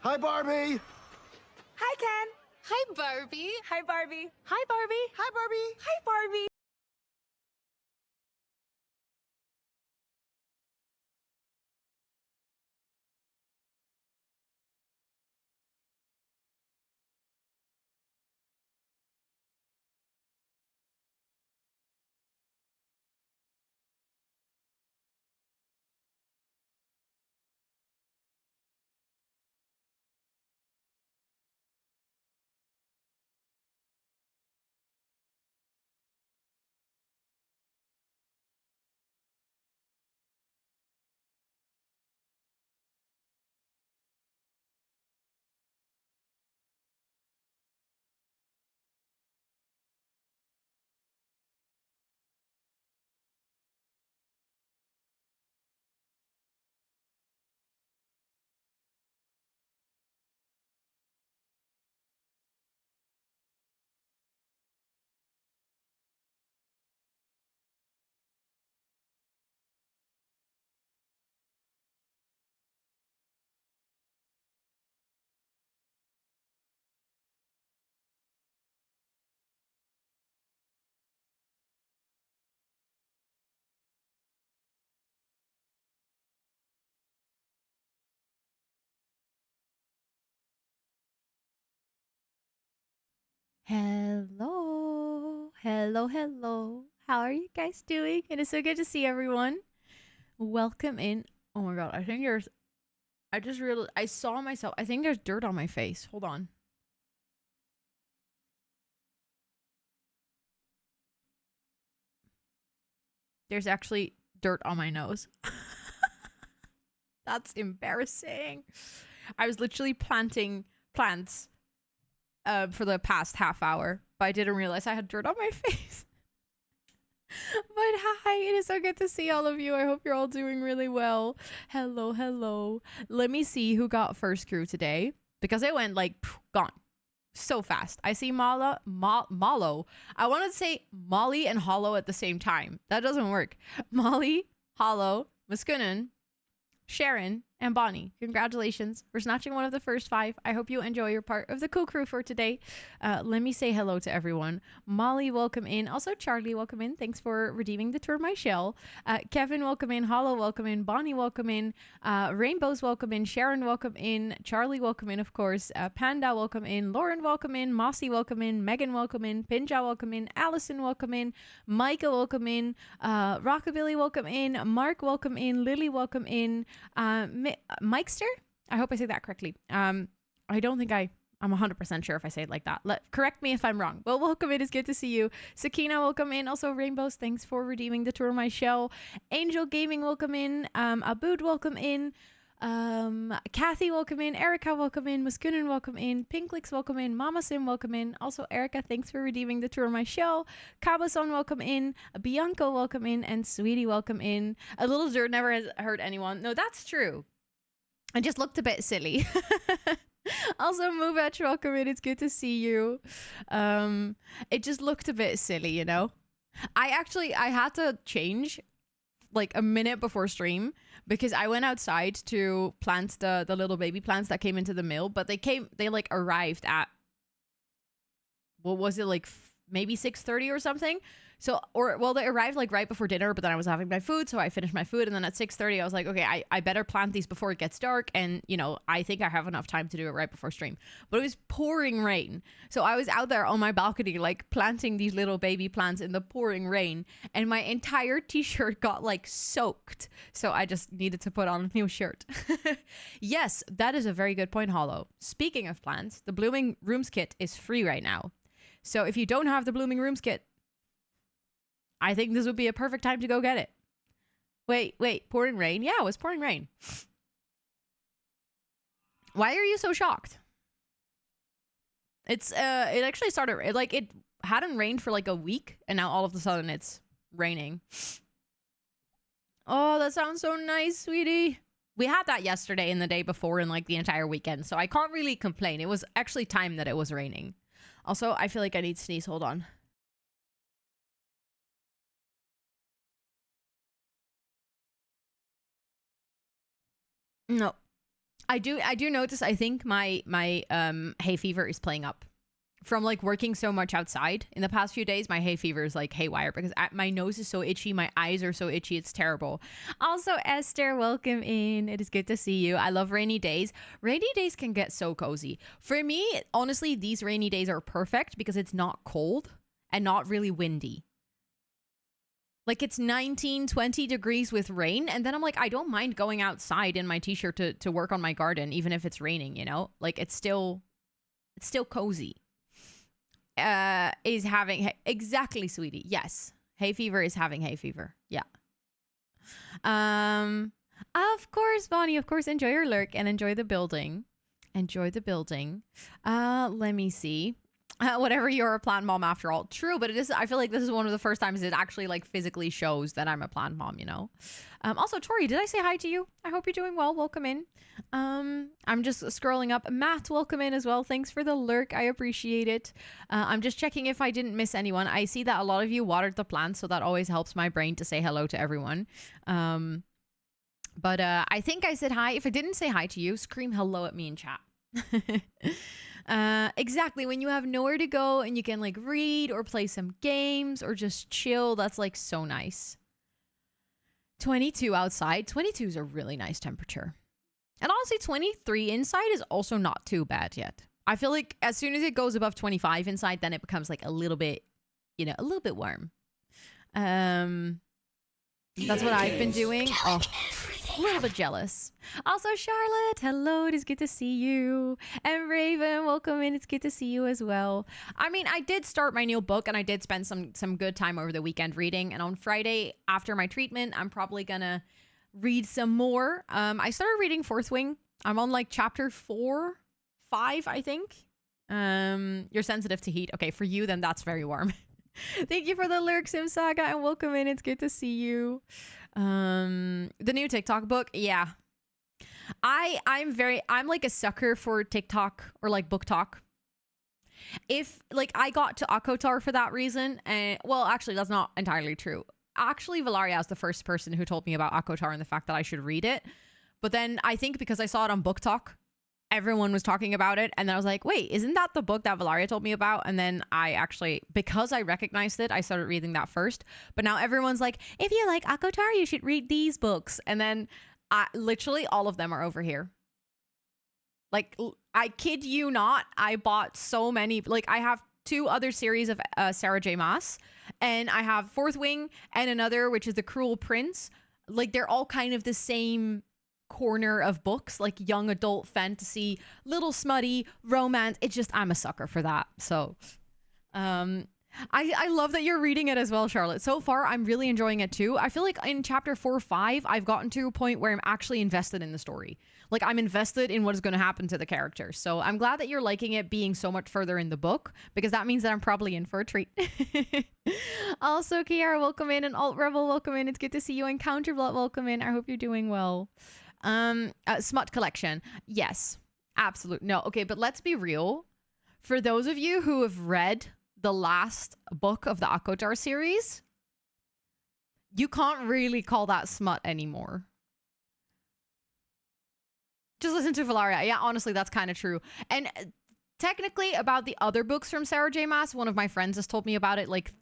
Hi, Barbie. Hi, Ken. Hi, Barbie. Hi, Barbie. Hi, Barbie. Hi, Barbie. Hi, Barbie. Hello. Hello, hello. How are you guys doing? It is so good to see everyone. Welcome in. Oh my god, I think there's I just realized I saw myself. I think there's dirt on my face. Hold on. There's actually dirt on my nose. That's embarrassing. I was literally planting plants for the past half hour, but I didn't realize I had dirt on my face. But hi, it is so good to see all of you. I hope you're all doing really well. Hello, hello. Let me see who got first crew today because it went like gone so fast. I see Malo. I wanted to say Molly and Hollow at the same time. That doesn't work. Molly, Hollow, Muskunen, Sharon, and Bonnie. Congratulations for snatching one of the first 5. I hope you enjoy your part of the cool crew for today. Let me say hello to everyone. Molly, welcome in. Also, Charlie, welcome in. Thanks for redeeming the tour my shell. Kevin, welcome in. Hollow, welcome in. Bonnie, welcome in. Rainbows, welcome in. Sharon, welcome in. Charlie, welcome in, of course. Panda, welcome in. Lauren, welcome in. Mossy, welcome in. Megan, welcome in. Pinja, welcome in. Allison, welcome in. Micah, welcome in. Rockabilly, welcome in. Mark, welcome in. Lily, welcome in. Mikester? I hope I say that correctly. I don't think I'm 100% sure if I say it like that. Correct me if I'm wrong. But welcome in. It's good to see you. Sakina, welcome in. Also, Rainbows, thanks for redeeming the tour of my show. Angel Gaming, welcome in. Abood, welcome in. Kathy, welcome in. Erica, welcome in. Muskunen, welcome in. Pinklix, welcome in. Mama Sim, welcome in. Also, Erica, thanks for redeeming the tour of my show. Kabason, welcome in. Bianco, welcome in. And Sweetie, welcome in. A little dirt never has hurt anyone. No, that's true. I just looked a bit silly. Also, Mubach, welcome in. It's good to see you. It just looked a bit silly, you know? I had to change like a minute before stream because I went outside to plant the little baby plants that came into the mill, but they like arrived at, what was it, like maybe 6:30 or something. So, they arrived like right before dinner, but then I was having my food, so I finished my food, and then at 6:30 I was like, okay, I better plant these before it gets dark, and you know, I think I have enough time to do it right before stream. But it was pouring rain, so I was out there on my balcony like planting these little baby plants in the pouring rain, and my entire t-shirt got like soaked, so I just needed to put on a new shirt. Yes, that is a very good point, Hollow. Speaking of plants, the Blooming Rooms kit is free right now, so if you don't have the Blooming Rooms kit, I think this would be a perfect time to go get it. Wait, pouring rain? Yeah, it was pouring rain. Why are you so shocked? It actually started, it hadn't rained for like a week, and now all of a sudden it's raining. Oh, that sounds so nice, sweetie. We had that yesterday and the day before and like the entire weekend, so I can't really complain. It was actually time that it was raining. Also, I feel like I need to sneeze. Hold on. No, I do notice, I think my hay fever is playing up from like working so much outside in the past few days. My hay fever is like haywire because my nose is so itchy, my eyes are so itchy, it's terrible. Also, Esther, welcome in. It is good to see you. I love rainy days. Rainy days can get so cozy. For me, honestly, these rainy days are perfect because it's not cold and not really windy. Like it's 19, 20 degrees with rain. And then I'm like, I don't mind going outside in my t-shirt to work on my garden, even if it's raining, you know? Like it's still cozy. Is having exactly, sweetie. Yes. Hay fever is having hay fever. Yeah. Of course, Bonnie, of course, enjoy your lurk and enjoy the building. Enjoy the building. Let me see. Whatever, you're a plant mom after all. True, but it is, I feel like this is one of the first times it actually like physically shows that I'm a plant mom, you know? Also, Tori, did I say hi to you? I hope you're doing well. Welcome in. I'm just scrolling up. Matt, welcome in as well. Thanks for the lurk. I appreciate it. I'm just checking if I didn't miss anyone. I see that a lot of you watered the plants, so that always helps my brain to say hello to everyone. But I think I said hi. If I didn't say hi to you, scream hello at me in chat. Exactly, when you have nowhere to go and you can like read or play some games or just chill, that's like so nice. 22 outside. 22 is a really nice temperature. And honestly, 23 inside is also not too bad yet. I feel like as soon as it goes above 25 inside, then it becomes like a little bit, you know, a little bit warm. That's what I've been doing. Oh, a little bit jealous. Also, Charlotte, hello. It is good to see you. And Raven, welcome in. It's good to see you as well. I mean, I did start my new book and I did spend some good time over the weekend reading. And on Friday, after my treatment, I'm probably gonna read some more. I started reading Fourth Wing. I'm on like chapter 4, 5, I think. You're sensitive to heat. Okay, for you, then that's very warm. Thank you for the lyrics, Sim Saga, and welcome in. It's good to see you. The new TikTok book, yeah. I'm like a sucker for TikTok or like book talk. If like I got to Akotar for that reason, and well, actually that's not entirely true. Actually, Valaria is the first person who told me about Akotar and the fact that I should read it. But then I think because I saw it on Book Talk, everyone was talking about it. And then I was like, wait, isn't that the book that Valaria told me about? And then I actually, because I recognized it, I started reading that first. But now everyone's like, if you like Akotar, you should read these books. And then literally all of them are over here. Like, I kid you not, I bought so many. Like, I have 2 other series of Sarah J. Maas. And I have Fourth Wing and another, which is The Cruel Prince. Like, they're all kind of the same corner of books, like young adult fantasy, little smutty romance. It's just, I'm a sucker for that. So I love that you're reading it as well, Charlotte. So far I'm really enjoying it too. I feel like in chapter 4, 5 I've gotten to a point where I'm actually invested in the story. Like I'm invested in what is going to happen to the characters. So I'm glad that you're liking it being so much further in the book, because that means that I'm probably in for a treat. Also, Kiara, welcome in, and Alt Rebel, welcome in. It's good to see you. And Counterblood, welcome in. I hope you're doing well. Smut collection. Yes, absolutely. No, okay, but let's be real. For those of you who have read the last book of the Akotar series, you can't really call that smut anymore. Just listen to Valaria. Yeah, honestly, that's kind of true. And technically about the other books from Sarah J. Maas, one of my friends has told me about it like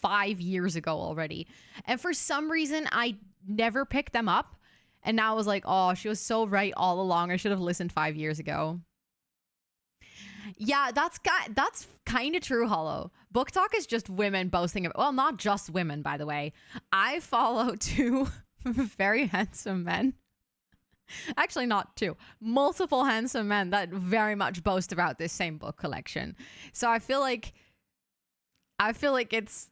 5 years ago already. And for some reason, I never picked them up. And now I was like, oh, she was so right all along. I should have listened 5 years ago. Yeah, that's kind of true, Hollow. Book Talk is just women boasting about, well, not just women, by the way. I follow 2 very handsome men. Actually, not 2. Multiple handsome men that very much boast about this same book collection. So I feel like it's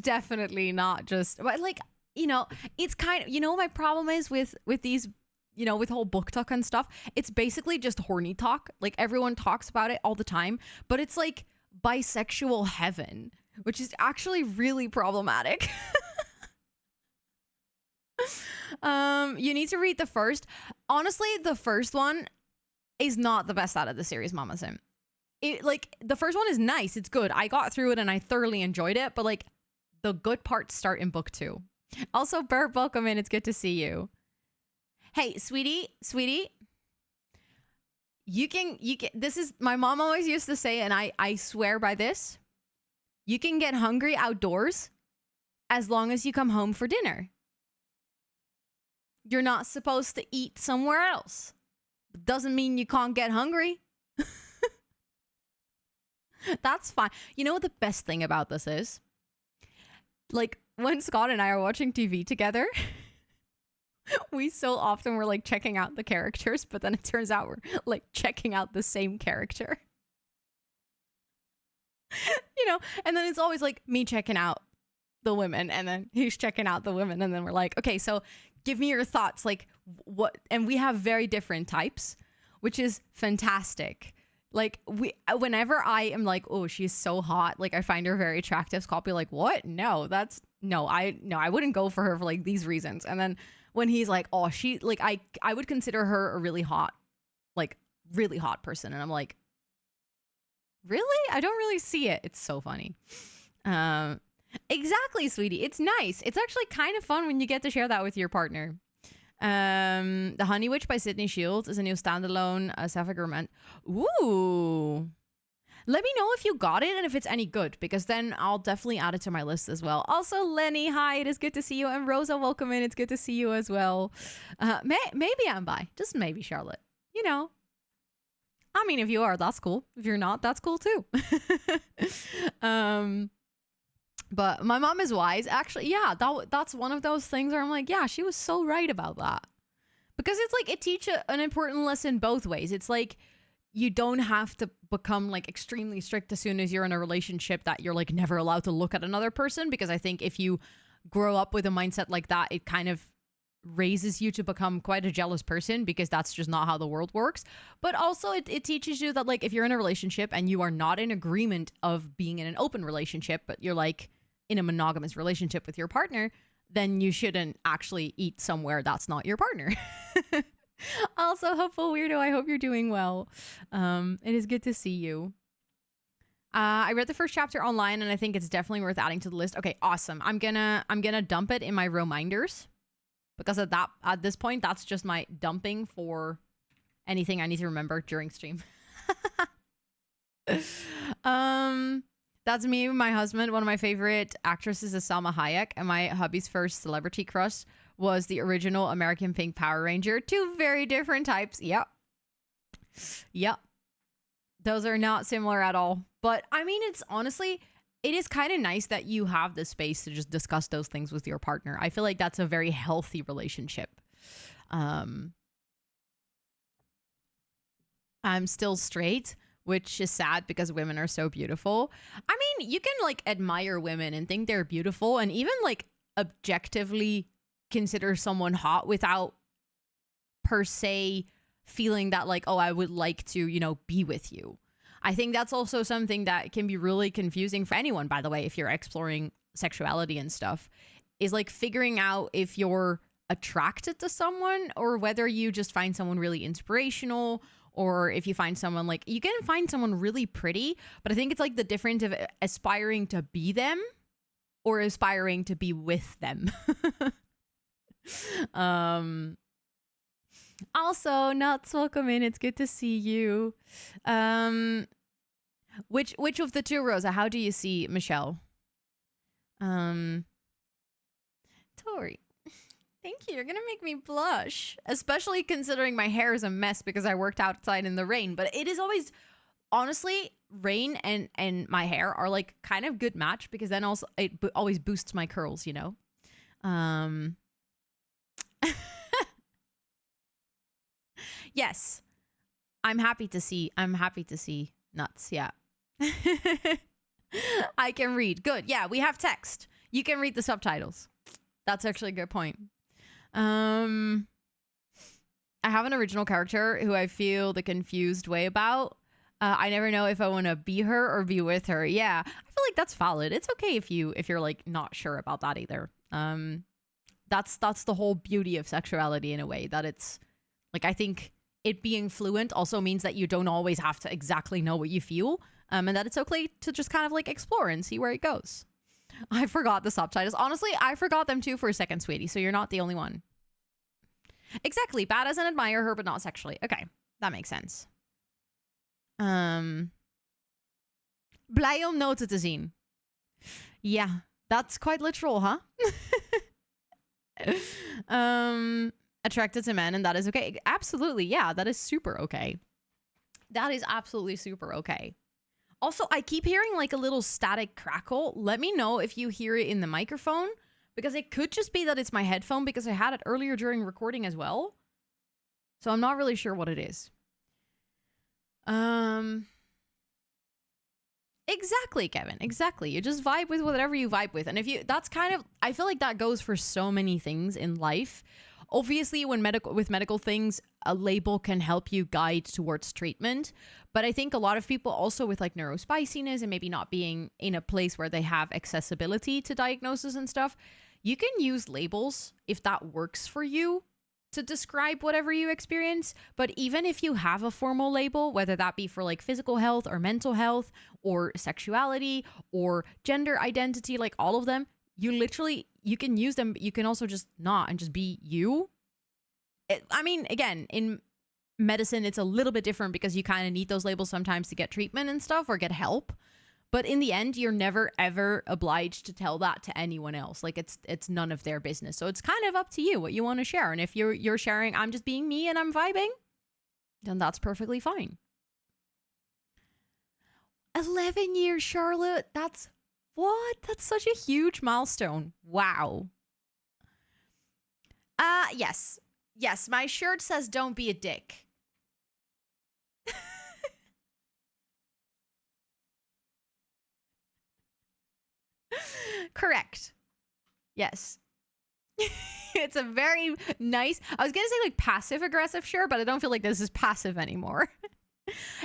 definitely not just, but like, you know, it's kind of, you know, my problem is with these, you know, with whole Book Talk and stuff, it's basically just horny talk. Like everyone talks about it all the time, but it's like bisexual heaven, which is actually really problematic. You need to read the first. Honestly, the first one is not the best out of the series, Mama Sim. It, like, the first one is nice. It's good. I got through it and I thoroughly enjoyed it, but like the good parts start in book 2. Also, Burp, welcome in. It's good to see you. Hey, sweetie, you can, this is, my mom always used to say, and I swear by this, you can get hungry outdoors as long as you come home for dinner. You're not supposed to eat somewhere else. Doesn't mean you can't get hungry. That's fine. You know what the best thing about this is? Like, when Scott and I are watching TV together, we so often we're like checking out the characters, but then it turns out we're like checking out the same character. You know, and then it's always like me checking out the women, and then he's checking out the women, and then we're like, okay, so give me your thoughts, like what, and we have very different types, which is fantastic. Like, whenever I am like, oh, she's so hot, like I find her very attractive, Scott be like, what? No, I wouldn't go for her for like these reasons. And then when he's like, oh, she, like, I would consider her a really hot person, and I'm like, really? I don't really see it. It's so funny. Exactly, sweetie. It's nice. It's actually kind of fun when you get to share that with your partner. The Honey Witch by Sydney Shields is a new standalone sapphic romance. Ooh. Let me know if you got it and if it's any good, because then I'll definitely add it to my list as well. Also, Lenny, hi, it is good to see you. And Rosa, welcome in. It's good to see you as well. Maybe I'm bi. Just maybe, Charlotte. You know. I mean, if you are, that's cool. If you're not, that's cool too. But my mom is wise. Actually, yeah, that's one of those things where I'm like, yeah, she was so right about that. Because it's like, it teaches an important lesson both ways. It's like, you don't have to become like extremely strict as soon as you're in a relationship that you're like never allowed to look at another person. Because I think if you grow up with a mindset like that, it kind of raises you to become quite a jealous person, because that's just not how the world works. But also it teaches you that like, if you're in a relationship and you are not in agreement of being in an open relationship, but you're like in a monogamous relationship with your partner, then you shouldn't actually eat somewhere that's not your partner. Also, Hopeful Weirdo, I hope you're doing well. It is good to see you. I read the first chapter online, and I think it's definitely worth adding to the list. Okay, awesome. I'm gonna dump it in my reminders, because at this point, that's just my dumping for anything I need to remember during stream. That's me and my husband. One of my favorite actresses is Salma Hayek, and my hubby's first celebrity crush was the original American Pink Power Ranger. Two very different types. Yep. Those are not similar at all. But I mean, it's honestly, it is kind of nice that you have the space to just discuss those things with your partner. I feel like that's a very healthy relationship. I'm still straight, which is sad because women are so beautiful. I mean, you can like admire women and think they're beautiful, and even like objectively consider someone hot without per se feeling that like, oh, I would like to, you know, be with you. I think that's also something that can be really confusing for anyone, by the way, if you're exploring sexuality and stuff, is like figuring out if you're attracted to someone or whether you just find someone really inspirational, or if you find someone like, you can find someone really pretty, but I think it's like the difference of aspiring to be them or aspiring to be with them. Also, Nuts, welcome in. It's good to see you. Which of the two, Rosa? How do you see Michelle? Tori. Thank you. You're gonna make me blush, especially considering my hair is a mess because I worked outside in the rain. But it is always, honestly, rain and my hair are like kind of good match, because then also it always boosts my curls, you know. Yes, I'm happy to see Nuts. Yeah. I can read. Good. Yeah, we have text. You can read the subtitles. That's actually a good point. I have an original character who I feel the confused way about. I never know if I want to be her or be with her. Yeah, I feel like that's valid. It's okay if you're like not sure about that either. That's the whole beauty of sexuality in a way, that it's like, I think it being fluent also means that you don't always have to exactly know what you feel, and that it's okay to just kind of like explore and see where it goes. I forgot the subtitles. Honestly, I forgot them too for a second, sweetie, so you're not the only one. Exactly. Badass and admire her, but not sexually. Okay, that makes sense. Blij om noten te zien. Yeah, that's quite literal, huh? Attracted to men, and that is okay. Absolutely, yeah, that is super okay. That is absolutely super okay. Also, I keep hearing like a little static crackle. Let me know if you hear it in the microphone, because it could just be that it's my headphone, because I had it earlier during recording as well. So I'm not really sure what it is. Exactly, Kevin. Exactly. You just vibe with whatever you vibe with. And if you, that's kind of, I feel like that goes for so many things in life. Obviously, with medical things, a label can help you guide towards treatment. But I think a lot of people also with like neurospiciness and maybe not being in a place where they have accessibility to diagnosis and stuff, you can use labels if that works for you to describe whatever you experience. But even if you have a formal label, whether that be for like physical health or mental health or sexuality or gender identity, like all of them, you can use them. You can also just not and just be you. I mean, again, in medicine, it's a little bit different because you kind of need those labels sometimes to get treatment and stuff or get help. But in the end, you're never, ever obliged to tell that to anyone else. Like it's none of their business. So it's kind of up to you what you want to share. And if you're sharing, I'm just being me and I'm vibing, then that's perfectly fine. 11 years, Charlotte. That's what? That's such a huge milestone. Wow. Yes. Yes, my shirt says don't be a dick. Correct. Yes. It's a very nice, I was gonna say like passive aggressive shirt, but I don't feel like this is passive anymore.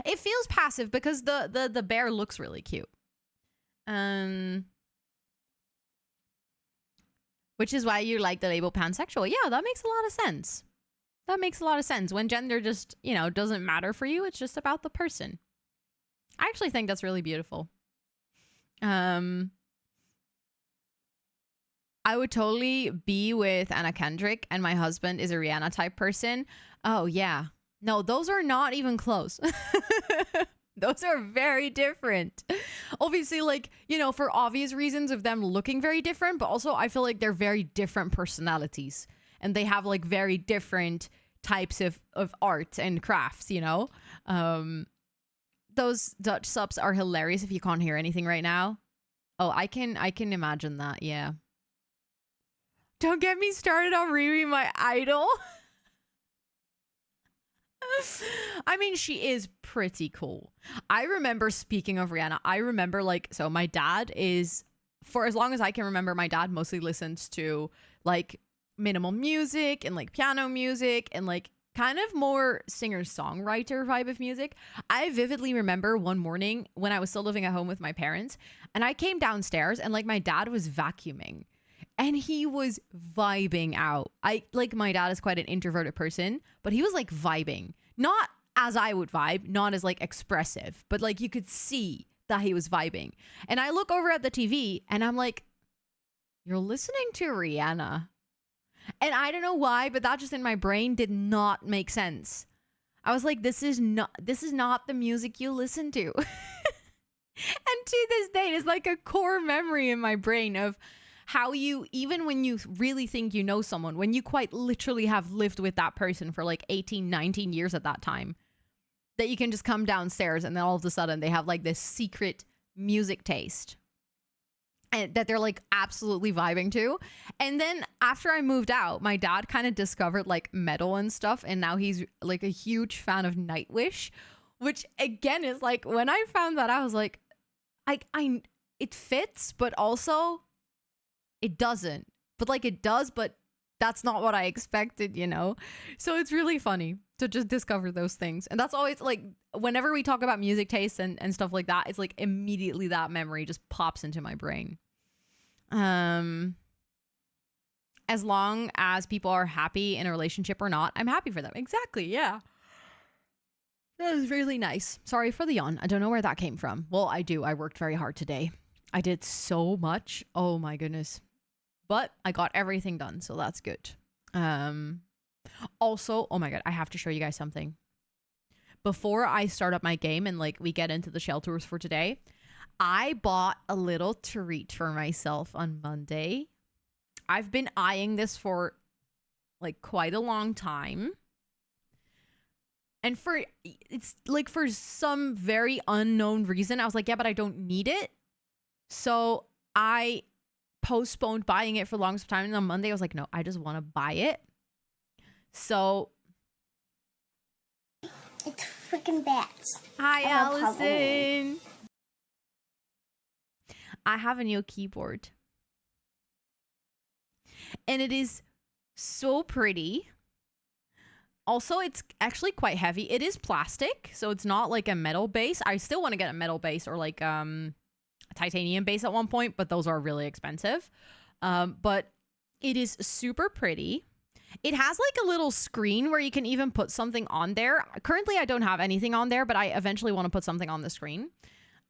It feels passive because the bear looks really cute. Which is why you like the label pansexual. Yeah, that makes a lot of sense. That makes a lot of sense. When gender just, doesn't matter for you, it's just about the person. I actually think that's really beautiful. I would totally be with Anna Kendrick, and my husband is a Rihanna type person. Oh, yeah. No, those are not even close. Those are very different. Obviously, like, for obvious reasons of them looking very different, but also I feel like they're very different personalities. And they have like very different types of art and crafts, Those Dutch subs are hilarious if you can't hear anything right now. Oh, I can imagine that, yeah. Don't get me started on Riri, my idol. I mean, she is pretty cool. I remember, speaking of Rihanna, I remember so my dad is, for as long as I can remember, my dad mostly listens to like minimal music and like piano music and like kind of more singer-songwriter vibe of music. I vividly remember one morning when I was still living at home with my parents and I came downstairs and like my dad was vacuuming. And he was vibing out. My dad is quite an introverted person, but he was like vibing. Not as I would vibe, not as like expressive, but like you could see that he was vibing. And I look over at the TV and I'm like, you're listening to Rihanna. And I don't know why, but that just in my brain did not make sense. I was like, this is not the music you listen to. And to this day, it's like a core memory in my brain of how you, even when you really think you know someone, when you quite literally have lived with that person for like 18, 19 years at that time, that you can just come downstairs and then all of a sudden they have like this secret music taste and that they're like absolutely vibing to. And then after I moved out, my dad kind of discovered like metal and stuff. And now he's like a huge fan of Nightwish, which again is like, when I found that, I was like, it fits, but also it doesn't. But like it does, but that's not what I expected, So it's really funny to just discover those things. And that's always like, whenever we talk about music tastes and stuff like that, it's like immediately that memory just pops into my brain. As long as people are happy in a relationship or not, I'm happy for them. Exactly, yeah. That was really nice. Sorry for the yawn. I don't know where that came from. Well, I do. I worked very hard today. I did so much. Oh my goodness. But I got everything done, so that's good. Also, oh my god, I have to show you guys something. before I start up my game and like we get into the shell tours for today, I bought a little treat for myself on Monday. I've been eyeing this for like quite a long time. And it's like for some very unknown reason, I was like, yeah, but I don't need it. So I postponed buying it for the longest time. And on Monday, I was like, no, I just want to buy it. So it's freaking bats. Hi, Allison. I have a new keyboard. And it is so pretty. Also, it's actually quite heavy. It is plastic, so it's not like a metal base. I still want to get a metal base or like a titanium base at one point, but those are really expensive. But it is super pretty. It has like a little screen where you can even put something on there. Currently, I don't have anything on there, but I eventually want to put something on the screen.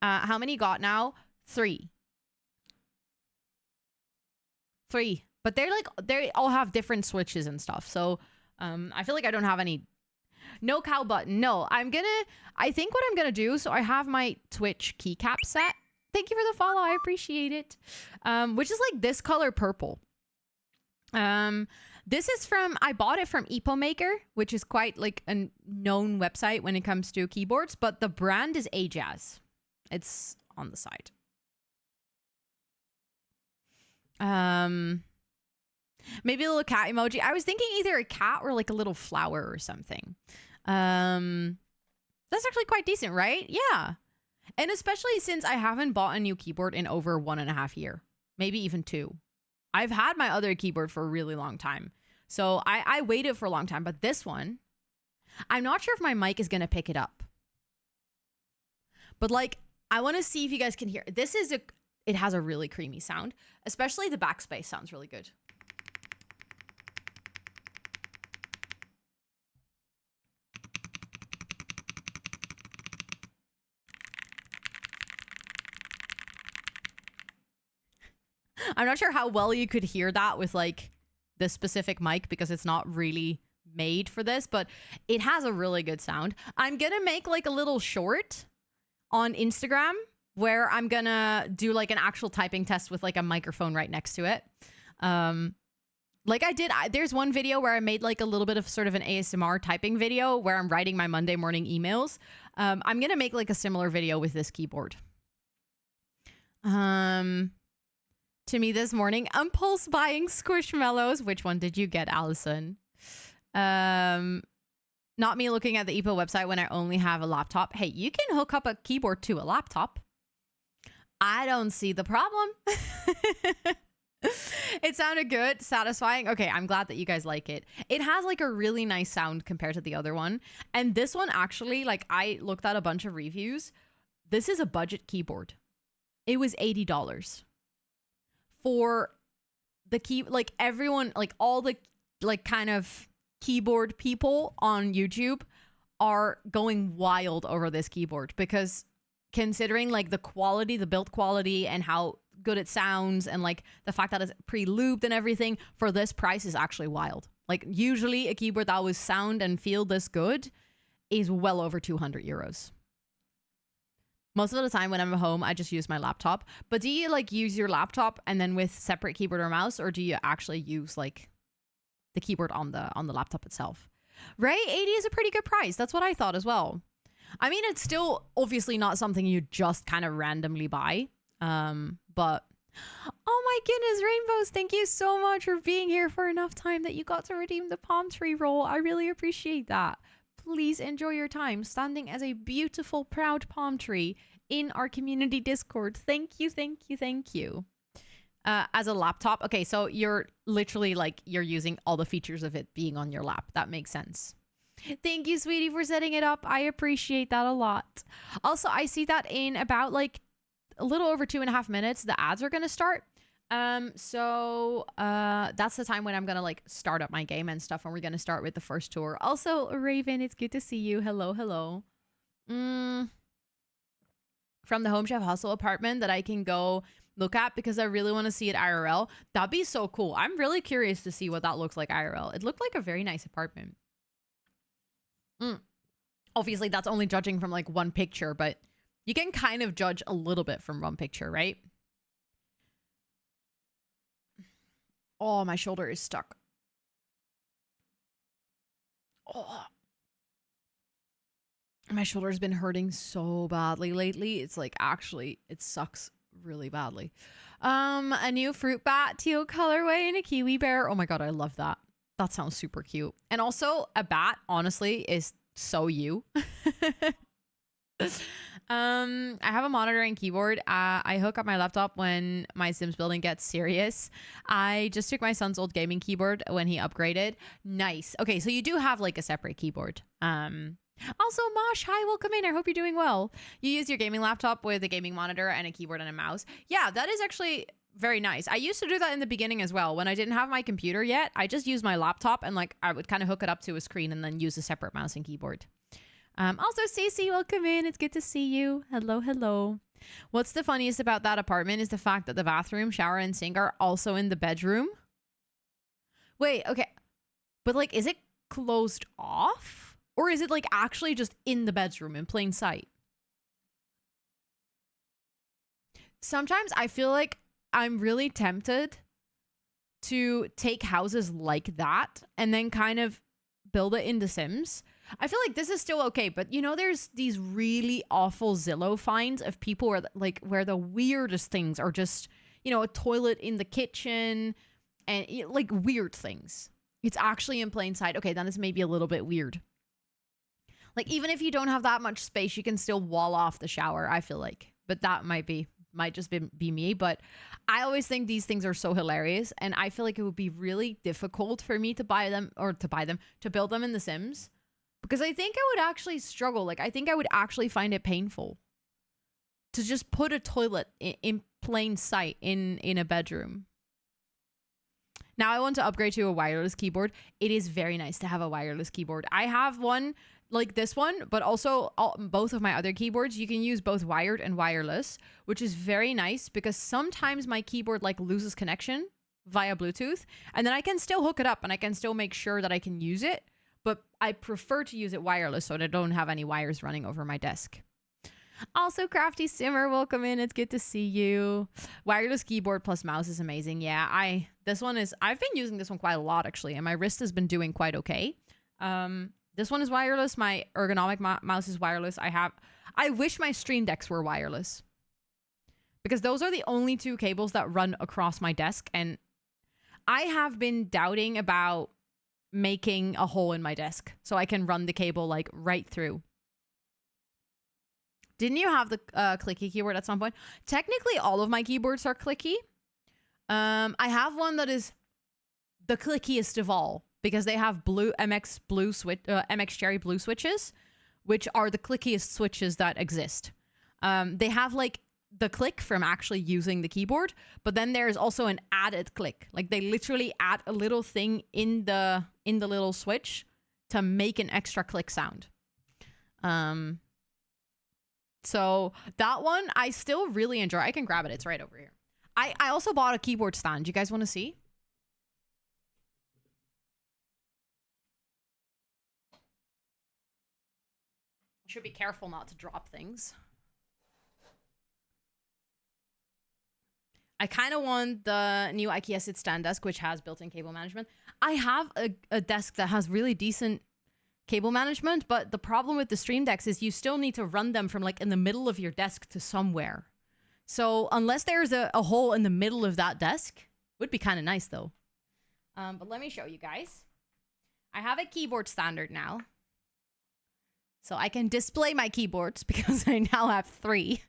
How many got now? 3. But they all have different switches and stuff. So I feel like I don't have any. No cow button. No, I think what I'm gonna do, so I have my Twitch keycap set. Thank you for the follow. I appreciate it. Which is like this color purple. This is I bought it from EpoMaker, which is quite like a known website when it comes to keyboards, but the brand is Ajaz. It's on the side. Maybe a little cat emoji. I was thinking either a cat or like a little flower or something. That's actually quite decent, right? Yeah. And especially since I haven't bought a new keyboard in over 1.5 years, maybe even 2. I've had my other keyboard for a really long time. So I waited for a long time, but this one, I'm not sure if my mic is going to pick it up. But like, I want to see if you guys can hear. It has a really creamy sound, especially the backspace sounds really good. I'm not sure how well you could hear that with like this specific mic because it's not really made for this, but it has a really good sound. I'm gonna make like a little short on Instagram where I'm gonna do like an actual typing test with like a microphone right next to it. Like I did, there's one video where I made like a little bit of sort of an ASMR typing video where I'm writing my Monday morning emails. I'm gonna make like a similar video with this keyboard. To me this morning, impulse buying Squishmallows. Which one did you get, Allison? Not me looking at the EPO website when I only have a laptop. Hey, you can hook up a keyboard to a laptop. I don't see the problem. It sounded good, satisfying. Okay, I'm glad that you guys like it. It has like a really nice sound compared to the other one. And this one actually, like I looked at a bunch of reviews. This is a budget keyboard. It was $80. For the key, like everyone, like all the like kind of keyboard people on YouTube are going wild over this keyboard because considering like the quality, the build quality and how good it sounds and like the fact that it's pre-lubed and everything for this price is actually wild. Like usually a keyboard that would sound and feel this good is well over 200 euros. Most of the time when I'm at home, I just use my laptop. But do you like use your laptop and then with separate keyboard or mouse, or do you actually use like the keyboard on the laptop itself? Right? 80 is a pretty good price. That's what I thought as well. I mean, it's still obviously not something you just kind of randomly buy. But oh my goodness, Rainbows, thank you so much for being here for enough time that you got to redeem the palm tree roll. I really appreciate that. Please enjoy your time standing as a beautiful, proud palm tree in our community Discord. Thank you, thank you, thank you. As a laptop, okay, so you're literally like, you're using all the features of it being on your lap. That makes sense. Thank you, sweetie, for setting it up. I appreciate that a lot. Also, I see that in about like a little over 2.5 minutes, the ads are going to start. So that's the time when I'm gonna like start up my game and stuff, and we're gonna start with the first tour. Also, Raven, it's good to see you. Hello, hello. From the Home Chef Hustle apartment that I can go look at because I really want to see it IRL. That'd be so cool. I'm really curious to see what that looks like IRL. It looked like a very nice apartment. Obviously, that's only judging from like one picture, but you can kind of judge a little bit from one picture, right? Oh, my shoulder is stuck. Oh. My shoulder's been hurting so badly lately. It's like actually, it sucks really badly. A new fruit bat teal colorway and a kiwi bear. Oh my god, I love that. That sounds super cute. And also a bat, honestly, is so you. I have a monitor and keyboard. I hook up my laptop when my Sims building gets serious. I just took my son's old gaming keyboard when he upgraded. Nice. Okay, so you do have like a separate keyboard. Also, Mosh, hi, welcome in. I hope you're doing well. You use your gaming laptop with a gaming monitor and a keyboard and a mouse. Yeah, that is actually very nice. I used to do that in the beginning as well. When I didn't have my computer yet, I just used my laptop and like I would kind of hook it up to a screen and then use a separate mouse and keyboard. Also, Stacey, welcome in. It's good to see you. Hello, hello. What's the funniest about that apartment is the fact that the bathroom, shower, and sink are also in the bedroom. Wait, okay. But like, is it closed off? Or is it like actually just in the bedroom in plain sight? Sometimes I feel like I'm really tempted to take houses like that and then kind of build it in The Sims. I feel like this is still okay, but you know, there's these really awful Zillow finds of people where the weirdest things are just, you know, a toilet in the kitchen and like weird things. It's actually in plain sight. Okay, then it's maybe a little bit weird. Like, even if you don't have that much space, you can still wall off the shower, I feel like. But that might just be me. But I always think these things are so hilarious. And I feel like it would be really difficult for me to build them in The Sims. Because I think I would actually struggle. Like, I think I would actually find it painful to just put a toilet in plain sight in a bedroom. Now I want to upgrade to a wireless keyboard. It is very nice to have a wireless keyboard. I have one like this one, but also both of my other keyboards, you can use both wired and wireless, which is very nice because sometimes my keyboard like loses connection via Bluetooth, and then I can still hook it up and I can still make sure that I can use it, but I prefer to use it wireless so that I don't have any wires running over my desk. Also, Crafty Simmer, welcome in. It's good to see you. Wireless keyboard plus mouse is amazing. Yeah, I've been using this one quite a lot actually, and my wrist has been doing quite okay. This one is wireless. My ergonomic mouse is wireless. I wish my Stream Decks were wireless because those are the only two cables that run across my desk. And I have been doubting about making a hole in my desk so I can run the cable like right through. Didn't you have the clicky keyboard at some point? Technically, all of my keyboards are clicky. I have one that is the clickiest of all, because they have MX Cherry blue switches, which are the clickiest switches that exist. They have like the click from actually using the keyboard, but then there's also an added click. Like they literally add a little thing in the little switch to make an extra click sound. So that one I still really enjoy. I can grab it. It's right over here. I also bought a keyboard stand. You guys want to see? Should be careful not to drop things. I kind of want the new IKEA sit stand desk, which has built-in cable management. I have a desk that has really decent cable management, but the problem with the Stream Decks is you still need to run them from like in the middle of your desk to somewhere. So unless there's a hole in the middle of that desk, would be kind of nice though. But let me show you guys. I have a keyboard standard now. So I can display my keyboards because I now have 3.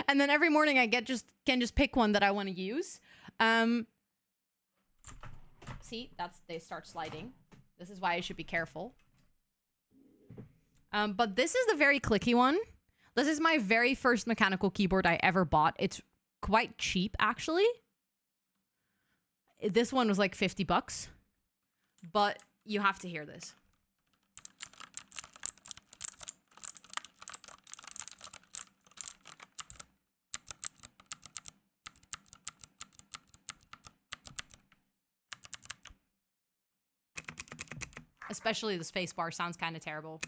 And then every morning I can just pick one that I want to use. See, they start sliding. This is why I should be careful. But this is the very clicky one. This is my very first mechanical keyboard I ever bought. It's quite cheap, actually. This one was like $50. But you have to hear this. Especially the space bar sounds kind of terrible.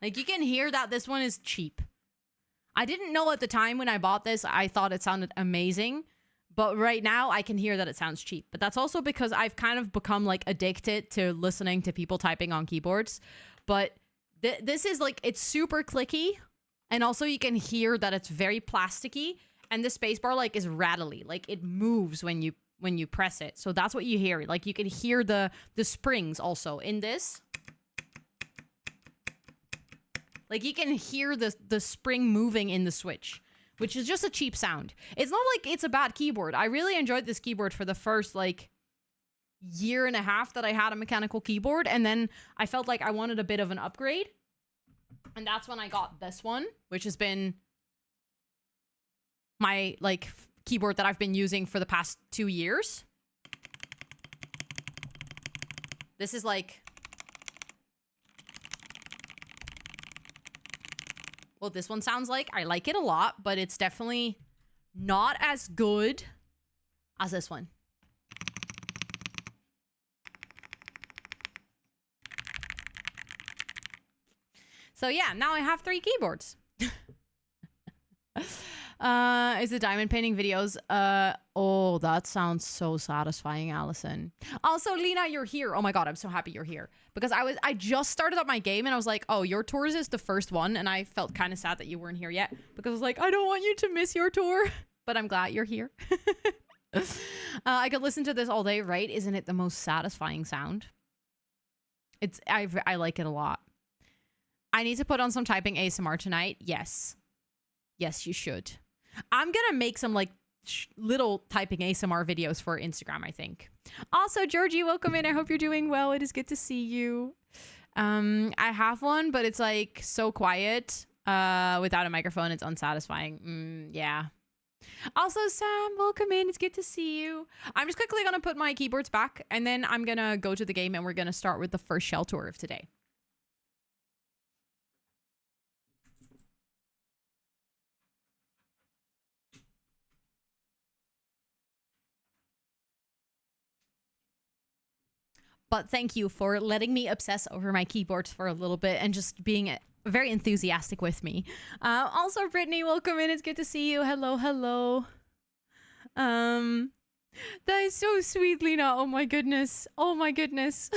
Like, you can hear that this one is cheap. I didn't know at the time when I bought this, I thought it sounded amazing. But right now, I can hear that it sounds cheap. But that's also because I've kind of become, like, addicted to listening to people typing on keyboards. But this is, like, it's super clicky. And also, you can hear that it's very plasticky. And the spacebar, like, is rattly. Like, it moves when you press it. So that's what you hear. Like, you can hear the springs also in this. Like, you can hear the spring moving in the Switch, which is just a cheap sound. It's not like it's a bad keyboard. I really enjoyed this keyboard for the first, like, year and a half that I had a mechanical keyboard. And then I felt like I wanted a bit of an upgrade. And that's when I got this one, which has been my, like, keyboard that I've been using for the past 2 years. This is, like... Well, this one sounds like. I like it a lot, but it's definitely not as good as this one. So yeah, now I have 3 keyboards. Is it diamond painting videos? Oh, that sounds so satisfying, Allison. Also, Lena, you're here. Oh my god, I'm so happy you're here. Because I just started up my game and I was like, oh, your tours is the first one. And I felt kind of sad that you weren't here yet. Because I was like, I don't want you to miss your tour. But I'm glad you're here. I could listen to this all day, right? Isn't it the most satisfying sound? I like it a lot. I need to put on some typing ASMR tonight. Yes. Yes, you should. I'm gonna make some, like, little typing ASMR videos for Instagram, I think. Also, Georgie, welcome in. I hope you're doing well. It is good to see you. I have one, but it's, like, so quiet. Without a microphone, it's unsatisfying. Yeah. Also, Sam, welcome in. It's good to see you. I'm just quickly gonna put my keyboards back, and then I'm gonna go to the game, and we're gonna start with the first shell tour of today. But thank you for letting me obsess over my keyboards for a little bit and just being very enthusiastic with me. Also, Brittany, welcome in. It's good to see you. Hello, hello. That is so sweet, Lena. Oh my goodness. Oh my goodness.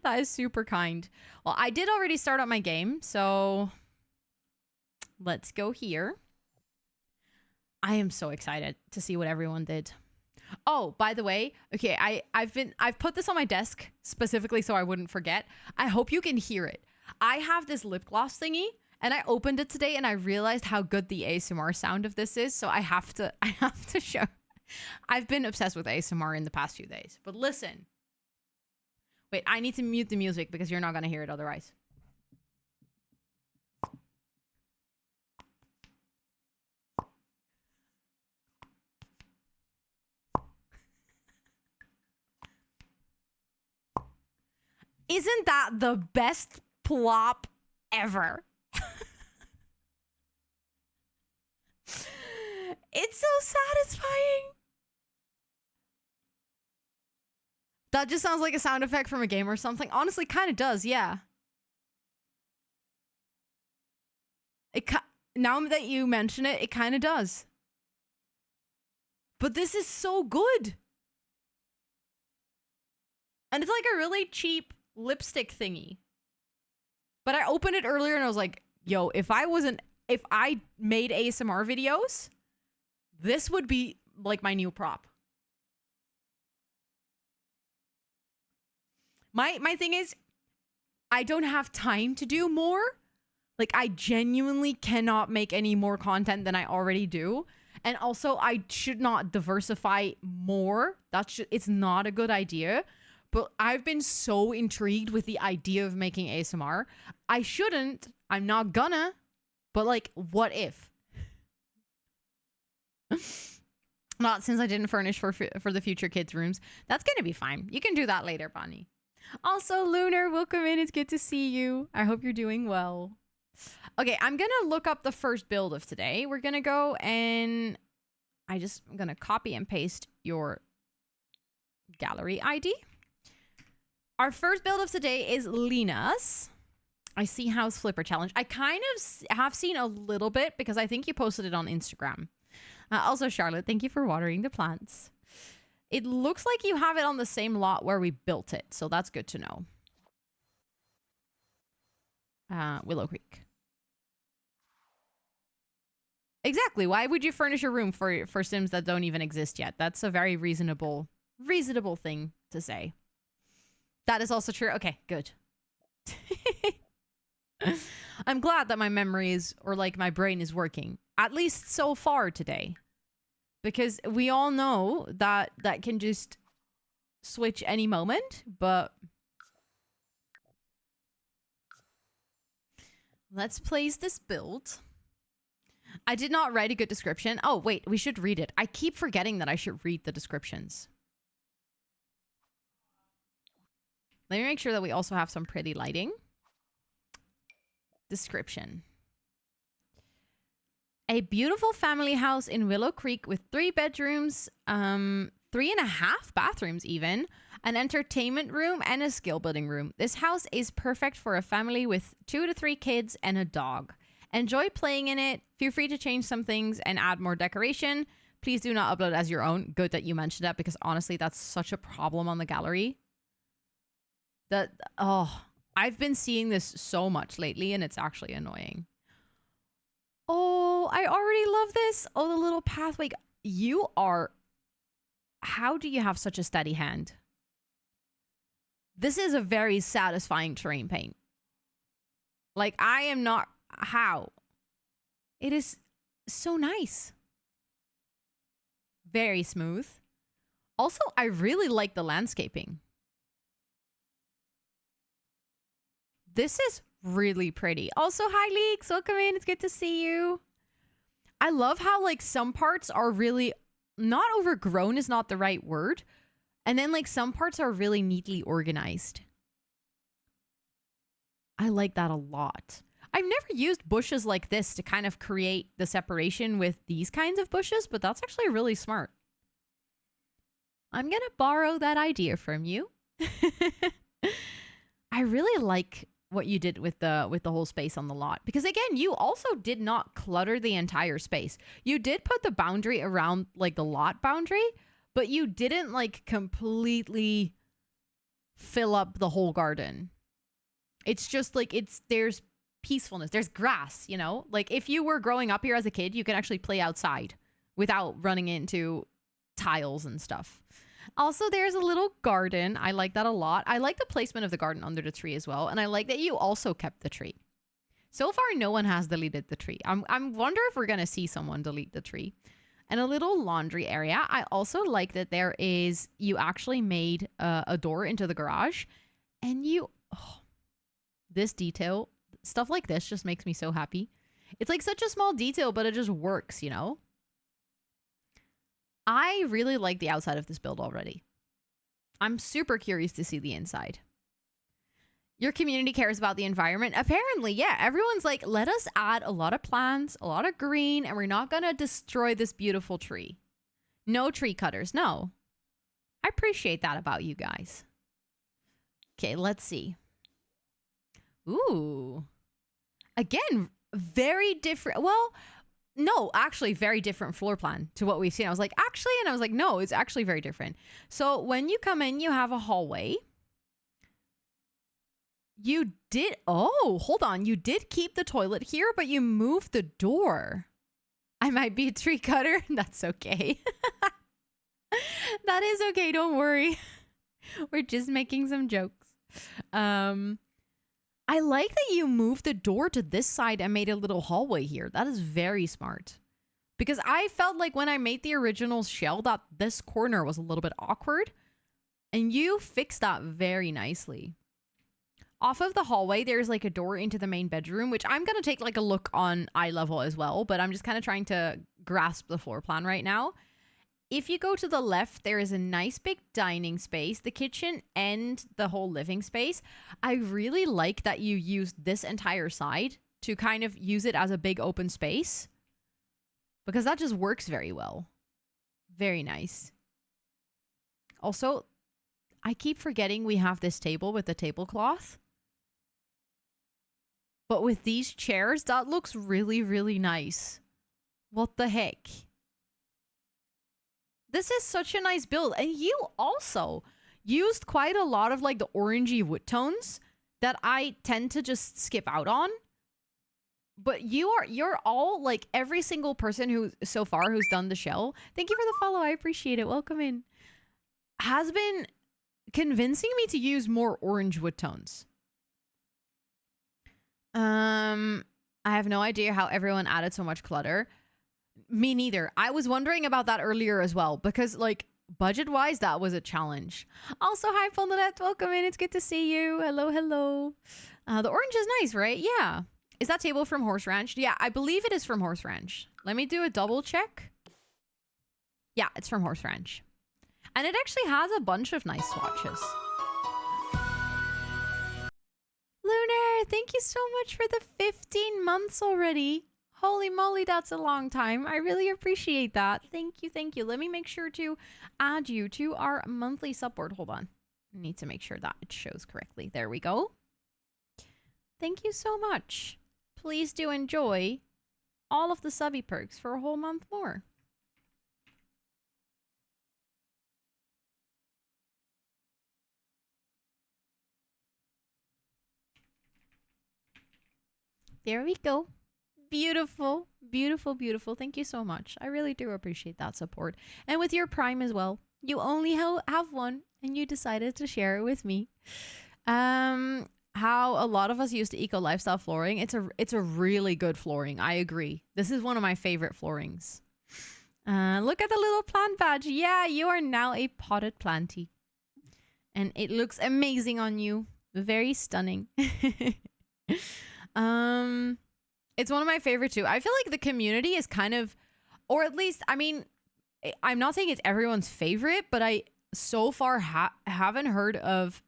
That is super kind. Well, I did already start up my game, so let's go here. I am so excited to see what everyone did. Oh, by the way, okay, I've put this on my desk specifically so I wouldn't forget. I hope you can hear it. I have this lip gloss thingy and I opened it today and I realized how good the ASMR sound of this is, so I have to show. I've been obsessed with ASMR in the past few days. But listen. Wait, I need to mute the music because you're not going to hear it otherwise. Isn't that the best plop ever? It's so satisfying. That just sounds like a sound effect from a game or something. Honestly, kind of does, yeah. Now that you mention it, it kind of does. But this is so good. And it's like a really cheap lipstick thingy. But I opened it earlier and I was like, yo, if I made ASMR videos, this would be like my new prop. My thing is, I don't have time to do more. Like, I genuinely cannot make any more content than I already do. And also, I should not diversify more. It's not a good idea. But I've been so intrigued with the idea of making ASMR. I shouldn't. I'm not gonna. But, like, what if? Not since I didn't furnish for the future kids' rooms. That's gonna be fine. You can do that later, Bonnie. Also, Lunar, welcome in. It's good to see you. I hope you're doing well. Okay, I'm gonna look up the first build of today. We're gonna go and I'm gonna copy and paste your gallery ID. Our first build of today is Lena's. I see House Flipper Challenge. I kind of have seen a little bit because I think you posted it on Instagram. Also, Charlotte, thank you for watering the plants. It looks like you have it on the same lot where we built it, so that's good to know. Willow Creek. Exactly. Why would you furnish a room for Sims that don't even exist yet? That's a very reasonable thing to say. That is also true. Okay, good. I'm glad that my memory is, or like my brain is working, at least so far today. Because we all know that that can just switch any moment, but let's place this build. I did not write a good description. Oh, wait, we should read it. I keep forgetting that I should read the descriptions. Let me make sure that we also have some pretty lighting. Description. A beautiful family house in Willow Creek with 3 bedrooms, 3.5 bathrooms even, an entertainment room, and a skill building room. This house is perfect for a family with 2 to 3 kids and a dog. Enjoy playing in it. Feel free to change some things and add more decoration. Please do not upload as your own. Good that you mentioned that, because honestly, that's such a problem on the gallery. I've been seeing this so much lately, and it's actually annoying. Oh, I already love this. Oh, the little pathway. You are... How do you have such a steady hand? This is a very satisfying terrain paint. Like, I am not... How? It is so nice. Very smooth. Also, I really like the landscaping. This is really pretty. Also, hi, Leeks. Welcome in. It's good to see you. I love how, like, some parts are really... Not overgrown is not the right word. And then, like, some parts are really neatly organized. I like that a lot. I've never used bushes like this to kind of create the separation with these kinds of bushes, but that's actually really smart. I'm going to borrow that idea from you. I really like what you did with the whole space on the lot, because again, you also did not clutter the entire space. You did put the boundary around like the lot boundary, but you didn't like completely fill up the whole garden. It's just like there's peacefulness, there's grass, you know? Like if you were growing up here as a kid, you can actually play outside without running into tiles and stuff. Also, there's a little garden. I like that a lot. I like the placement of the garden under the tree as well. And I like that you also kept the tree. So far, no one has deleted the tree. I'm wonder if we're going to see someone delete the tree. And a little laundry area. I also like that you actually made a door into the garage. And this detail, stuff like this just makes me so happy. It's like such a small detail, but it just works, you know? I really like the outside of this build already. I'm super curious to see the inside. Your community cares about the environment. Apparently, yeah, everyone's like, let us add a lot of plants, a lot of green, and we're not going to destroy this beautiful tree. No tree cutters, no. I appreciate that about you guys. Okay, let's see. Ooh. Again, very different. Well... No, actually very different floor plan to what we've seen. I was like, actually, and I was like, no, it's actually very different. So when you come in, you have a hallway. You did, hold on. You did keep the toilet here, but you moved the door. I might be a tree cutter. That's okay. That is okay. Don't worry. We're just making some jokes. I like that you moved the door to this side and made a little hallway here. That is very smart. Because I felt like when I made the original shell that this corner was a little bit awkward. And you fixed that very nicely. Off of the hallway, there's like a door into the main bedroom, which I'm going to take like a look on eye level as well. But I'm just kind of trying to grasp the floor plan right now. If you go to the left, there is a nice big dining space, the kitchen and the whole living space. I really like that you used this entire side to kind of use it as a big open space, because that just works very well. Very nice. Also, I keep forgetting we have this table with the tablecloth. But with these chairs, that looks really, really nice. What the heck? This is such a nice build. And you also used quite a lot of like the orangey wood tones that I tend to just skip out on. But you're all like every single person who so far who's done the shell. Thank you for the follow. I appreciate it. Welcome in. Has been convincing me to use more orange wood tones. I have no idea how everyone added so much clutter. Me neither. I was wondering about that earlier as well, because like budget-wise, that was a challenge. Also, hi Pondelet, welcome in. It's good to see you. Hello, hello. The orange is nice, right? Yeah. Is that table from Horse Ranch? Yeah, I believe it is from Horse Ranch. Let me do a double check. Yeah, it's from Horse Ranch. And it actually has a bunch of nice swatches. Lunar, thank you so much for the 15 months already. Holy moly, that's a long time. I really appreciate that. Thank you, thank you. Let me make sure to add you to our monthly support. Hold on. I need to make sure that it shows correctly. There we go. Thank you so much. Please do enjoy all of the subby perks for a whole month more. There we go. Beautiful, beautiful, beautiful. Thank you so much. I really do appreciate that support. And with your Prime as well. You only have one and you decided to share it with me. How a lot of us use the Eco Lifestyle flooring. It's a really good flooring. I agree. This is one of my favorite floorings. Look at the little plant badge. Yeah, you are now a potted planty. And it looks amazing on you. Very stunning. It's one of my favorite too. I feel like the community is kind of, or at least, I mean, I'm not saying it's everyone's favorite, but I so far haven't heard of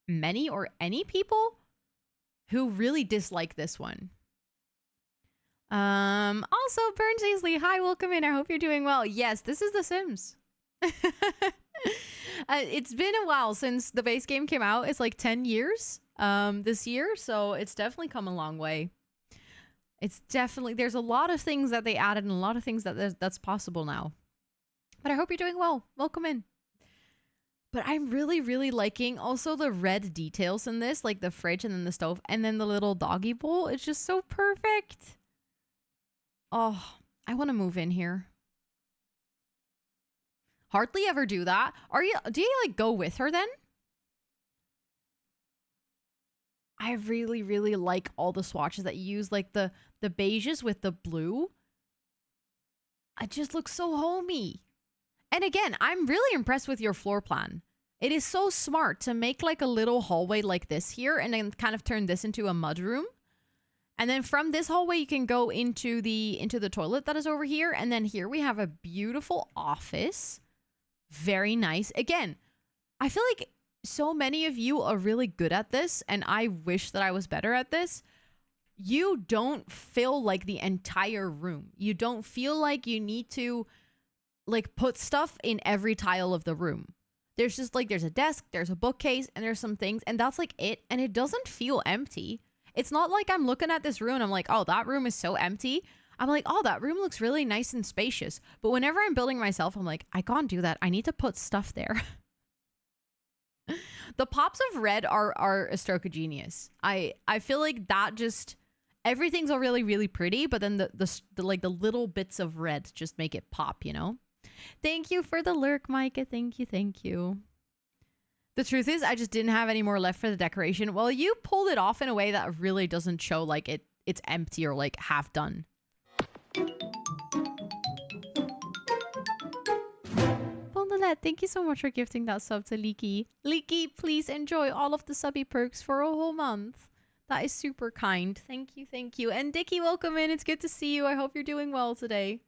many or any people who really dislike this one. Also, Burns Aisley, hi, welcome in. I hope you're doing well. Yes, this is The Sims. It's been a while since the base game came out. It's like 10 years this year, so it's definitely come a long way. It's definitely, there's a lot of things that they added and a lot of things that's possible now. But I hope you're doing well. Welcome in. But I'm really, really liking also the red details in this, like the fridge and then the stove and then the little doggy bowl. It's just so perfect. Oh, I want to move in here. Hardly ever do that. Do you like go with her then? I really, really like all the swatches that you use, like the beiges with the blue. It just looks so homey. And again, I'm really impressed with your floor plan. It is so smart to make like a little hallway like this here and then kind of turn this into a mudroom. And then from this hallway, you can go into the toilet that is over here. And then here we have a beautiful office. Very nice. Again, I feel like so many of you are really good at this, and I wish that I was better at this. You don't fill like the entire room. You don't feel like you need to like put stuff in every tile of the room. There's just like, there's a desk, there's a bookcase, and there's some things, and that's like it. And it doesn't feel empty. It's not like I'm looking at this room and I'm like, oh, that room is so empty. I'm like, oh, that room looks really nice and spacious. But whenever I'm building myself, I'm like, I can't do that. I need to put stuff there. The pops of red are a stroke of genius. I feel like that just, everything's all really, really pretty, but then the like the little bits of red just make it pop, you know? Thank you for the lurk, Micah. Thank you, thank you. The truth is, I just didn't have any more left for the decoration. Well, you pulled it off in a way that really doesn't show like it's empty or like half done. Thank you so much for gifting that sub to Leaky. Leaky, please enjoy all of the subby perks for a whole month. That is super kind. Thank you, thank you. And Dickie, welcome in. It's good to see you. I hope you're doing well today.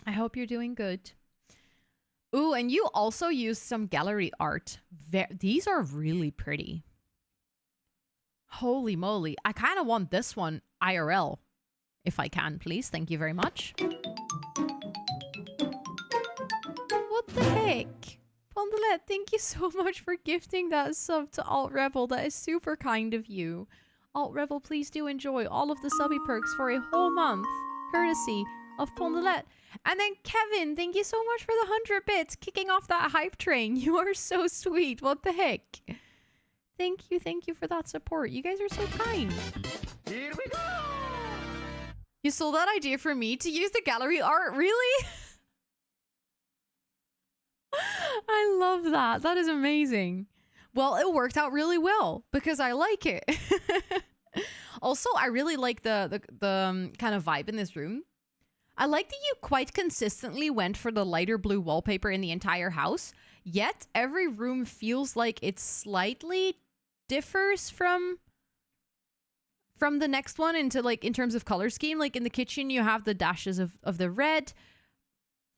I hope you're doing good. Ooh, and you also used some gallery art. These are really pretty. Holy moly. I kind of want this one IRL. If I can, please. Thank you very much. What the heck? Fondolette, thank you so much for gifting that sub to Alt Rebel. That is super kind of you. Alt Rebel, please do enjoy all of the subby perks for a whole month, courtesy of Fondolette. And then Kevin, thank you so much for the 100 bits, kicking off that hype train. You are so sweet. What the heck? Thank you for that support. You guys are so kind. Here we go! You stole that idea from me to use the gallery art? Really? I love that. That is amazing. Well, it worked out really well because I like it. Also, I really like the kind of vibe in this room. I like that you quite consistently went for the lighter blue wallpaper in the entire house, yet every room feels like it slightly differs from the next one into like in terms of color scheme. Like in the kitchen, you have the dashes of the red.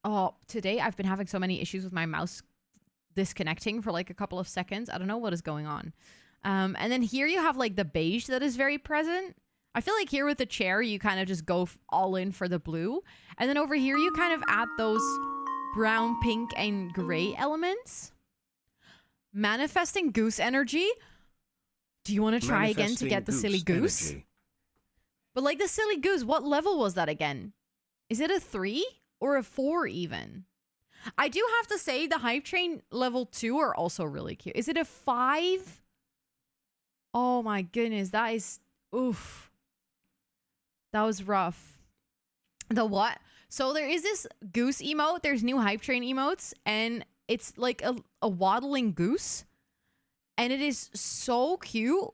Oh, today I've been having so many issues with my mouse disconnecting for like a couple of seconds. I don't know what is going on. And then here you have like the beige that is very present. I feel like here with the chair, you kind of just go all in for the blue. And then over here, you kind of add those brown, pink, and gray elements. Manifesting goose energy. Do you want to try again to get the silly goose? Energy. But like the silly goose, what level was that again? Is it a 3 or a 4 even? I do have to say the hype train level 2 are also really cute. Is it a 5? Oh my goodness, that is... Oof. That was rough. The what? So there is this goose emote. There's new hype train emotes. And it's like a waddling goose. And it is so cute.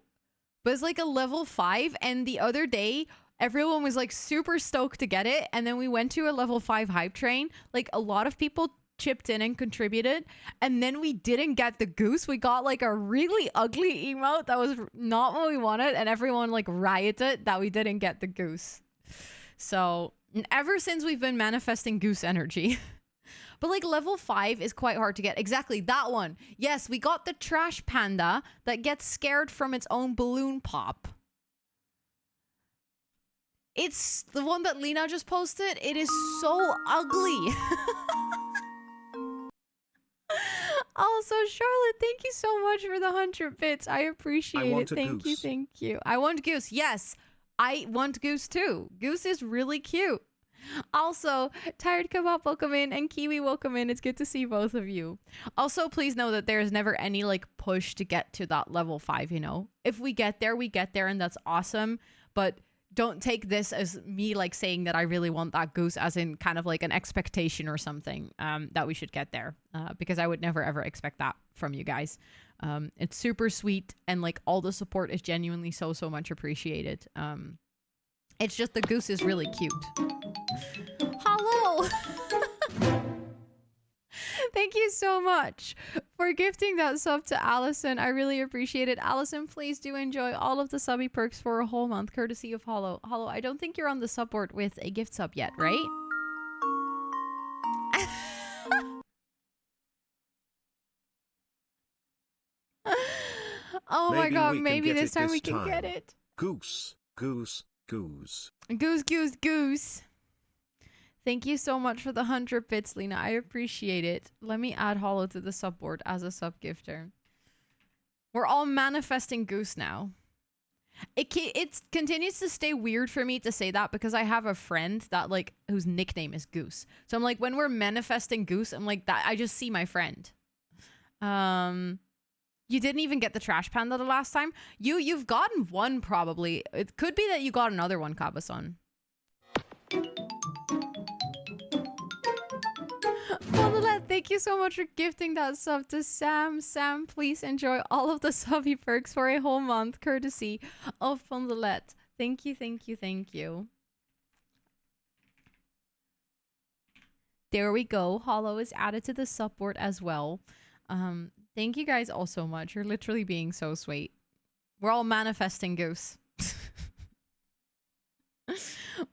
But it's like a level 5. And the other day, everyone was like super stoked to get it. And then we went to a level 5 hype train. Like a lot of people chipped in and contributed. And then we didn't get the goose. We got like a really ugly emote that was not what we wanted. And everyone like rioted that we didn't get the goose. So ever since we've been manifesting goose energy. But like level 5 is quite hard to get. Exactly, that one. Yes, we got the trash panda that gets scared from its own balloon pop. It's the one that Lena just posted. It is so ugly. Also, Charlotte, thank you so much for the 100 bits. I appreciate it. Thank you. I want goose. Yes, I want goose too. Goose is really cute. Also, Tired Kebab, welcome in, and Kiwi, welcome in. It's good to see both of you. Also, please know that there's never any like push to get to that level 5, you know? If we get there, and that's awesome. But don't take this as me like saying that I really want that goose as in kind of like an expectation or something that we should get there. Because I would never ever expect that from you guys. It's super sweet and like all the support is genuinely so much appreciated. It's just the goose is really cute. Hello! Thank you so much for gifting that sub to Allison. I really appreciate it. Allison, please do enjoy all of the subby perks for a whole month, courtesy of Hollow. Hollow, I don't think you're on the sub board with a gift sub yet, right? Oh my god, maybe this time we can get it. Goose, goose, goose. Goose, goose, goose. Thank you so much for the 100 bits, Lena. I appreciate it. Let me add Hollow to the sub board as a sub gifter. We're all manifesting goose now. It continues to stay weird for me to say that because I have a friend that like whose nickname is Goose. So I'm like, when we're manifesting goose, I'm like that. I just see my friend. You didn't even get the trash panda the last time. You've gotten one probably. It could be that you got another one, Kabason. Fondolette, thank you so much for gifting that sub to Sam. Sam, please enjoy all of the subby perks for a whole month, courtesy of Fondolette. Thank you, thank you, thank you. There we go. Hollow is added to the sub board as well. Thank you guys all so much. You're literally being so sweet. We're all manifesting goose.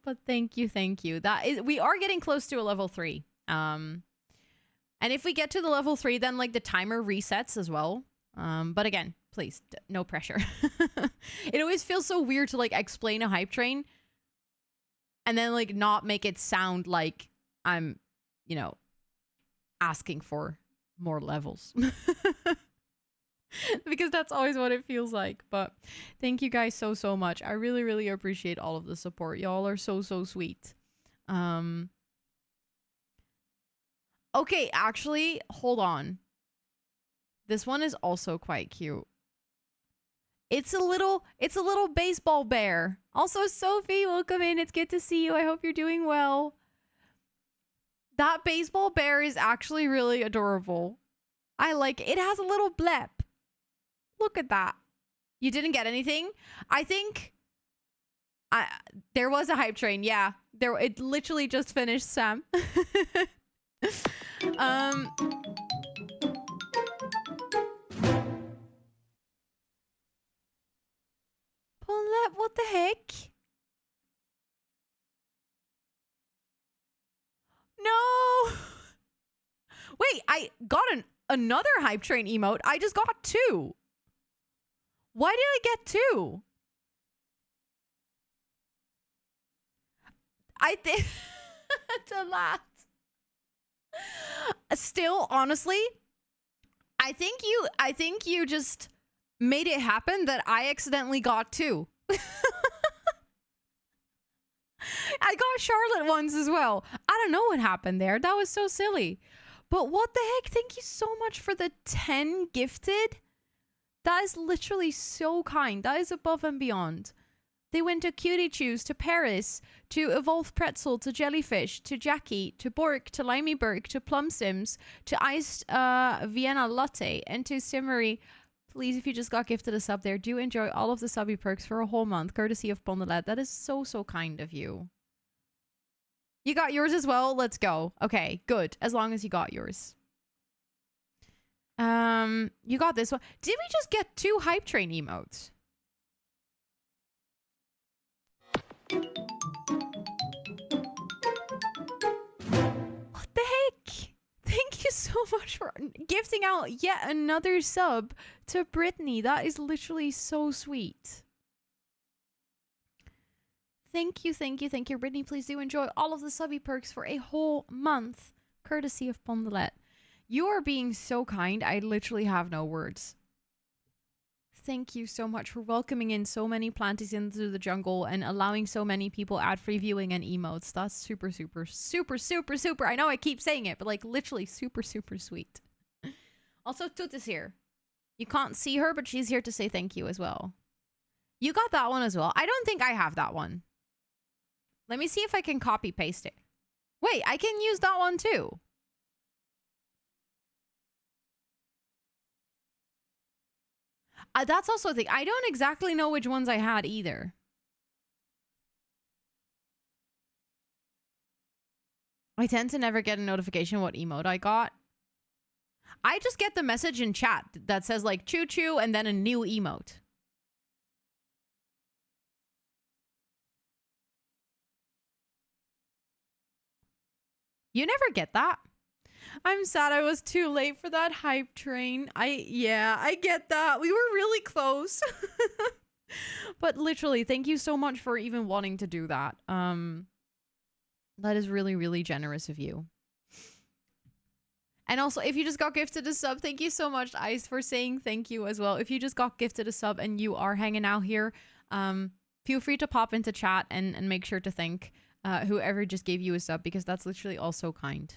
But thank you, thank you. We are getting close to a level 3. And if we get to the level 3, then like the timer resets as well. But again, please, no pressure. It always feels so weird to like explain a hype train and then like not make it sound like I'm, you know, asking for more levels. Because that's always what it feels like. But thank you guys so, so much. I really, really appreciate all of the support. Y'all are so, so sweet. Okay, actually, hold on. This one is also quite cute. It's a little baseball bear. Also, Sophie, welcome in. It's good to see you. I hope you're doing well. That baseball bear is actually really adorable. I like it. It has a little blep. Look at that. You didn't get anything? I think there was a hype train. Yeah. It literally just finished, Sam. Paulette, what the heck? No. Wait, I got another hype train emote. I just got 2. Why did I get 2? I think to laugh. Still, honestly, I think you just made it happen that I accidentally got 2. I got Charlotte ones as well. I don't know what happened there. That was so silly. But what the heck? Thank you so much for the 10 gifted. That is literally so kind. That is above and beyond. They went to Cutie Chews, to Paris, to Evolve Pretzel, to Jellyfish, to Jackie, to Bork, to Limeyberg, to Plum Sims, to Iced Vienna Latte, and to Simmery. Please, if you just got gifted a sub there, do enjoy all of the subby perks for a whole month, courtesy of Pondelet. That is so, so kind of you. You got yours as well? Let's go. Okay, good. As long as you got yours. You got this one. Did we just get 2 hype train emotes? What the heck? Thank you so much for gifting out yet another sub to Brittany. That is literally so sweet. Thank you, thank you, thank you. Brittany, please do enjoy all of the subby perks for a whole month, courtesy of Pondelet. You are being so kind. I literally have no words. Thank you so much for welcoming in so many planties into the jungle and allowing so many people ad-free viewing and emotes. That's super, super, super, super, super. I know I keep saying it, but like literally super, super sweet. Also, Toot is here. You can't see her, but she's here to say thank you as well. You got that one as well. I don't think I have that one. Let me see if I can copy paste it. Wait, I can use that one too. That's also the thing. I don't exactly know which ones I had either. I tend to never get a notification what emote I got. I just get the message in chat that says like choo choo and then a new emote. You never get that. I'm sad I was too late for that hype train. Yeah, I get that. We were really close. But literally, thank you so much for even wanting to do that. That is really, really generous of you. And also, if you just got gifted a sub, thank you so much, Ice, for saying thank you as well. If you just got gifted a sub and you are hanging out here, feel free to pop into chat and make sure to thank whoever just gave you a sub, because that's literally also kind.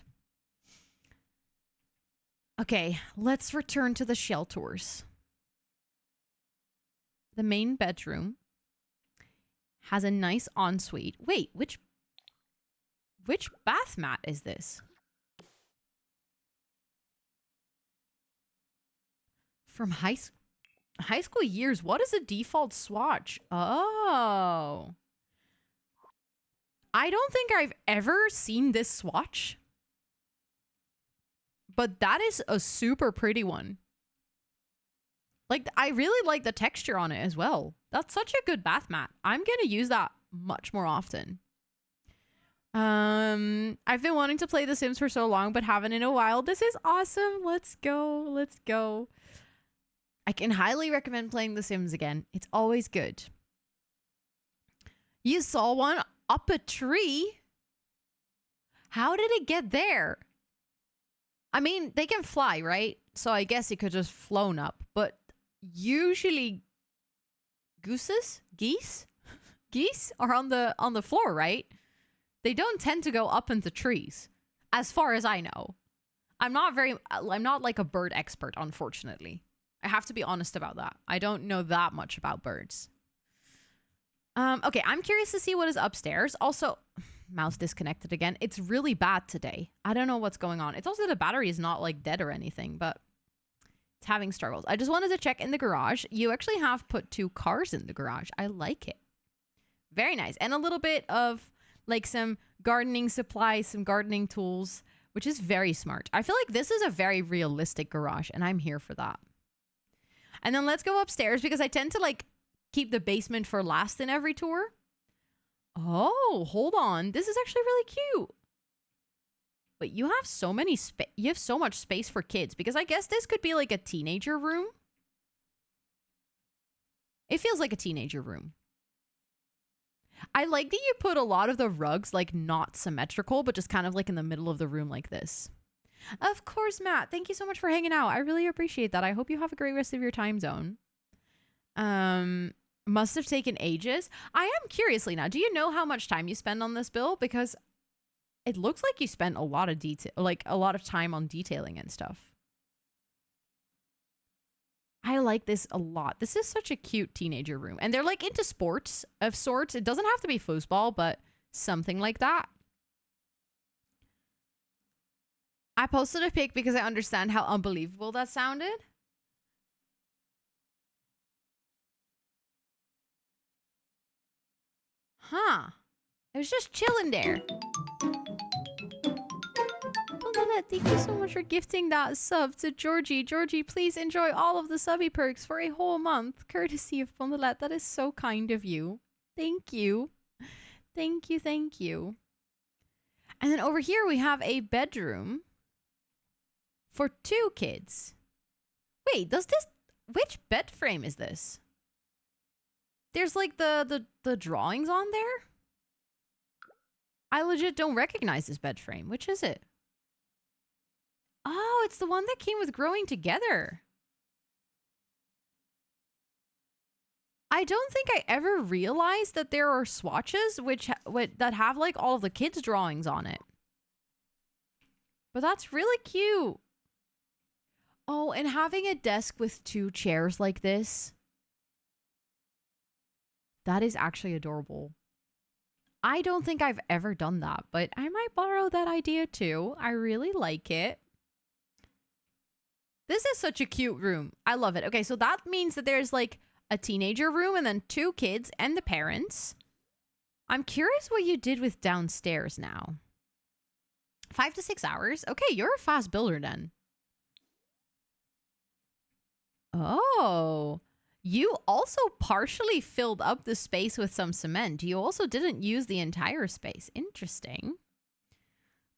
Okay, let's return to the shelters. The main bedroom has a nice ensuite. Wait, which bath mat is this? From high school years, what is a default swatch? Oh. I don't think I've ever seen this swatch. But that is a super pretty one. Like, I really like the texture on it as well. That's such a good bath mat. I'm going to use that much more often. I've been wanting to play The Sims for so long, but haven't in a while. This is awesome. Let's go. Let's go. I can highly recommend playing The Sims again. It's always good. You saw one up a tree? How did it get there? I mean, they can fly, right? So I guess it could just flown up. But usually geese are on the floor, right? They don't tend to go up into trees, as far as I know. I'm not like a bird expert, unfortunately. I have to be honest about that. I don't know that much about birds. Okay, I'm curious to see what is upstairs. Also, mouse disconnected again. It's really bad today. I don't know what's going on. It's also the battery is not like dead or anything, but it's having struggles. I just wanted to check in the garage. You actually have put 2 cars in the garage. I like it. Very nice. And a little bit of like some gardening supplies, some gardening tools, which is very smart. I feel like this is a very realistic garage, and I'm here for that. And then let's go upstairs because I tend to like keep the basement for last in every tour. Oh, hold on. This is actually really cute. But you have so many you have so much space for kids, because I guess this could be like a teenager room. It feels like a teenager room. I like that you put a lot of the rugs like not symmetrical, but just kind of like in the middle of the room like this. Of course, Matt. Thank you so much for hanging out. I really appreciate that. I hope you have a great rest of your time zone. Must have taken ages. I am curious, Lena. Do you know how much time you spend on this build? Because it looks like you spent a lot of a lot of time on detailing and stuff. I like this a lot. This is such a cute teenager room. And they're like into sports of sorts. It doesn't have to be foosball, but something like that. I posted a pic because I understand how unbelievable that sounded. Huh. It was just chilling there. Thank you so much for gifting that sub to Georgie. Georgie, please enjoy all of the subby perks for a whole month, courtesy of Pondelet. That is so kind of you. Thank you. Thank you, thank you. And then over here we have a bedroom for 2 kids. Wait, which bed frame is this? There's like the drawings on there? I legit don't recognize this bed frame. Which is it? Oh, it's the one that came with growing together. I don't think I ever realized that there are swatches that have like all of the kids' drawings on it. But that's really cute. Oh, and having a desk with 2 chairs like this. That is actually adorable. I don't think I've ever done that, but I might borrow that idea too. I really like it. This is such a cute room. I love it. Okay, so that means that there's like a teenager room and then 2 kids and the parents. I'm curious what you did with downstairs now. 5 to 6 hours? Okay, you're a fast builder then. Oh, you also partially filled up the space with some cement. You also didn't use the entire space. Interesting.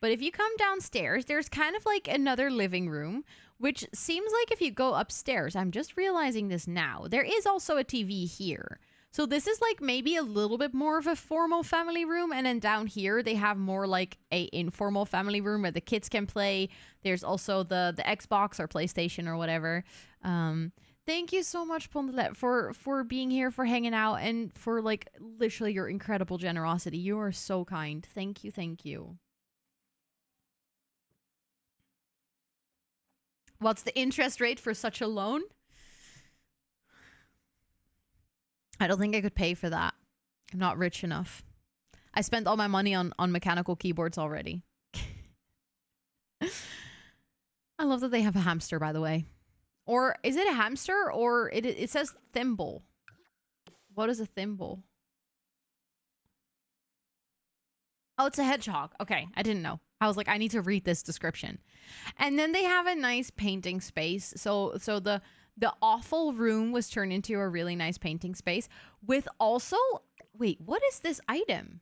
But if you come downstairs, there's kind of like another living room, which seems like if you go upstairs, I'm just realizing this now, there is also a TV here. So this is like maybe a little bit more of a formal family room. And then down here, they have more like a informal family room where the kids can play. There's also the Xbox or PlayStation or whatever. Thank you so much, Pondelet, for being here, for hanging out, and for like literally your incredible generosity. You are so kind. Thank you. Thank you. What's the interest rate for such a loan? I don't think I could pay for that. I'm not rich enough. I spent all my money on mechanical keyboards already. I love that they have a hamster, by the way. Or is it a hamster or it says thimble? What is a thimble? Oh, it's a hedgehog. Okay, I didn't know. I was like, I need to read this description. And then they have a nice painting space. So the awful room was turned into a really nice painting space with also, wait, what is this item?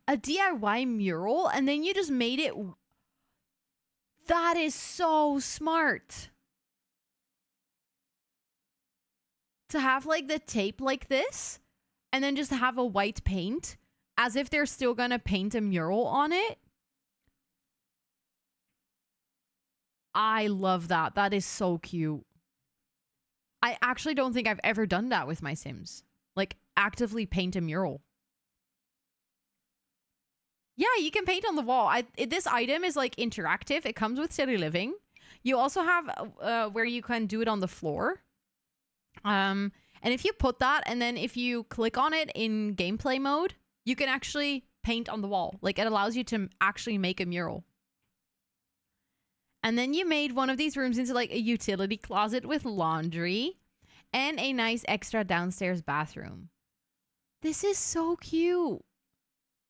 A DIY mural, and then you just made it. That is so smart. To have like the tape like this, and then just have a white paint as if they're still gonna paint a mural on it. I love that. That is so cute. I actually don't think I've ever done that with my Sims. Like, actively paint a mural. Yeah, you can paint on the wall. This item is like interactive. It comes with Steady Living. You also have where you can do it on the floor. And if you put that, and then if you click on it in gameplay mode, you can actually paint on the wall. Like, it allows you to actually make a mural. And then you made one of these rooms into like a utility closet with laundry and a nice extra downstairs bathroom. This is so cute.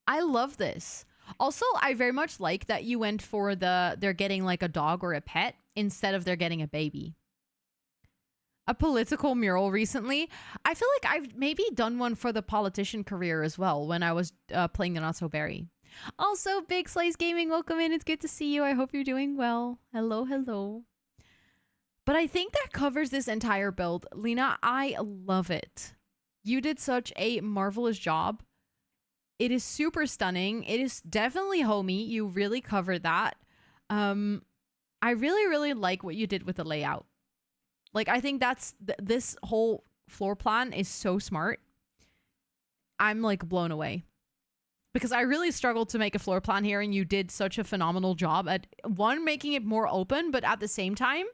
I love this. Also, I very much like that you went for they're getting like a dog or a pet instead of they're getting a baby. A political mural recently. I feel like I've maybe done one for the politician career as well when I was playing the Not So Berry. Also, Big Slice Gaming, welcome in. It's good to see you. I hope you're doing well. Hello, hello. But I think that covers this entire build. Lena, I love it. You did such a marvelous job. It is super stunning. It is definitely homey. You really covered that. I really, really like what you did with the layout. Like, I think that's this whole floor plan is so smart. I'm like blown away. Because I really struggled to make a floor plan here, and you did such a phenomenal job at, one, making it more open, but at the same time,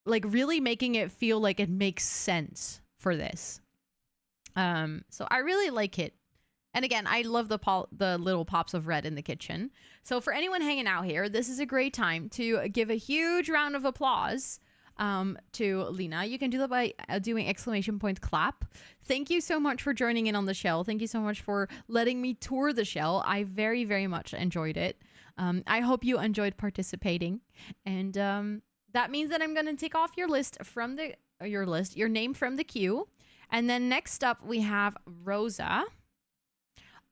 like, really making it feel like it makes sense for this. So I really like it. And again, I love the little pops of red in the kitchen. So for anyone hanging out here, this is a great time to give a huge round of applause to Lena. You can do that by doing exclamation point clap. Thank you so much for joining in on the shell. Thank you so much for letting me tour the shell. I very, very much enjoyed it. I hope you enjoyed participating. And that means that I'm going to take off your list from your name from the queue. And then next up we have Rosa.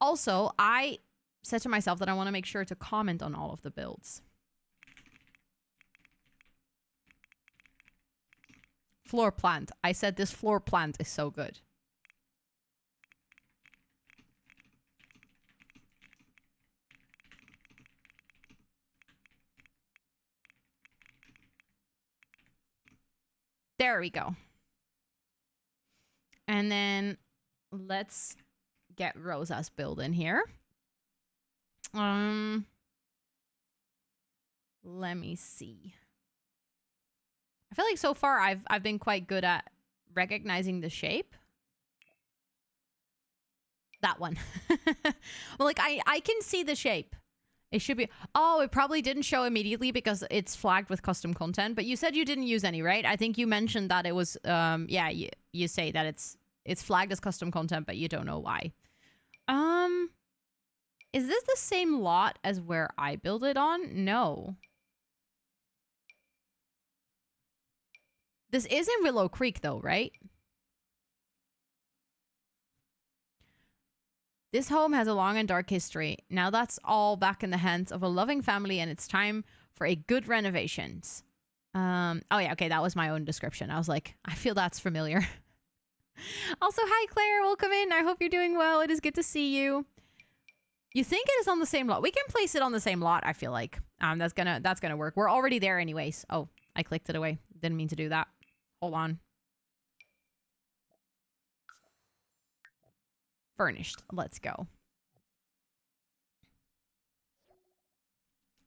Also, I said to myself that I want to make sure to comment on all of the builds. Floor plant. I said this floor plant is so good. There we go. And then let's get Rosa's build in here. Let me see. I feel like so far I've been quite good at recognizing the shape. That one. Well, like I can see the shape. It should be. Oh, it probably didn't show immediately because it's flagged with custom content. But you said you didn't use any, right? I think you mentioned that it was. Yeah, you say that it's flagged as custom content, but you don't know why. Is this the same lot as where I build it on? No. This is in Willow Creek, though, right? This home has a long and dark history. Now that's all back in the hands of a loving family, and it's time for a good renovations. Oh yeah, okay, that was my own description. I was like, I feel that's familiar. Also, hi Claire, welcome in. I hope you're doing well. It is good to see you. You think it is on the same lot? We can place it on the same lot, I feel like. That's gonna work. We're already there anyways. Oh, I clicked it away. Didn't mean to do that. Hold on. Furnished. Let's go.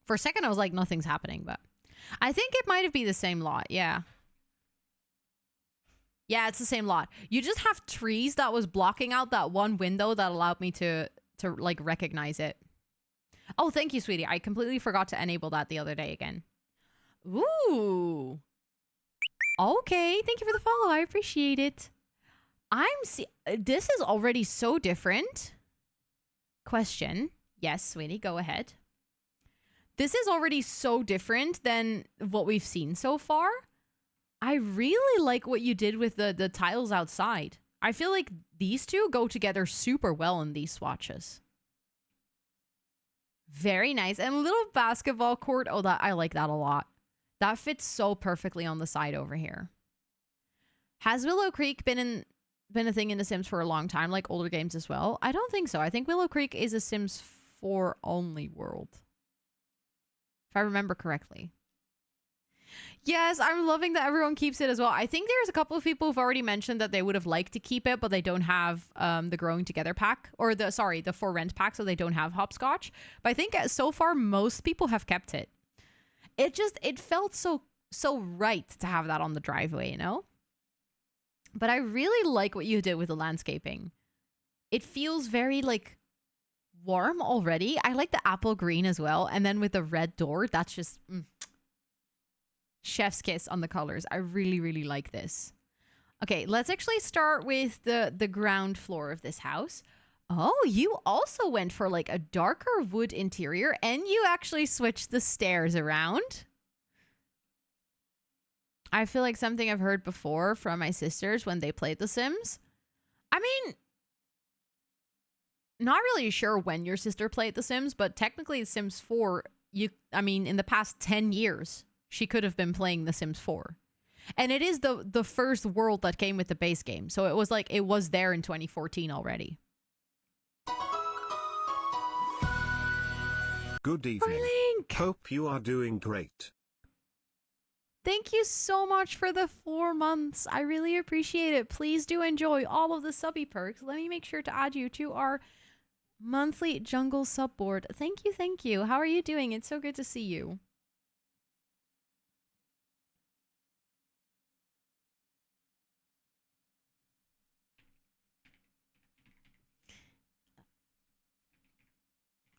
For a second, I was like, nothing's happening, but I think it might have been the same lot. Yeah. Yeah, it's the same lot. You just have trees that was blocking out that one window that allowed me to like recognize it. Oh, thank you, sweetie. I completely forgot to enable that the other day again. Ooh. Okay, thank you for the follow. I appreciate it. This is already so different. Question. Yes, sweetie, go ahead. This is already so different than what we've seen so far. I really like what you did with the tiles outside. I feel like these two go together super well in these swatches. Very nice. And a little basketball court. Oh, I like that a lot. That fits so perfectly on the side over here. Has Willow Creek been a thing in The Sims for a long time, like older games as well? I don't think so. I think Willow Creek is a Sims 4 only world, if I remember correctly. Yes, I'm loving that everyone keeps it as well. I think there's a couple of people who've already mentioned that they would have liked to keep it, but they don't have the growing together pack or the for rent pack, so they don't have hopscotch. But I think so far most people have kept it. It felt so right to have that on the driveway, you know? But I really like what you did with the landscaping. It feels very like warm already. I like the apple green as well, and then with the red door, that's just chef's kiss on the colors. I really like this. Okay, let's actually start with the ground floor of this house. Oh, you also went for like a darker wood interior, and you actually switched the stairs around. I feel like something I've heard before from my sisters when they played The Sims. I mean, not really sure when your sister played The Sims, but technically Sims 4, in the past 10 years, she could have been playing The Sims 4. And it is the first world that came with the base game. So it was like, it was there in 2014 already. Good evening. Link! Hope you are doing great. Thank you so much for the 4 months. I really appreciate it. Please do enjoy all of the subby perks. Let me make sure to add you to our monthly jungle sub board. Thank you, thank you. How are you doing? It's so good to see you.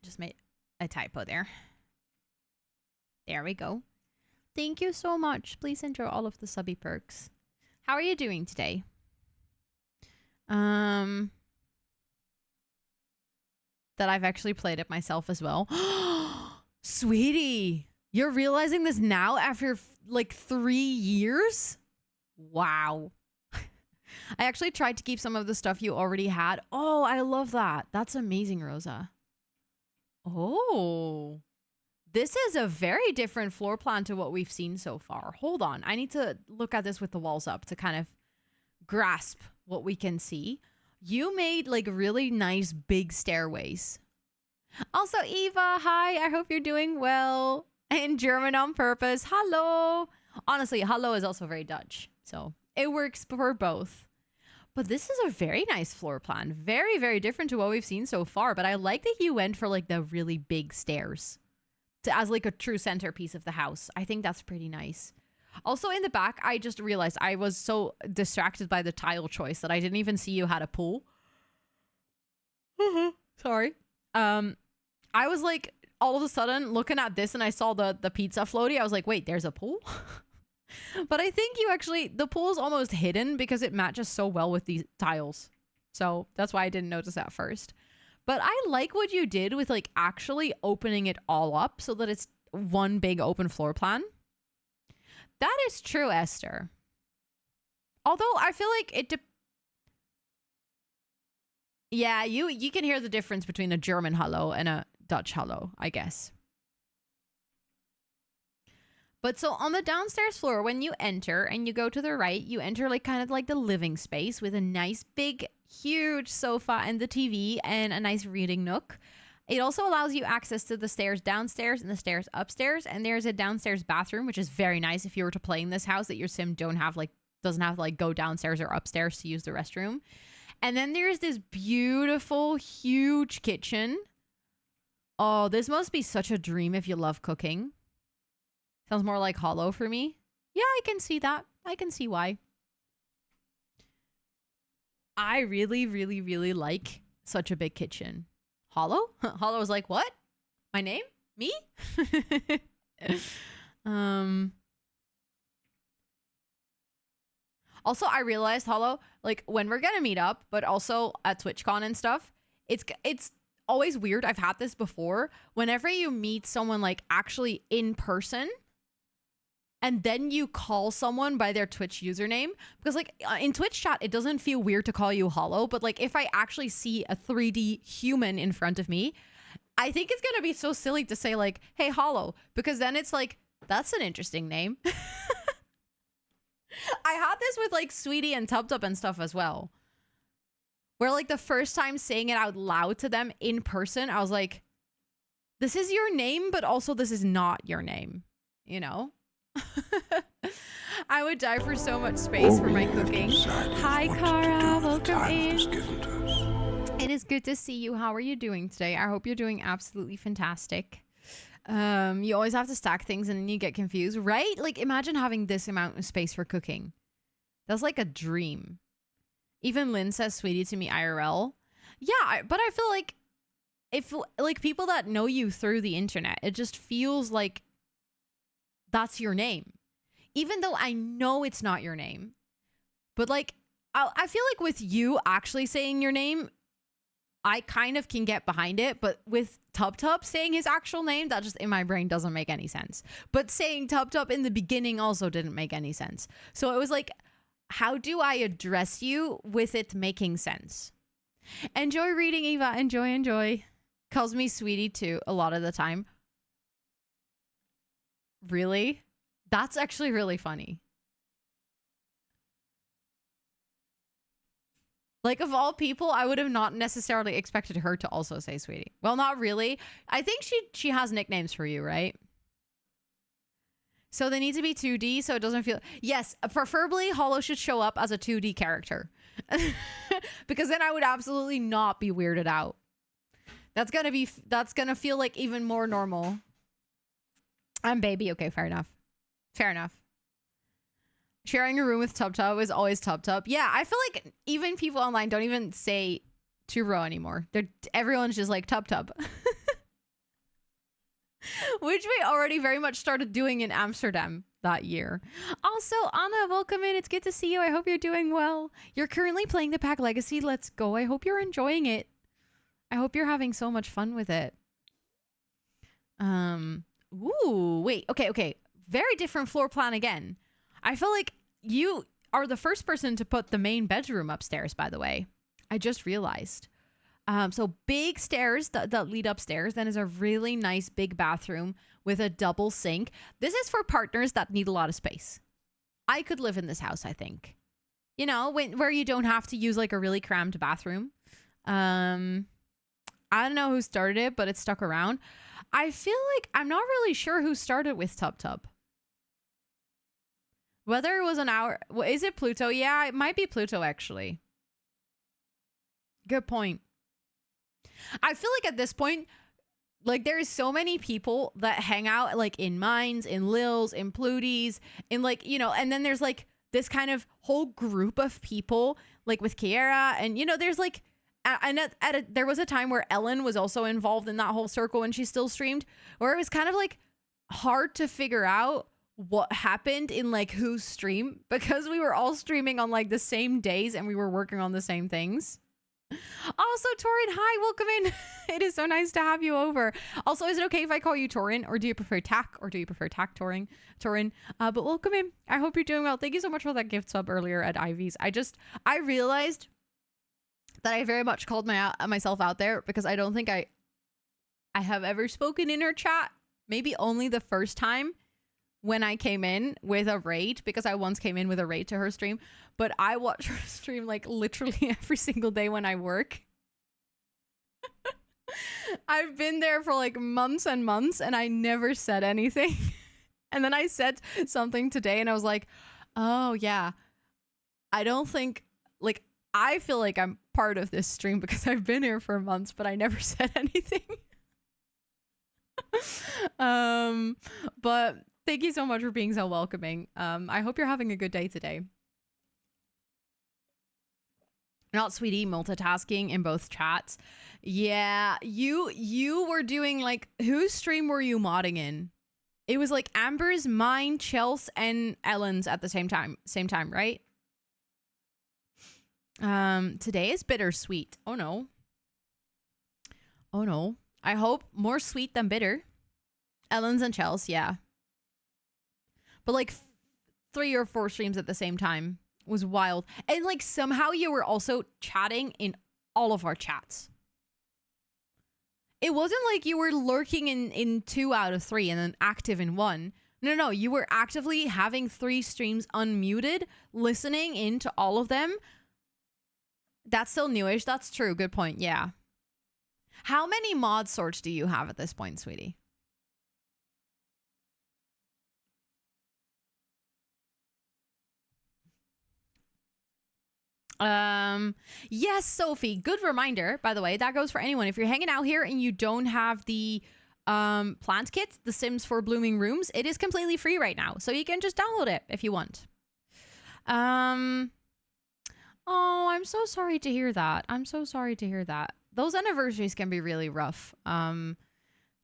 Just made a typo there. There we go. Thank you so much. Please enjoy all of the subby perks. How are you doing today? That I've actually played it myself as well. Sweetie, you're realizing this now after like 3 years? Wow. I actually tried to keep some of the stuff you already had. Oh, I love that. That's amazing, Rosa. Oh. This is a very different floor plan to what we've seen so far. Hold on. I need to look at this with the walls up to kind of grasp what we can see. You made like really nice big stairways. Also, Eva, hi. I hope you're doing well. In German on purpose. Hello. Honestly, hello is also very Dutch. So it works for both. But this is a very nice floor plan. Very, very different to what we've seen so far. But I like that you went for like the really big stairs as like a true centerpiece of the house. I think that's pretty nice. Also in the back, I just realized I was so distracted by the tile choice that I didn't even see you had a pool. Sorry. I was like all of a sudden looking at this and I saw the pizza floaty. I was like, wait, there's a pool? But I think you actually, the pool is almost hidden because it matches so well with these tiles. So that's why I didn't notice that first. But I like what you did with like actually opening it all up so that it's one big open floor plan. That is true, Esther. Although I feel like yeah, you can hear the difference between a German hello and a Dutch hello, I guess. But so on the downstairs floor, when you enter and you go to the right, you enter like kind of like the living space with a nice big, huge sofa and the TV and a nice reading nook. It also allows you access to the stairs downstairs and the stairs upstairs. And there's a downstairs bathroom, which is very nice if you were to play in this house that your sim doesn't have to like go downstairs or upstairs to use the restroom. And then there's this beautiful, huge kitchen. Oh, this must be such a dream if you love cooking. Sounds more like hollow for me. Yeah, I can see that. I can see why. I really, really, really like such a big kitchen. Hollow? Hollow was like, what? My name? Me? Also, I realized, Hollow, like when we're gonna meet up, but also at TwitchCon and stuff, it's always weird. I've had this before. Whenever you meet someone like actually in person, and then you call someone by their Twitch username, because like in Twitch chat, it doesn't feel weird to call you Hollow, but like if I actually see a 3D human in front of me, I think it's gonna be so silly to say like, hey, Hollow, because then it's like, that's an interesting name. I had this with like Sweetie and Tub Tub and stuff as well, where like the first time saying it out loud to them in person, I was like, this is your name, but also this is not your name, you know? I would die for so much space for my cooking. Hi, Cara. Welcome in. It is good to see you. How are you doing today? I hope you're doing absolutely fantastic. You always have to stack things and then you get confused, right? Like, imagine having this amount of space for cooking. That's like a dream. Even Lynn says sweetie to me IRL. Yeah, but I feel like if like people that know you through the internet, it just feels like that's your name. Even though I know it's not your name. But like, I feel like with you actually saying your name, I kind of can get behind it. But with Tub Tub saying his actual name, that just in my brain doesn't make any sense. But saying Tub Tub in the beginning also didn't make any sense. So it was like, how do I address you with it making sense? Enjoy reading, Eva. Enjoy. Calls me sweetie too a lot of the time. Really? That's actually really funny. Like, of all people, I would have not necessarily expected her to also say sweetie. Well, not really. I think she has nicknames for you, right? So they need to be 2D so it doesn't feel... Yes, preferably Hollow should show up as a 2D character. Because then I would absolutely not be weirded out. That's gonna feel like even more normal. I'm baby. Okay, fair enough. Fair enough. Sharing a room with Tub Tub is always Tub Tub. Yeah, I feel like even people online don't even say Turo anymore. Everyone's just like Tub Tub. Which we already very much started doing in Amsterdam that year. Also, Anna, welcome in. It's good to see you. I hope you're doing well. You're currently playing the Pack Legacy. Let's go. I hope you're enjoying it. I hope you're having so much fun with it. Ooh, wait. Okay. Very different floor plan again. I feel like you are the first person to put the main bedroom upstairs, by the way. I just realized. So big stairs that lead upstairs. Then is a really nice big bathroom with a double sink. This is for partners that need a lot of space. I could live in this house, I think. You know, where you don't have to use like a really crammed bathroom. I don't know who started it, but it's stuck around. I feel like I'm not really sure who started with Tub Tub. Whether it was an hour... Is it Pluto? Yeah, it might be Pluto, actually. Good point. I feel like at this point, like there is so many people that hang out like in Mines, in Lil's, in Pluties, in like, you know, and then there's like this kind of whole group of people like with Kiera and, you know, there's like, there was a time where Ellen was also involved in that whole circle and she still streamed, where it was kind of like hard to figure out what happened in like whose stream because we were all streaming on like the same days and we were working on the same things. Also, Torin, hi, welcome in. It is so nice to have you over. Also, is it okay if I call you Torin, or do you prefer Tack, or do you prefer Tack Torin? But welcome in. I hope you're doing well. Thank you so much for that gift sub earlier at Ivy's. I realized that I very much called myself out there because I don't think I have ever spoken in her chat. Maybe only the first time when I came in with a raid, because I once came in with a raid to her stream, but I watch her stream like literally every single day when I work. I've been there for like months and months and I never said anything. And then I said something today and I was like, oh yeah, I don't think, like, I feel like I'm part of this stream because I've been here for months, but I never said anything. But thank you so much for being so welcoming. I hope you're having a good day today. Not sweetie, multitasking in both chats. Yeah, you were doing like, whose stream were you modding in? It was like Amber's, mine, Chelsea, and Ellen's at the same time, right? Today is bittersweet. Oh no. I hope more sweet than bitter. Ellen's and Chelsea, yeah. But like 3 or 4 streams at the same time was wild. And like somehow you were also chatting in all of our chats. It wasn't like you were lurking in 2 out of 3 and then active in 1. No, you were actively having 3 streams unmuted, listening into all of them. That's still newish. That's true. Good point. Yeah. How many mod sorts do you have at this point, sweetie? Yes, Sophie. Good reminder, by the way. That goes for anyone. If you're hanging out here and you don't have the plant kit, The Sims for Blooming Rooms, it is completely free right now. So you can just download it if you want. Oh, I'm so sorry to hear that. I'm so sorry to hear that. Those anniversaries can be really rough.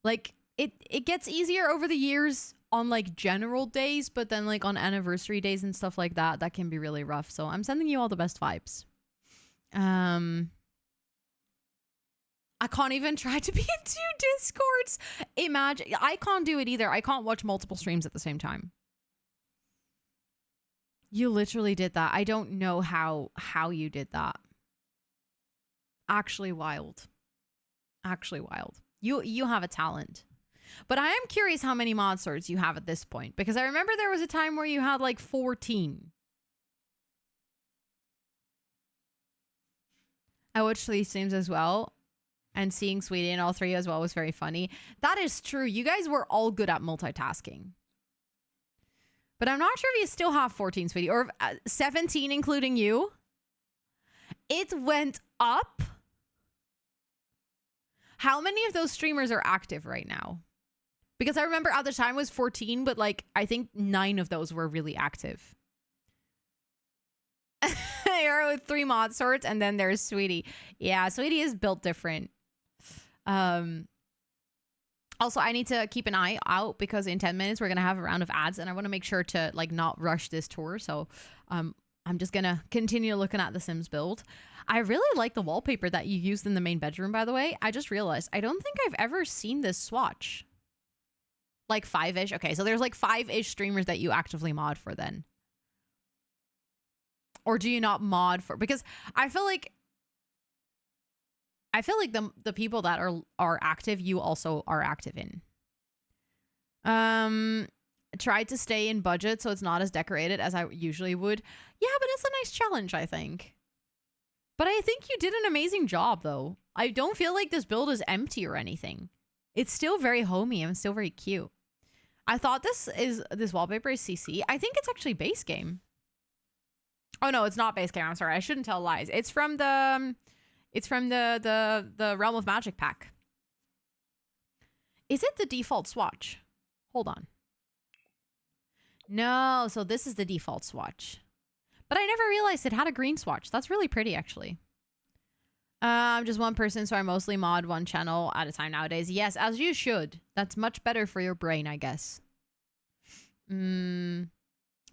Like it gets easier over the years on like general days, but then like on anniversary days and stuff like that, that can be really rough. So I'm sending you all the best vibes. I can't even try to be in 2 Discords. Imagine, I can't do it either. I can't watch multiple streams at the same time. You literally did that. I don't know how you did that. Actually wild. Actually wild. You have a talent. But I am curious how many mod swords you have at this point, because I remember there was a time where you had like 14. I watched these streams as well, and seeing Sweetie in all 3 as well was very funny. That is true. You guys were all good at multitasking. But I'm not sure if you still have 14, Sweetie, or 17 including you. It went up. How many of those streamers are active right now? Because I remember at the time it was 14, but like I think 9 of those were really active. You're with 3 mod swords, and then there's Sweetie. Yeah, Sweetie is built different. Also, I need to keep an eye out because in 10 minutes we're gonna have a round of ads, and I want to make sure to like not rush this tour. So I'm just gonna continue looking at the Sims build. I really like the wallpaper that you used in the main bedroom, by the way. I just realized I don't think I've ever seen this swatch. Like 5-ish. Okay, so there's like 5-ish streamers that you actively mod for then. Or do you not mod for? Because I feel like the people that are active, you also are active in. Tried to stay in budget so it's not as decorated as I usually would. Yeah, but it's a nice challenge, I think. But I think you did an amazing job, though. I don't feel like this build is empty or anything. It's still very homey and still very cute. I thought this wallpaper is CC. I think it's actually base game. Oh no, it's not base game. I'm sorry. I shouldn't tell lies. It's from the Realm of Magic pack. Is it the default swatch? Hold on. No, so this is the default swatch. But I never realized it had a green swatch. That's really pretty, actually. I'm just one person, so I mostly mod one channel at a time nowadays. Yes, as you should. That's much better for your brain, I guess.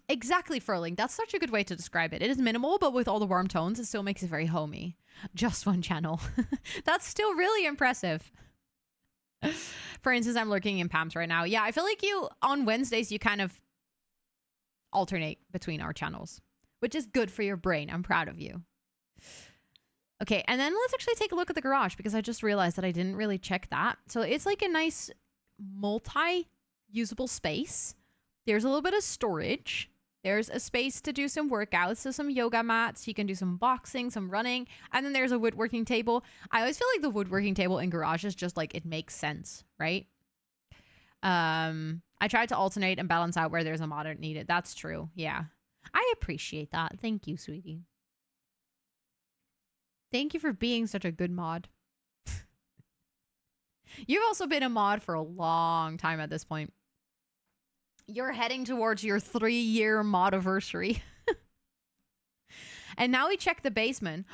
Exactly, Furling. That's such a good way to describe it. It is minimal, but with all the warm tones, it still makes it very homey. Just one channel. That's still really impressive. For instance, I'm lurking in Pam's right now. Yeah, I feel like you, on Wednesdays, you kind of alternate between our channels, which is good for your brain. I'm proud of you. Okay, and then let's actually take a look at the garage because I just realized that I didn't really check that. So it's like a nice multi-usable space. There's a little bit of storage. There's a space to do some workouts, so some yoga mats. You can do some boxing, some running. And then there's a woodworking table. I always feel like the woodworking table in garages just like it makes sense, right? I tried to alternate and balance out where there's a mod needed. That's true. Yeah. I appreciate that. Thank you, sweetie. Thank you for being such a good mod. You've also been a mod for a long time at this point. You're heading towards your 3-year modiversary. And now we check the basement.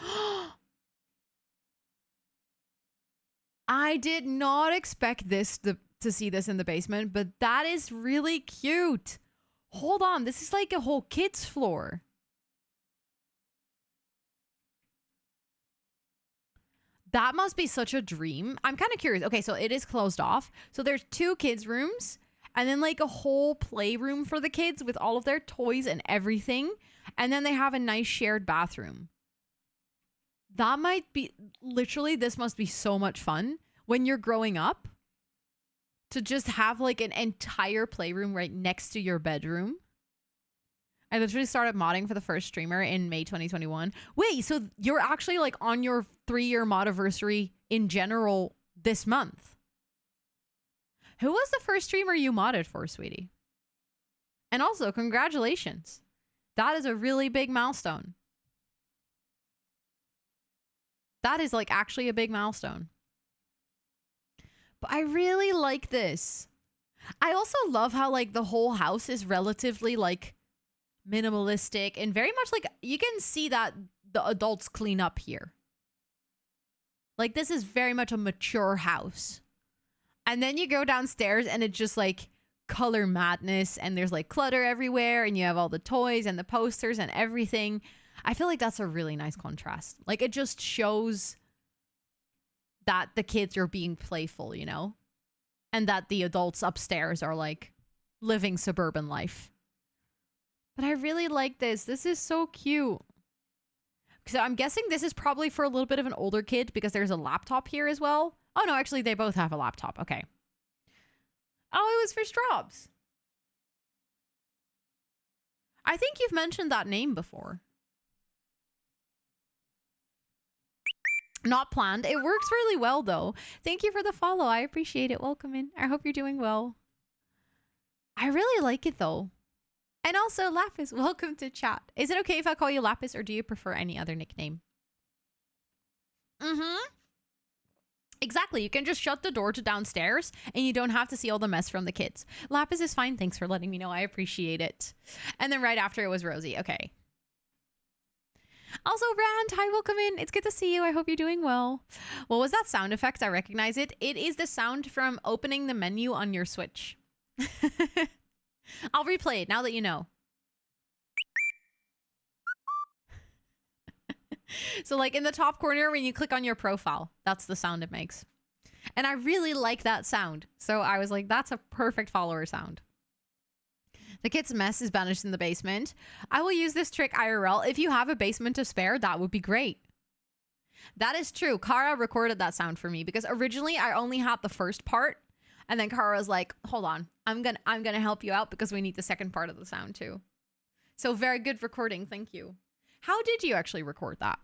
I did not expect this to see this in the basement, but that is really cute. Hold on, this is like a whole kids floor. That must be such a dream. I'm kind of curious. Okay, so it is closed off. So there's 2 kids' rooms. And then like a whole playroom for the kids with all of their toys and everything. And then they have a nice shared bathroom. That might be, literally, this must be so much fun when you're growing up. To just have like an entire playroom right next to your bedroom. I literally started modding for the first streamer in May 2021. Wait, so you're actually like on your 3-year modiversary in general this month? Who was the first streamer you modded for, sweetie? And also, congratulations. That is a really big milestone. That is like actually a big milestone. But I really like this. I also love how like the whole house is relatively like minimalistic and very much like you can see that the adults clean up here. Like this is very much a mature house. And then you go downstairs and it's just like color madness and there's like clutter everywhere and you have all the toys and the posters and everything. I feel like that's a really nice contrast. Like it just shows that the kids are being playful, you know? And that the adults upstairs are like living suburban life. But I really like this. This is so cute. So I'm guessing this is probably for a little bit of an older kid because there's a laptop here as well. Oh no, actually they both have a laptop. Okay. Oh, it was for Straubs. I think you've mentioned that name before. Not planned. It works really well though. Thank you for the follow. I appreciate it. Welcome in. I hope you're doing well. I really like it though. And also Lapis, welcome to chat. Is it okay if I call you Lapis or do you prefer any other nickname? Exactly. You can just shut the door to downstairs and you don't have to see all the mess from the kids. Lapis is fine. Thanks for letting me know. I appreciate it. And then right after it was Rosie. Okay. Also, Rand, hi, welcome in. It's good to see you. I hope you're doing well. What was that sound effect? I recognize it. It is the sound from opening the menu on your Switch. I'll replay it now that you know. So like in the top corner when you click on your profile, that's the sound it makes. And I really like that sound. So I was like, that's a perfect follower sound. The kid's mess is banished in the basement. I will use this trick IRL. If you have a basement to spare, that would be great. That is true. Kara recorded that sound for me because originally I only had the first part. And then Kara was like, hold on, I'm gonna help you out because we need the second part of the sound too. So very good recording. Thank you. How did you actually record that?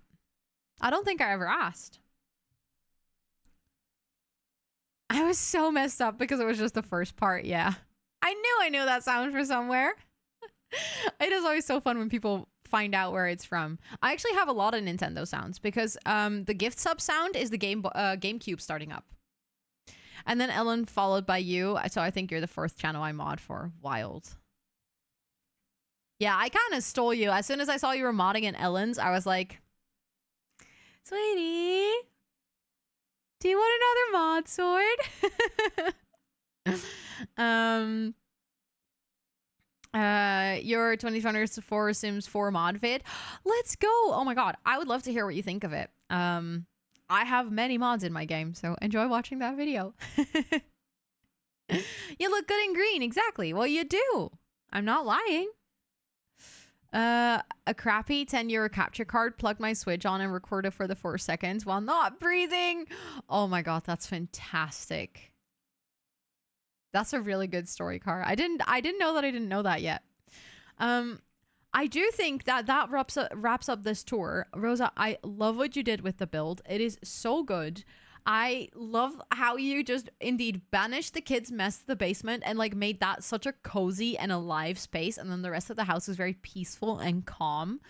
I don't think I ever asked. I was so messed up because it was just the first part. Yeah. I knew that sound from somewhere. It is always so fun when people find out where it's from. I actually have a lot of Nintendo sounds because the gift sub sound is the GameCube starting up. And then Ellen followed by you. So I think you're the fourth channel I mod for. Wild. Yeah, I kind of stole you. As soon as I saw you were modding in Ellen's, I was like, sweetie, do you want another mod sword? Your 2024 Sims 4 mod vid. Let's go. Oh my god, I would love to hear what you think of it. I have many mods in my game, so enjoy watching that video. You look good in green. Exactly. Well, you do. I'm not lying. A crappy 10-euro capture card, plug my Switch on and record it for the 4 seconds while not breathing. Oh my god, that's fantastic. That's a really good story, Car. I didn't know that I didn't know that yet. I do think that wraps up this tour. Rosa, I love what you did with the build. It is so good. I love how you just indeed banished the kids' mess to the basement and like made that such a cozy and alive space. And then the rest of the house is very peaceful and calm.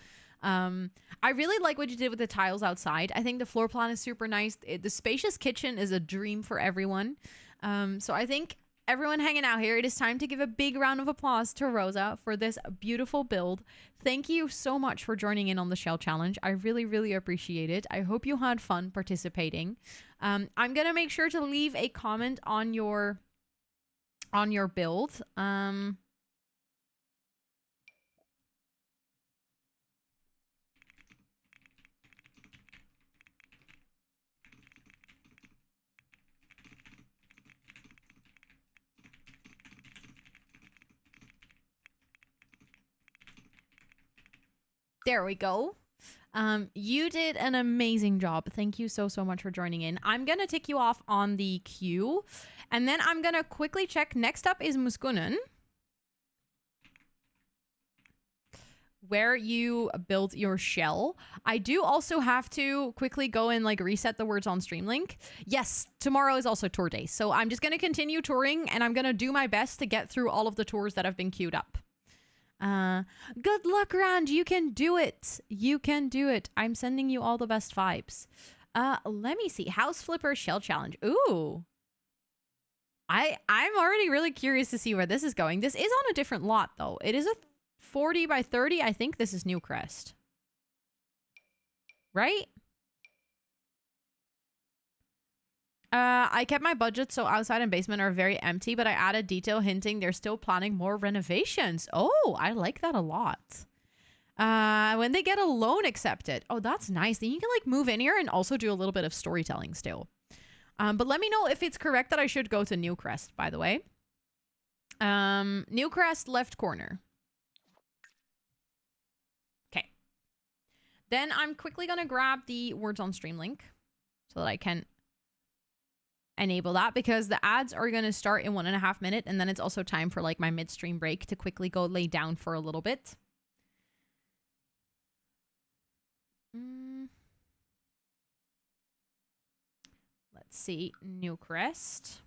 I really like what you did with the tiles outside. I think the floor plan is super nice. The spacious kitchen is a dream for everyone. So I think everyone hanging out here, it is time to give a big round of applause to Rosa for this beautiful build. Thank you so much for joining in on the Shell Challenge. I really, really appreciate it. I hope you had fun participating. I'm going to make sure to leave a comment on your build. There we go. You did an amazing job. Thank you so much for joining in. I'm going to tick you off on the queue. And then I'm going to quickly check. Next up is Muskunen, where you build your shell. I do also have to quickly go and like reset the words on Streamlink. Yes, tomorrow is also tour day. So I'm just going to continue touring and I'm going to do my best to get through all of the tours that have been queued up. Good luck, Rand. You can do it. You can do it. I'm sending you all the best vibes. Let me see. House Flipper Shell Challenge. Ooh. I'm already really curious to see where this is going. This is on a different lot, though. It is a 40 by 30. I think this is Newcrest. Right? I kept my budget so outside and basement are very empty, but I added detail hinting they're still planning more renovations. Oh, I like that a lot. When they get a loan accepted. Oh, that's nice. Then you can like move in here and also do a little bit of storytelling still. But let me know if it's correct that I should go to Newcrest, by the way. Newcrest left corner. Okay. Then I'm quickly going to grab the words on stream link so that I can enable that because the ads are going to start in 1.5 minutes. And then it's also time for like my midstream break to quickly go lay down for a little bit. Let's see. Newcrest.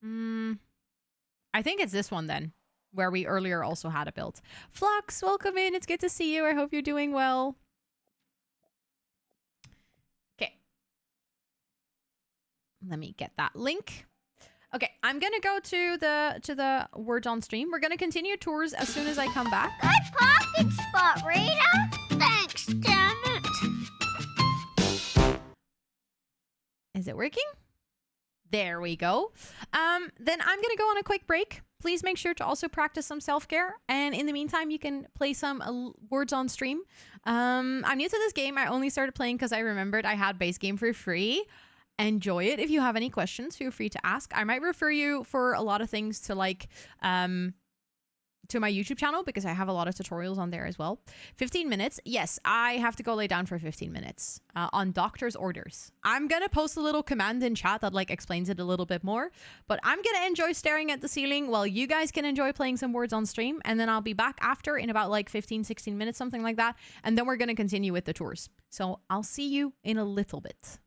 I think it's this one then, where we earlier also had it built. Flux, welcome in. It's good to see you. I hope you're doing well. Okay. Let me get that link. Okay, I'm gonna go to the words on stream. We're gonna continue tours as soon as I come back. Good pocket spot, Rita. Thanks, damn it. Is it working? There we go. Then I'm gonna go on a quick break. Please make sure to also practice some self-care. And in the meantime, you can play some words on stream. I'm new to this game. I only started playing because I remembered I had base game for free. Enjoy it. If you have any questions, feel free to ask. I might refer you for a lot of things to like to my YouTube channel because I have a lot of tutorials on there as well. 15 minutes. Yes, I have to go lay down for 15 minutes on doctor's orders. I'm going to post a little command in chat that like explains it a little bit more, but I'm going to enjoy staring at the ceiling while you guys can enjoy playing some words on stream. And then I'll be back after in about like 15, 16 minutes, something like that. And then we're going to continue with the tours. So I'll see you in a little bit.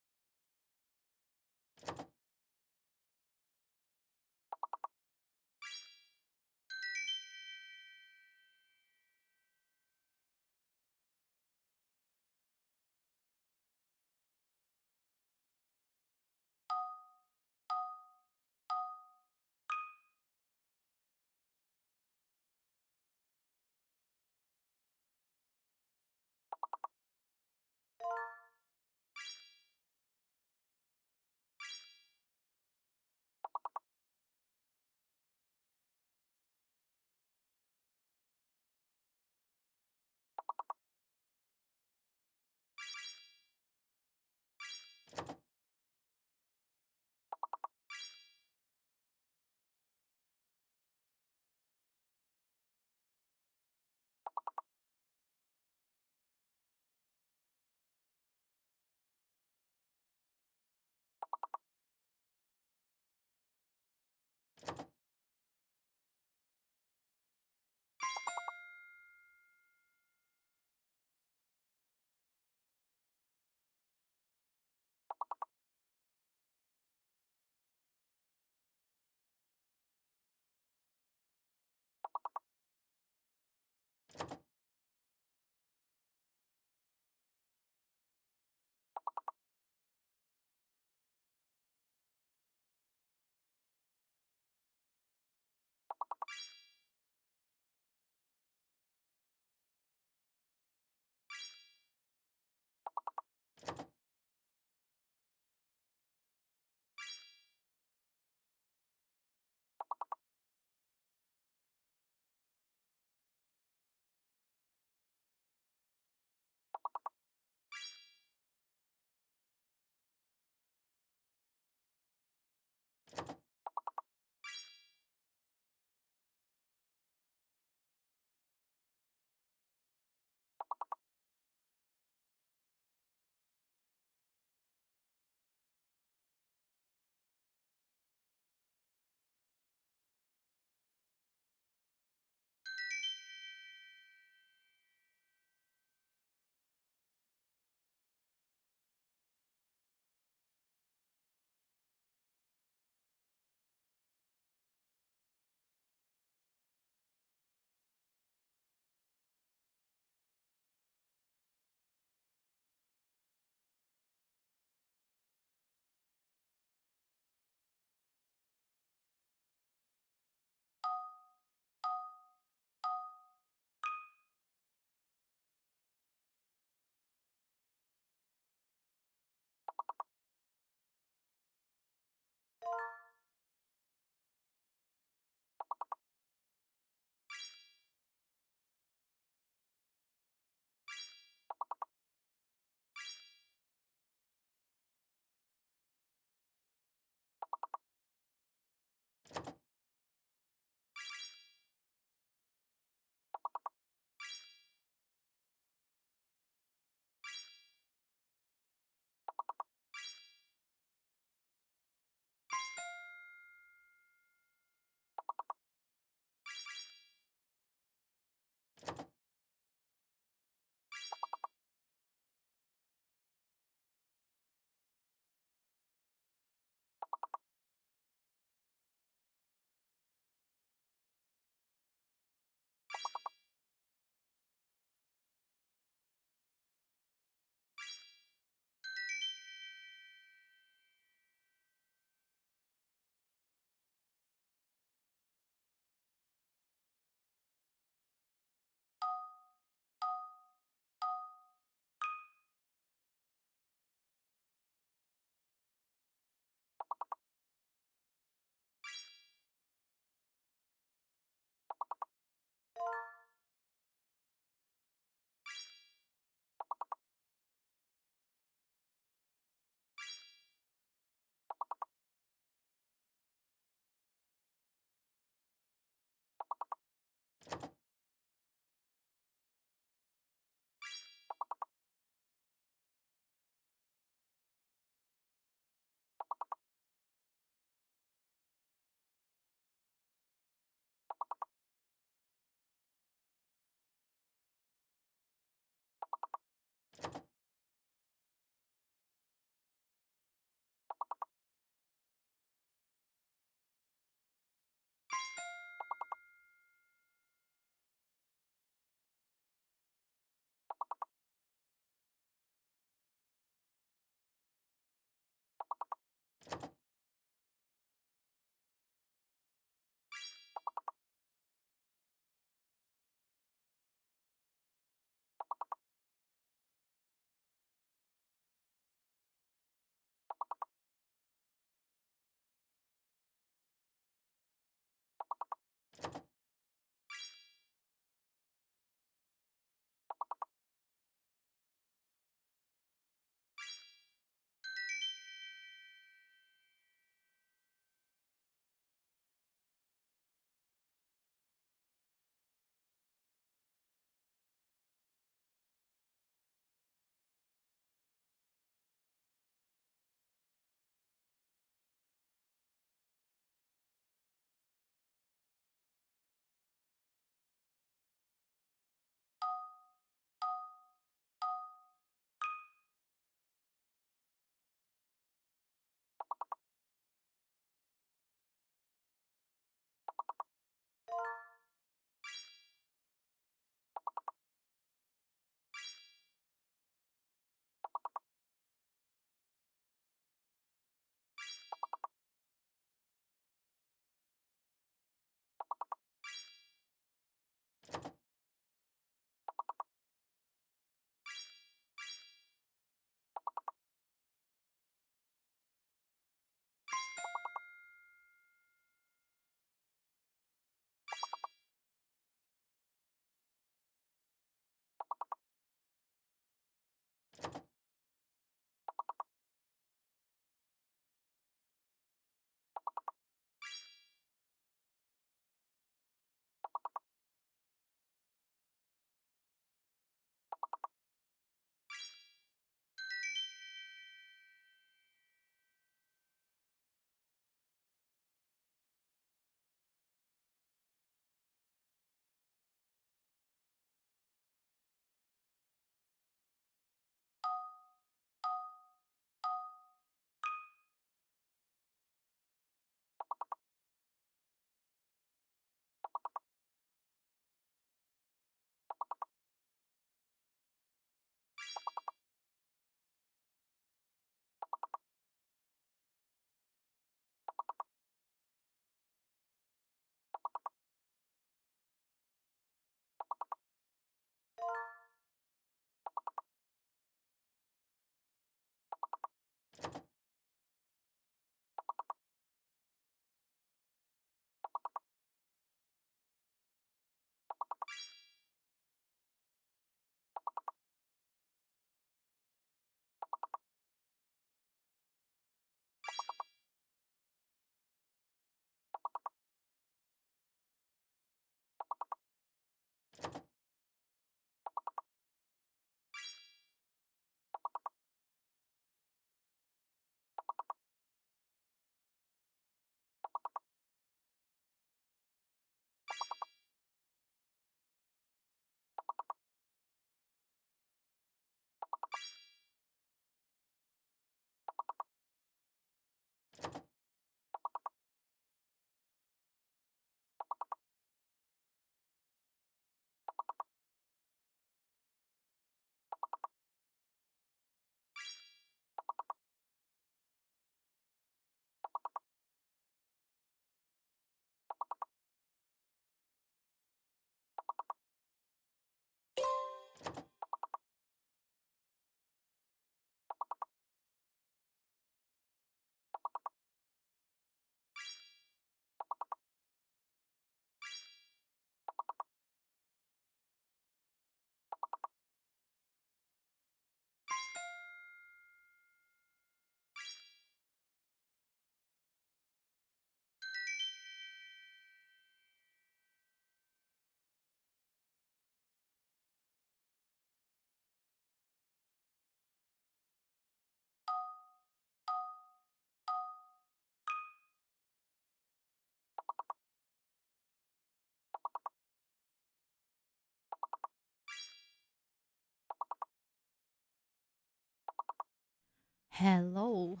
Hello.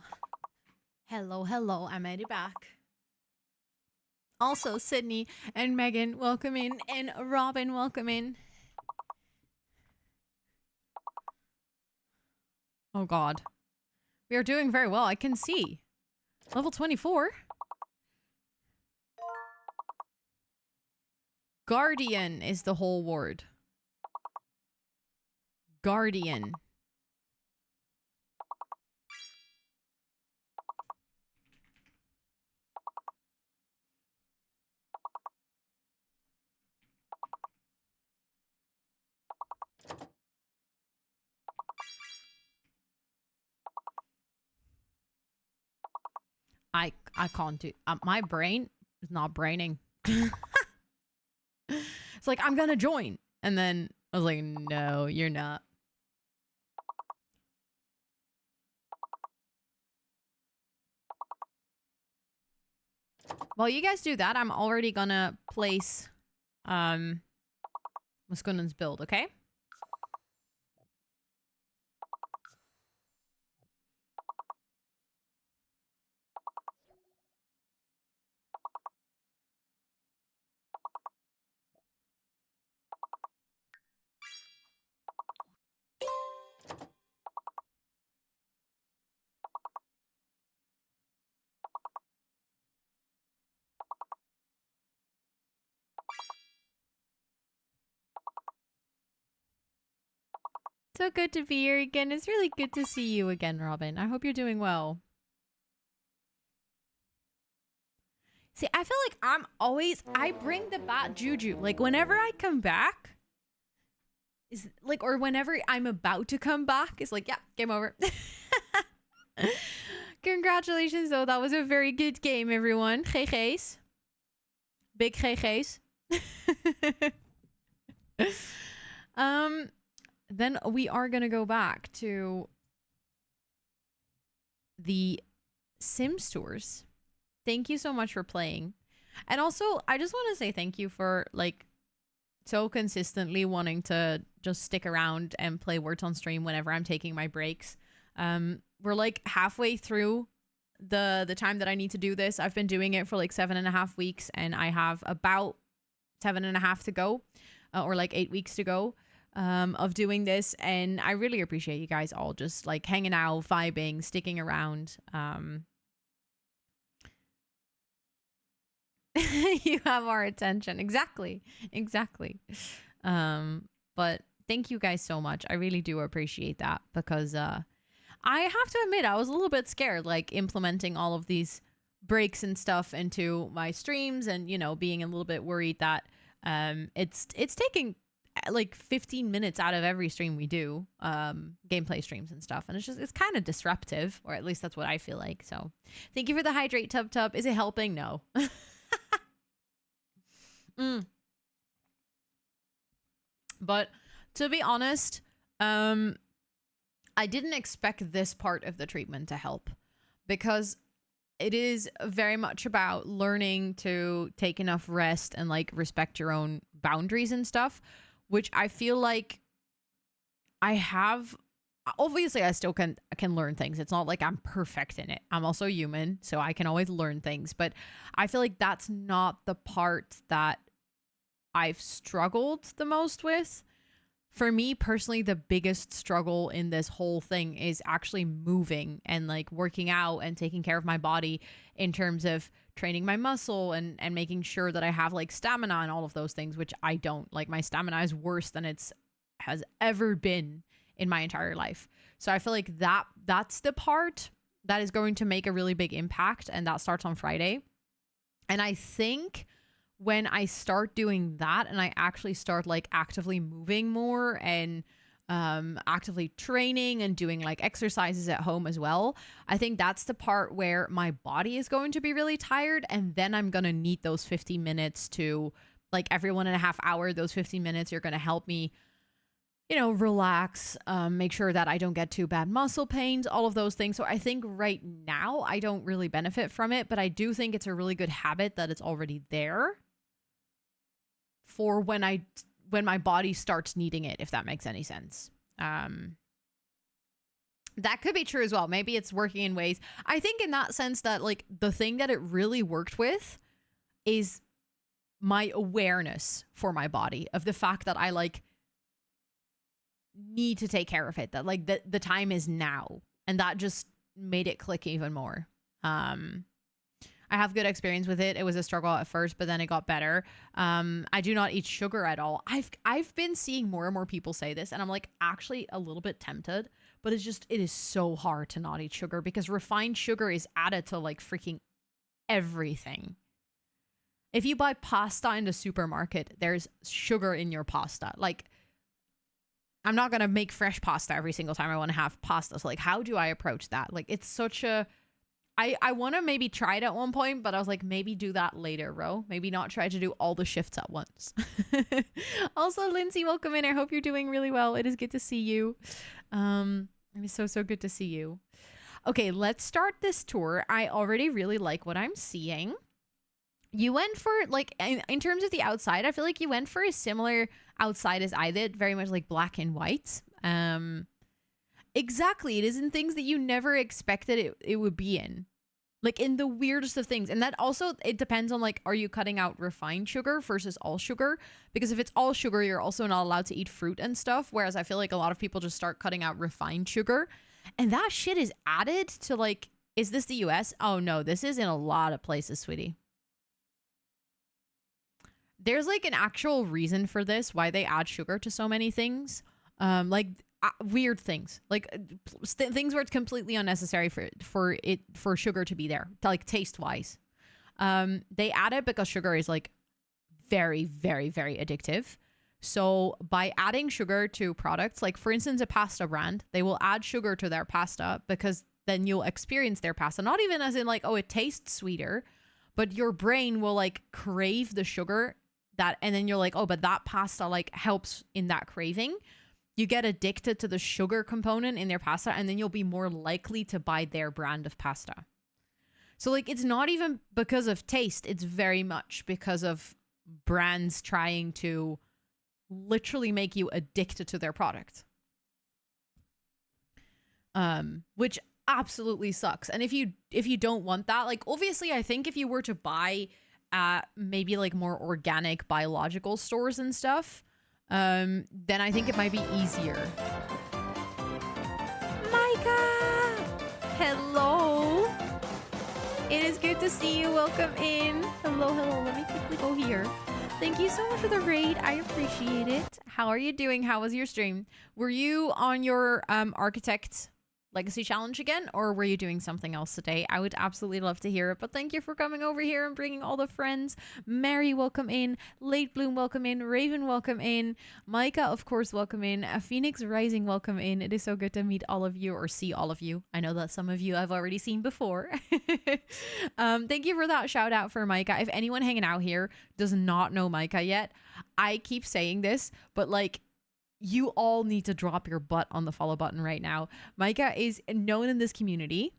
Hello, hello. I made it back. Also, Sydney and Megan, welcome in. And Robin, welcome in. Oh, God. We are doing very well. I can see. Level 24. Guardian is the whole word. Guardian. I can't do my brain is not braining. It's like I'm gonna join, and then I was like, no, you're not. While you guys do that, I'm already gonna place Muskunen's build, okay? So good to be here again. It's really good to see you again, Robin. I hope you're doing well. See, I feel like I bring the bad juju. Like, whenever I come back, is like, or whenever I'm about to come back, it's like, yeah, game over. Congratulations, though. That was a very good game, everyone. GG's. Big GG's. Then we are gonna go back to the Sims tours. Thank you so much for playing. And also, I just want to say thank you for, like, so consistently wanting to just stick around and play Words on stream whenever I'm taking my breaks. We're, like, halfway through the time that I need to do this. I've been doing it for, like, 7.5 weeks, and I have about 7.5 to go, or, like, 8 weeks to go. Of doing this, and I really appreciate you guys all just like hanging out, vibing, sticking around. You have our attention. Exactly. But thank you guys so much. I really do appreciate that, because I have to admit, I was a little bit scared, like implementing all of these breaks and stuff into my streams, and, you know, being a little bit worried that it's taking like 15 minutes out of every stream we do, gameplay streams and stuff, and it's kind of disruptive, or at least that's what I feel like. So thank you for the hydrate, tub. Is it helping? No. But to be honest, I didn't expect this part of the treatment to help, because it is very much about learning to take enough rest and like respect your own boundaries and stuff, which I feel like I have. Obviously, I still can learn things. It's not like I'm perfect in it. I'm also human, so I can always learn things. But I feel like that's not the part that I've struggled the most with. For me personally, the biggest struggle in this whole thing is actually moving and like working out and taking care of my body in terms of training my muscle and making sure that I have like stamina and all of those things, which I don't. Like, my stamina is worse than has ever been in my entire life. So I feel like that's the part that is going to make a really big impact, and that starts on Friday. And I think when I start doing that, and I actually start like actively moving more and actively training and doing like exercises at home as well, I think that's the part where my body is going to be really tired, and then I'm going to need those 50 minutes to, like, every 1.5 hours, those 15 minutes are going to help me, you know, relax, make sure that I don't get too bad muscle pains, all of those things. So I think right now I don't really benefit from it, but I do think it's a really good habit that it's already there for when my body starts needing it, if that makes any sense. That could be true as well. Maybe it's working in ways. I think in that sense that like the thing that it really worked with is my awareness for my body of the fact that I like need to take care of it, that like the time is now, and that just made it click even more. I have good experience with it. It was a struggle at first, but then it got better. I do not eat sugar at all. I've been seeing more and more people say this, and I'm like actually a little bit tempted, but it is so hard to not eat sugar because refined sugar is added to like freaking everything. If you buy pasta in the supermarket, there's sugar in your pasta. Like, I'm not going to make fresh pasta every single time I want to have pasta. So like, how do I approach that? Like, it's such a, I want to maybe try it at one point, but I was like, maybe do that later, Ro. Maybe not try to do all the shifts at once. Also, Lindsay, welcome in. I hope you're doing really well. It is good to see you. It is so good to see you. Okay, let's start this tour. I already really like what I'm seeing. You went for, like, in terms of the outside, I feel like you went for a similar outside as I did, very much like black and white. Exactly. It is in things that you never expected it would be in. Like in the weirdest of things. And that also, it depends on like, are you cutting out refined sugar versus all sugar? Because if it's all sugar, you're also not allowed to eat fruit and stuff. Whereas I feel like a lot of people just start cutting out refined sugar. And that shit is added to like, is this the US? Oh no, this is in a lot of places, sweetie. There's like an actual reason for this, why they add sugar to so many things. Weird things, like things where it's completely unnecessary for sugar to be there, like taste wise. They add it because sugar is like very, very, very addictive. So by adding sugar to products, like for instance, a pasta brand, they will add sugar to their pasta because then you'll experience their pasta, not even as in like, oh, it tastes sweeter, but your brain will like crave the sugar that, and then you're like, oh, but that pasta like helps in that craving. You get addicted to the sugar component in their pasta, and then you'll be more likely to buy their brand of pasta. So like, it's not even because of taste. It's very much because of brands trying to literally make you addicted to their product. Which absolutely sucks. And if you don't want that, like obviously I think if you were to buy at maybe like more organic biological stores and stuff, then I think it might be easier. Micah! Hello! It is good to see you. Welcome in. Hello. Let me quickly go here. Thank you so much for the raid. I appreciate it. How are you doing? How was your stream? Were you on your Architect Legacy Challenge again, or were you doing something else today? I would absolutely love to hear it, but thank you for coming over here and bringing all the friends. Mary, welcome in. Late Bloom, welcome in. Raven, welcome in. Micah, of course, welcome in. Phoenix Rising, welcome in. It is so good to meet all of you or see all of you. I know that some of you I've already seen before. Thank you for that shout out for Micah. If anyone hanging out here does not know Micah yet, I keep saying this, but like, you all need to drop your butt on the follow button right now. Micah is known in this community,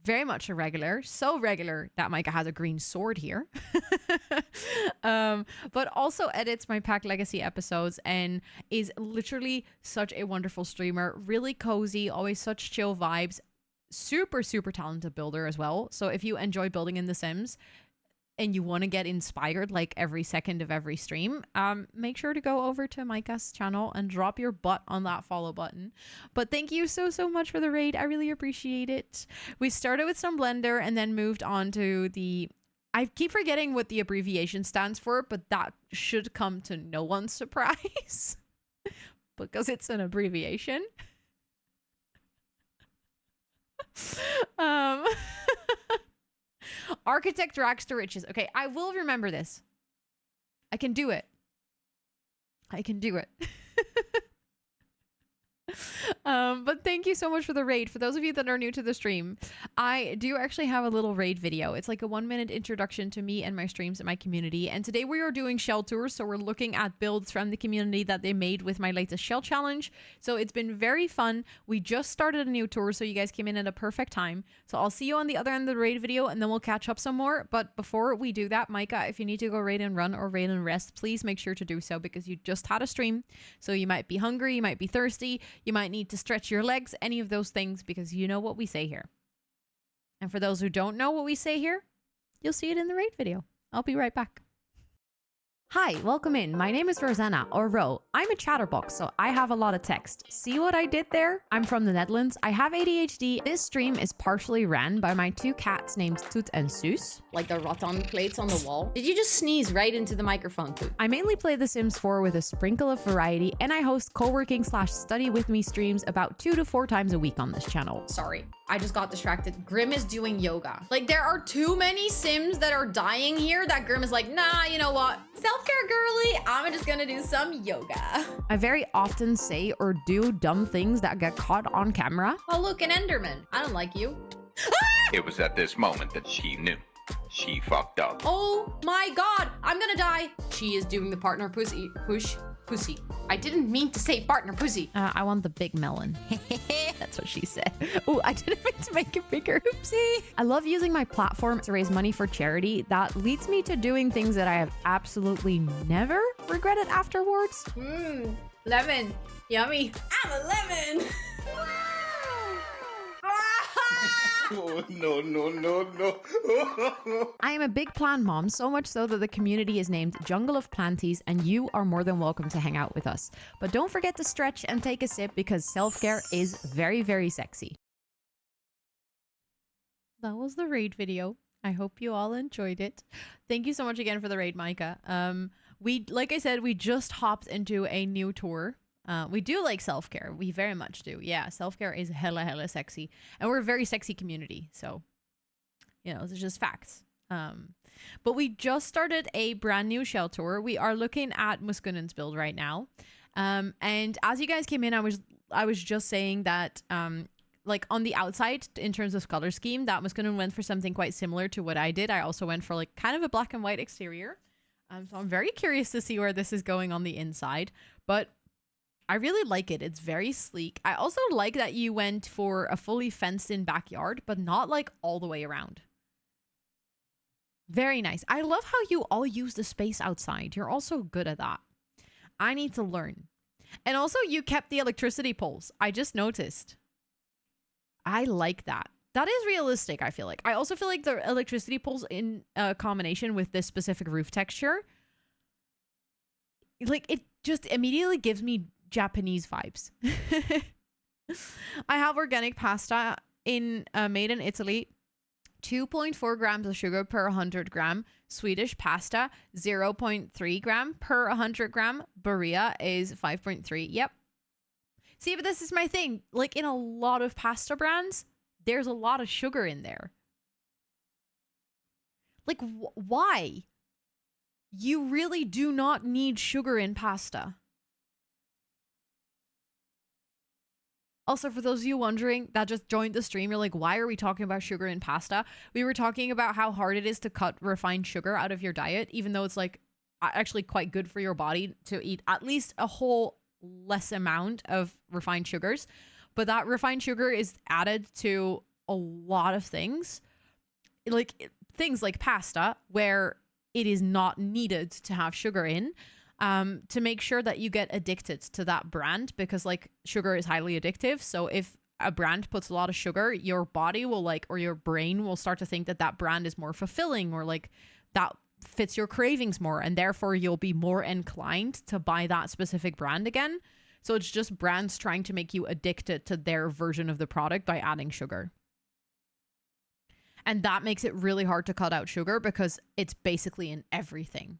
very much a regular, so regular that Micah has a green sword here. But also edits my Pack Legacy episodes and is literally such a wonderful streamer, really cozy, always such chill vibes, super talented builder as well. So if you enjoy building in The Sims and you want to get inspired like every second of every stream, make sure to go over to Micah's channel and drop your butt on that follow button. But thank you so much for the raid. I really appreciate it. We started with some Blender and then moved on to the, I keep forgetting what the abbreviation stands for, but that should come to no one's surprise because it's an abbreviation. Architect to riches. Okay, I will remember this. I can do it. But thank you so much for the raid. For those of you that are new to the stream, I do actually have a little raid video. It's like a 1-minute introduction to me and my streams and my community. And today we are doing shell tours. So we're looking at builds from the community that they made with my latest shell challenge. So it's been very fun. We just started a new tour, so you guys came in at a perfect time. So I'll see you on the other end of the raid video and then we'll catch up some more. But before we do that, Micah, if you need to go raid and run or raid and rest, please make sure to do so because you just had a stream. So you might be hungry, you might be thirsty, you might need to to stretch your legs, any of those things, because you know what we say here. And for those who don't know what we say here, you'll see it in the raid video. I'll be right back. Hi, welcome in. My name is Rosanna, or Ro. I'm a chatterbox, so I have a lot of text. See what I did there? I'm from the Netherlands. I have ADHD. This stream is partially ran by my two cats named Toet and Soes. Like the rattan plates on the wall. Did you just sneeze right into the microphone, Toet? I mainly play The Sims 4 with a sprinkle of variety, and I host co-working/study with me streams about 2 to 4 times a week on this channel. Sorry, I just got distracted. Grim is doing yoga. Like, there are too many Sims that are dying here that Grim is like, nah, you know what? Self-care girly, I'm just gonna do some yoga. I very often say or do dumb things that get caught on camera. Oh, look, an Enderman. I don't like you. It was at this moment that she knew. She fucked up. Oh my god, I'm gonna die. She is doing the partner pussy. Pussy. I didn't mean to say partner pussy. I want the big melon. That's what she said. Oh, I didn't mean to make it bigger. Oopsie. I love using my platform to raise money for charity. That leads me to doing things that I have absolutely never regretted afterwards. Lemon. Yummy. I'm a lemon. Oh, no. I am a big plant mom, so much so that the community is named Jungle of Planties, and you are more than welcome to hang out with us. But don't forget to stretch and take a sip, because self-care is very, very sexy. That was the raid video. I hope you all enjoyed it. Thank you so much again for the raid, Micah. Like I said, we just hopped into a new tour. We do like self-care. We very much do. Yeah, self-care is hella sexy. And we're a very sexy community. So, you know, it's just facts. But we just started a brand new shell tour. We are looking at Muskunen's build right now. And as you guys came in, I was just saying that like on the outside, in terms of color scheme, that Muskunen went for something quite similar to what I did. I also went for like kind of a black and white exterior. So I'm very curious to see where this is going on the inside. But I really like it. It's very sleek. I also like that you went for a fully fenced in backyard, but not like all the way around. Very nice. I love how you all use the space outside. You're also good at that. I need to learn. And also you kept the electricity poles. I just noticed. I like that. That is realistic, I feel like. I also feel like the electricity poles in combination with this specific roof texture, like it just immediately gives me Japanese vibes. I have organic pasta made in Italy. 2.4 grams of sugar per 100 gram. Swedish pasta 0.3 gram per 100 gram. Berea is 5.3. Yep. See, but this is my thing. Like in a lot of pasta brands, there's a lot of sugar in there. Like why? You really do not need sugar in pasta. Also, for those of you wondering that just joined the stream, you're like, why are we talking about sugar in pasta? We were talking about how hard it is to cut refined sugar out of your diet, even though it's like actually quite good for your body to eat at least a whole less amount of refined sugars. But that refined sugar is added to a lot of things, like things like pasta, where it is not needed to have sugar in. To make sure that you get addicted to that brand, because like sugar is highly addictive. So if a brand puts a lot of sugar, your body will like, or your brain will start to think that that brand is more fulfilling, or like that fits your cravings more, and therefore you'll be more inclined to buy that specific brand again. So it's just brands trying to make you addicted to their version of the product by adding sugar. And that makes it really hard to cut out sugar because it's basically in everything.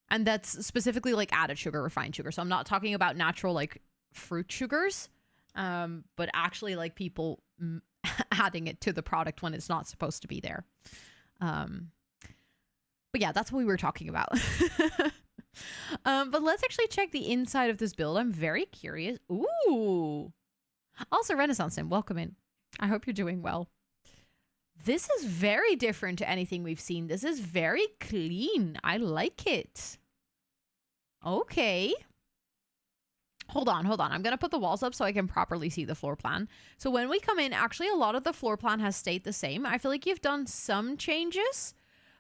And that's specifically like added sugar, refined sugar. So I'm not talking about natural like fruit sugars, but actually like people adding it to the product when it's not supposed to be there. But yeah, that's what we were talking about. But let's actually check the inside of this build. I'm very curious. Ooh. Also, Renaissance Sim, welcome in. I hope you're doing well. This is very different to anything we've seen. This is very clean. I like it. Okay. Hold on. I'm going to put the walls up so I can properly see the floor plan. So when we come in, actually a lot of the floor plan has stayed the same. I feel like you've done some changes,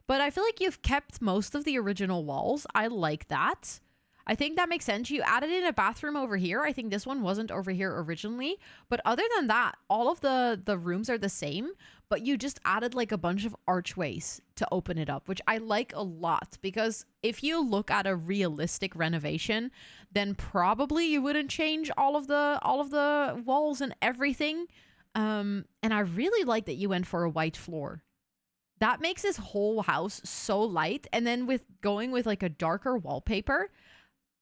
but I feel like you've kept most of the original walls. I like that. I think that makes sense. You added in a bathroom over here. I think this one wasn't over here originally. But other than that, all of the rooms are the same. But you just added like a bunch of archways to open it up, which I like a lot. Because if you look at a realistic renovation, then probably you wouldn't change all of the walls and everything. And I really like that you went for a white floor. That makes this whole house so light. And then with going with like a darker wallpaper,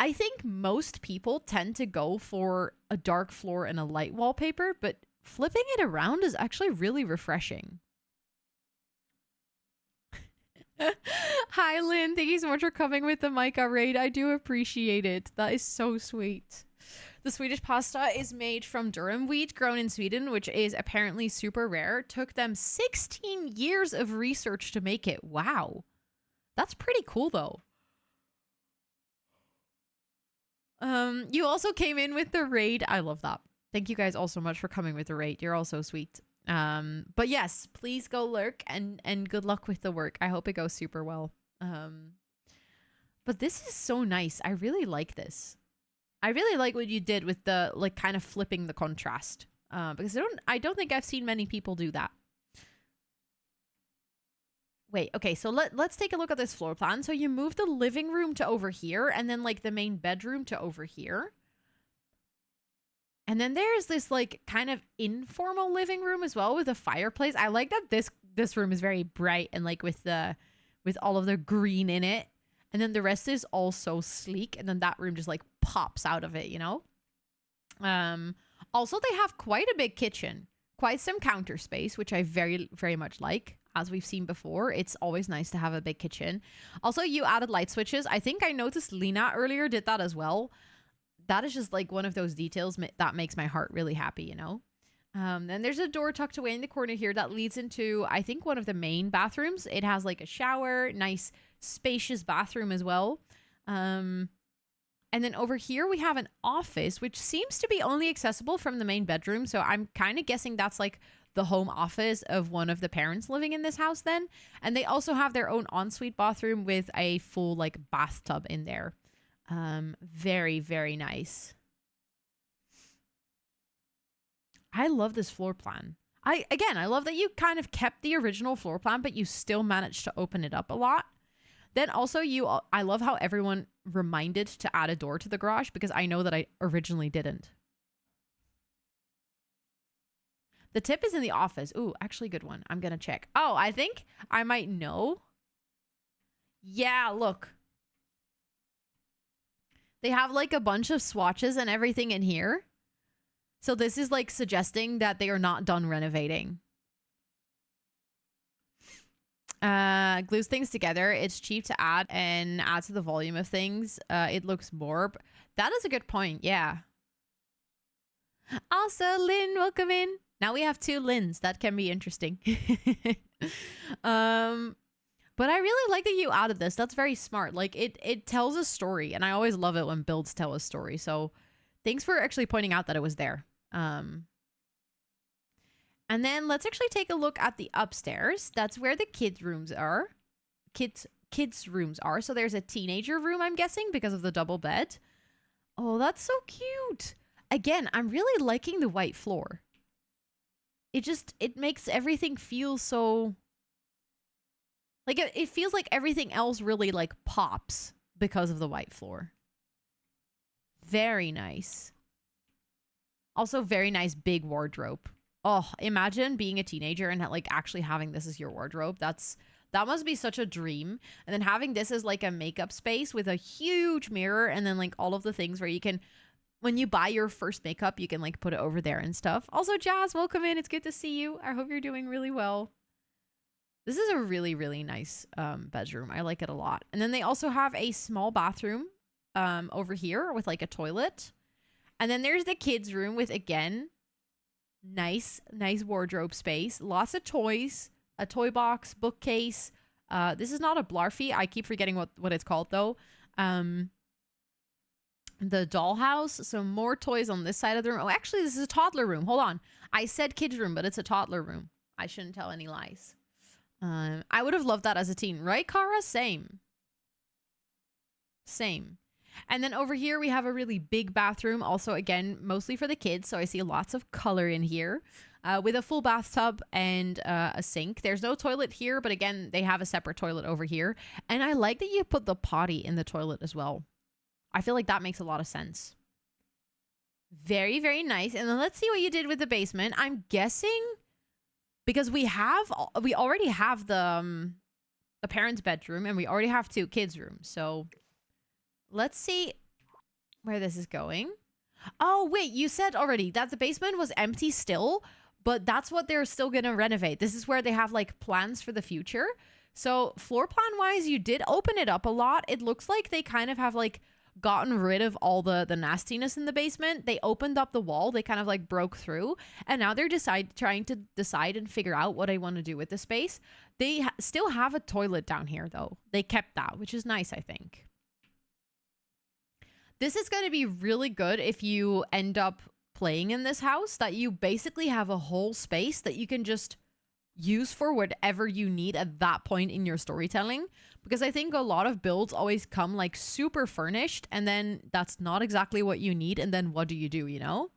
I think most people tend to go for a dark floor and a light wallpaper, but flipping it around is actually really refreshing. Hi, Lynn. Thank you so much for coming with the Micah raid. I do appreciate it. That is so sweet. The Swedish pasta is made from durum wheat grown in Sweden, which is apparently super rare. Took them 16 years of research to make it. Wow. That's pretty cool, though. You also came in with the raid. I love that. Thank you guys all so much for coming with the raid. You're all so sweet. But yes, please go lurk and good luck with the work. I hope it goes super well. But this is so nice. I really like this. I really like what you did with the like kind of flipping the contrast. Because I don't think I've seen many people do that. Wait, okay, so let's take a look at this floor plan. So you move the living room to over here and then like the main bedroom to over here. And then there's this like kind of informal living room as well with a fireplace. I like that this room is very bright and like with all of the green in it. And then the rest is also sleek. And then that room just like pops out of it, you know? Also, they have quite a big kitchen. Quite some counter space, which I very, very much like. As we've seen before, it's always nice to have a big kitchen. Also, you added light switches. I think I noticed Lena earlier did that as well. That is just like one of those details that makes my heart really happy, you know? Then there's a door tucked away in the corner here that leads into, I think, one of the main bathrooms. It has like a shower, nice spacious bathroom as well. And then over here we have an office, which seems to be only accessible from the main bedroom. So I'm kind of guessing that's like the home office of one of the parents living in this house then. And they also have their own ensuite bathroom with a full like bathtub in there. Very, very nice. I love this floor plan. I love that you kind of kept the original floor plan, but you still managed to open it up a lot. Then also I love how everyone reminded to add a door to the garage because I know that I originally didn't. The tip is in the office. Ooh, actually good one. I'm going to check. Oh, I think I might know. Yeah, look. They have like a bunch of swatches and everything in here. So this is like suggesting that they are not done renovating. Glues things together. It's cheap to add and adds to the volume of things. It looks more. That is a good point. Yeah. Also, Lynn, welcome in. Now we have 2 Lyns. That can be interesting. But I really like that you added this. That's very smart. Like it tells a story, and I always love it when builds tell a story. So thanks for actually pointing out that it was there. And then let's actually take a look at the upstairs. That's where the kids' rooms are. Kids' rooms are. So there's a teenager room, I'm guessing, because of the double bed. Oh, that's so cute. Again, I'm really liking the white floor. It makes everything feel so... Like, it feels like everything else really, like, pops because of the white floor. Very nice. Also, very nice big wardrobe. Oh, imagine being a teenager and, like, actually having this as your wardrobe. That must be such a dream. And then having this as, like, a makeup space with a huge mirror and then, like, all of the things where you can... When you buy your first makeup, you can, like, put it over there and stuff. Also, Jazz, welcome in. It's good to see you. I hope you're doing really well. This is a really, really nice bedroom. I like it a lot. And then they also have a small bathroom over here with, like, a toilet. And then there's the kids' room with, again, nice wardrobe space. Lots of toys. A toy box, bookcase. This is not a Blarfy. I keep forgetting what it's called, though. The dollhouse. So more toys on this side of the room. Oh, actually, this is a toddler room. Hold on. I said kids room, but it's a toddler room. I shouldn't tell any lies. I would have loved that as a teen. Right, Kara? Same. And then over here, we have a really big bathroom. Also, again, mostly for the kids. So I see lots of color in here with a full bathtub and a sink. There's no toilet here, but again, they have a separate toilet over here. And I like that you put the potty in the toilet as well. I feel like that makes a lot of sense. Very, very nice. And then let's see what you did with the basement. I'm guessing because we already have the parents' bedroom and we already have 2 kids' rooms. So let's see where this is going. Oh, wait, you said already that the basement was empty still, but that's what they're still going to renovate. This is where they have like plans for the future. So floor plan wise, you did open it up a lot. It looks like they kind of have like gotten rid of all the nastiness in the basement. They opened up the wall. They kind of like broke through. And now they're trying to decide and figure out what I want to do with the space. They still have a toilet down here though. They kept that, which is nice, I think. This is going to be really good if you end up playing in this house, that you basically have a whole space that you can just use for whatever you need at that point in your storytelling. Because I think a lot of builds always come like super furnished and then that's not exactly what you need. And then what do, you know?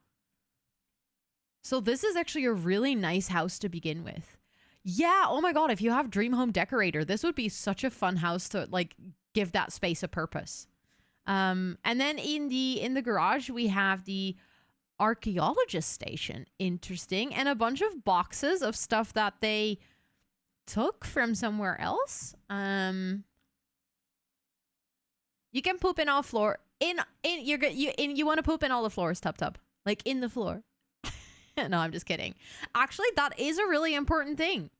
So this is actually a really nice house to begin with. Yeah. Oh my God. If you have Dream Home Decorator, this would be such a fun house to like give that space a purpose. And then in the garage, we have the archaeologist station. Interesting. And a bunch of boxes of stuff that they took from somewhere else. You can poop in all floor. You want to poop in all the floors, tub. Like in the floor. No, I'm just kidding. Actually, that is a really important thing.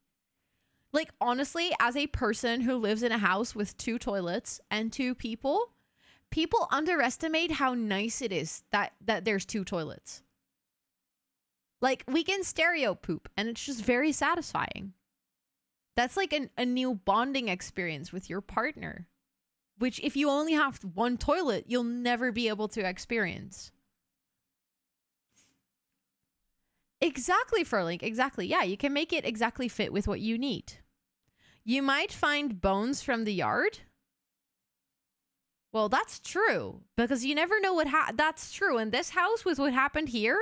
Like, honestly, as a person who lives in a house with 2 toilets and 2 people underestimate how nice it is that there's 2 toilets. Like, we can stereo poop, and it's just very satisfying. That's like a new bonding experience with your partner, which if you only have 1 toilet, you'll never be able to experience. Exactly, Furlink. Exactly. Yeah, you can make it exactly fit with what you need. You might find bones from the yard. Well, that's true, because you never know that's true. In this house, with what happened here,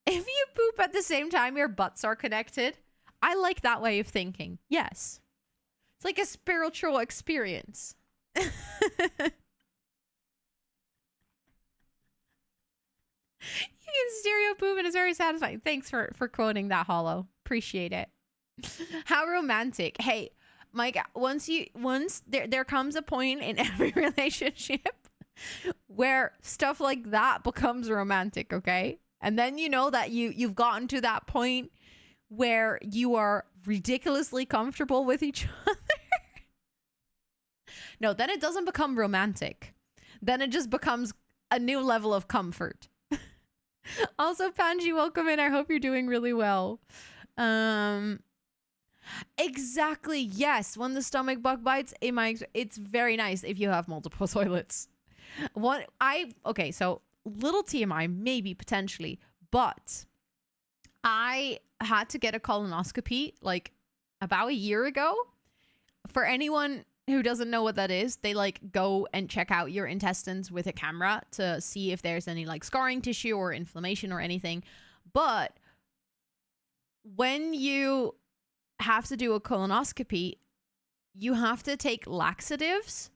if you poop at the same time, your butts are connected. I like that way of thinking. Yes. It's like a spiritual experience. You can stereo poop and it's very satisfying. Thanks for quoting that, Hollow. Appreciate it. How romantic. Hey, Mike, once there comes a point in every relationship where stuff like that becomes romantic, okay? And then you know that you've gotten to that point where you are ridiculously comfortable with each other. No, then it doesn't become romantic. Then it just becomes a new level of comfort. Also, Panji, welcome in. I hope you're doing really well. Exactly. Yes. When the stomach bug bites, it's very nice if you have multiple toilets. Okay, so little TMI, maybe potentially, but I had to get a colonoscopy like about a year ago. For anyone who doesn't know what that is, they like go and check out your intestines with a camera to see if there's any like scarring tissue or inflammation or anything. But when you have to do a colonoscopy, you have to take laxatives,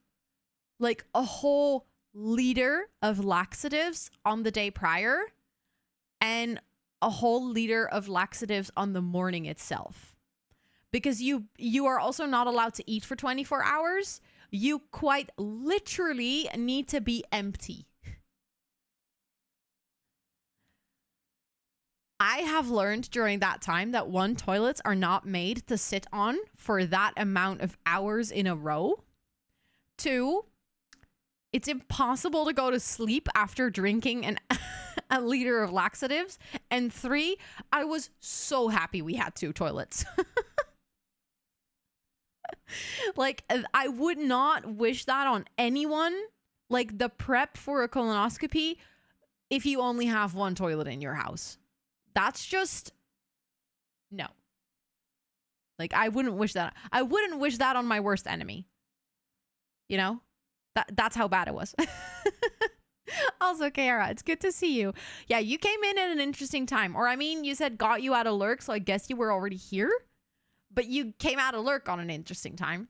like a whole liter of laxatives on the day prior and a whole liter of laxatives on the morning itself. Because you are also not allowed to eat for 24 hours. You quite literally need to be empty. I have learned during that time that 1, toilets are not made to sit on for that amount of hours in a row. 2, it's impossible to go to sleep after drinking a liter of laxatives. And 3, I was so happy we had 2 toilets. Like, I would not wish that on anyone. Like, the prep for a colonoscopy, if you only have 1 toilet in your house. That's just... no. Like, I wouldn't wish that. I wouldn't wish that on my worst enemy. You know? That's how bad it was. Also, Kara, it's good to see you. Yeah, you came in at an interesting time. Or, I mean, you said got you out of lurk, so I guess you were already here. But you came out of lurk on an interesting time.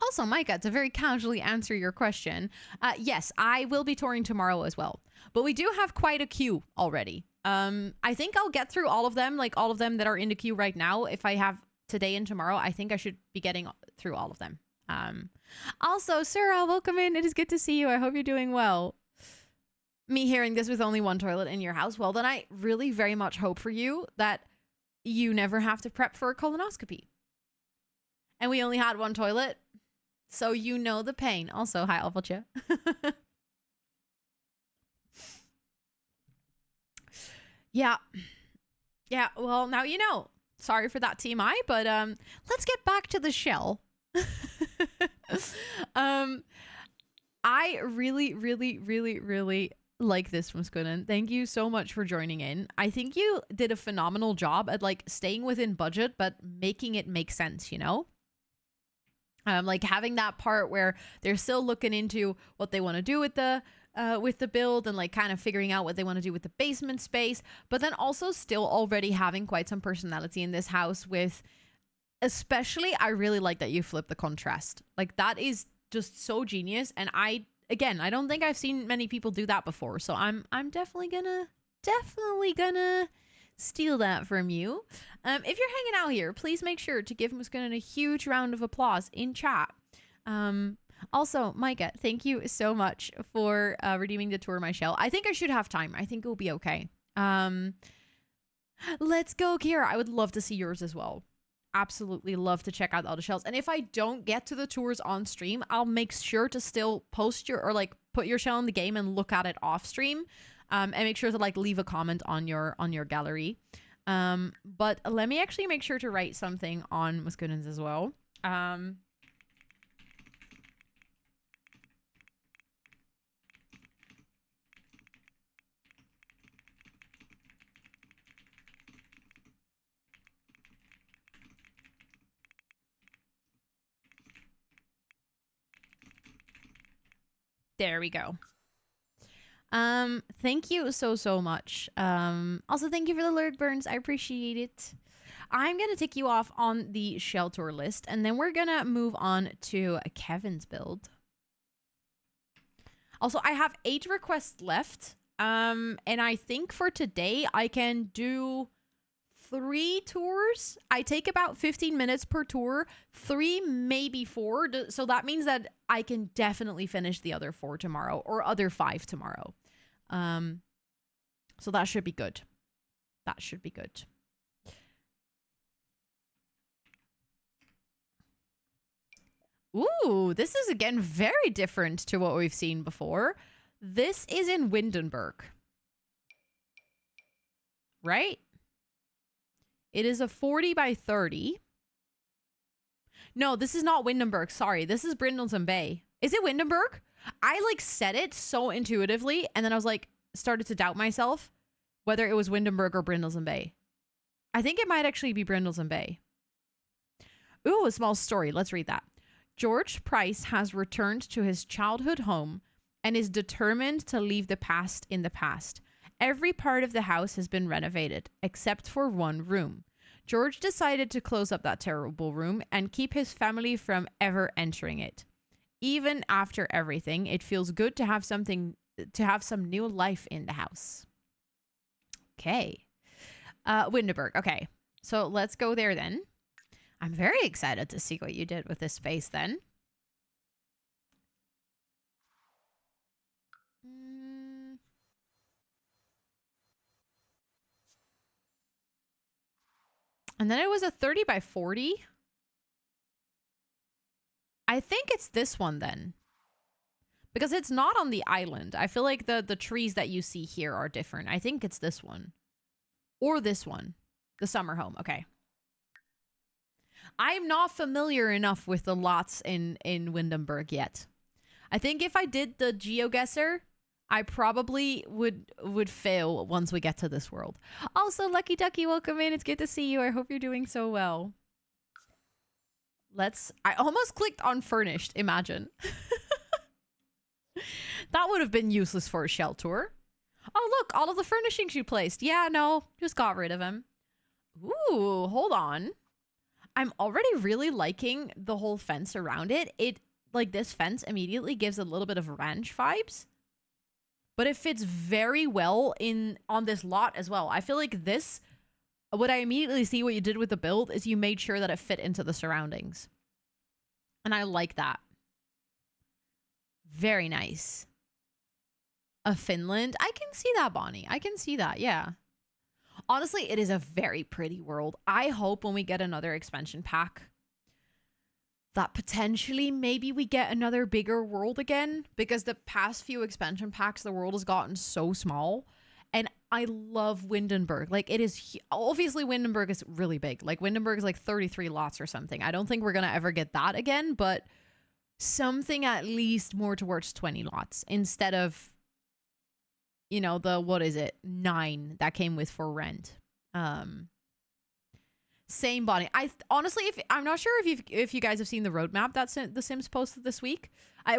Also, Micah, to very casually answer your question, yes, I will be touring tomorrow as well. But we do have quite a queue already. I think I'll get through all of them, like all of them that are in the queue right now. If I have today and tomorrow, I think I should be getting through all of them. Also, Sarah, welcome in. It is good to see you. I hope you're doing well. Me hearing this with only one toilet in your house, well, then I really very much hope for you that you never have to prep for a colonoscopy. And we only had one toilet, so you know the pain. Also, hi, Alvacha. Yeah. Yeah, well, now you know. Sorry for that TMI, but let's get back to the shell. I really like this from Skunin. Thank you so much for joining in. I think you did a phenomenal job at like staying within budget, but making it make sense, you know? Like having that part where they're still looking into what they want to do with the build and like kind of figuring out what they want to do with the basement space, but then also still already having quite some personality in this house with, especially, I really like that you flip the contrast. Like that is just so genius. And I don't think I've seen many people do that before. So I'm definitely gonna steal that from you. If you're hanging out here, please make sure to give Muskunin a huge round of applause in chat. Also, Micah, thank you so much for redeeming the tour of my shell. I think I should have time. I think it will be okay. Let's go, Kira. I would love to see yours as well. Absolutely love to check out all the shells. And if I don't get to the tours on stream, I'll make sure to still post your, or like put your shell in the game and look at it off stream. And make sure to like leave a comment on your gallery. But let me actually make sure to write something on Muskunin's as well. There we go. Thank you so much. Also thank you for the lurk burns. I appreciate it. I'm gonna tick you off on the shell tour list, and then we're gonna move on to Kevin's build. Also, I have 8 requests left. And I think for today I can do 3 tours. I take about 15 minutes per tour, 3, maybe 4. So that means that I can definitely finish the other 4 tomorrow, or other 5 tomorrow. So that should be good. That should be good. Ooh, this is again very different to what we've seen before. This is in Windenburg. Right? It is a 40 by 30. No, this is not Windenburg. Sorry, this is Brindleton Bay. Is it Windenburg? I like said it so intuitively, and then I was like, started to doubt myself whether it was Windenburg or Brindleton Bay. I think it might actually be Brindleton Bay. Ooh, a small story. Let's read that. George Price has returned to his childhood home and is determined to leave the past in the past. Every part of the house has been renovated, except for one room. George decided to close up that terrible room and keep his family from ever entering it. Even after everything, it feels good to have some new life in the house. Okay. Windenburg. Okay. So let's go there then. I'm very excited to see what you did with this space then. And then it was a 30 by 40. I think it's this one then. Because it's not on the island. I feel like the trees that you see here are different. I think it's this one. Or this one. The summer home. Okay. I'm not familiar enough with the lots in Windenburg yet. I think if I did the GeoGuessr, I probably would fail once we get to this world. Also, Lucky Ducky, welcome in. It's good to see you. I hope you're doing so well. I almost clicked on furnished, imagine. That would have been useless for a shelter. Oh, look, all of the furnishings you placed. Yeah, no, just got rid of them. Ooh, hold on. I'm already really liking the whole fence around it. Like, this fence immediately gives a little bit of ranch vibes. But it fits very well on this lot as well. I feel like this, what I immediately see what you did with the build is you made sure that it fit into the surroundings. And I like that. Very nice. A Finland. I can see that, Bonnie. I can see that, yeah. Honestly, it is a very pretty world. I hope when we get another expansion pack that potentially maybe we get another bigger world again, because the past few expansion packs, the world has gotten so small. And I love Windenburg. Like, it is, obviously Windenburg is really big. Like, Windenburg is like 33 lots or something. I don't think we're going to ever get that again, but something at least more towards 20 lots instead of, you know, the, what is it, 9 that came with For Rent. Same body. Honestly, I'm not sure if you guys have seen the roadmap that The Sims posted this week.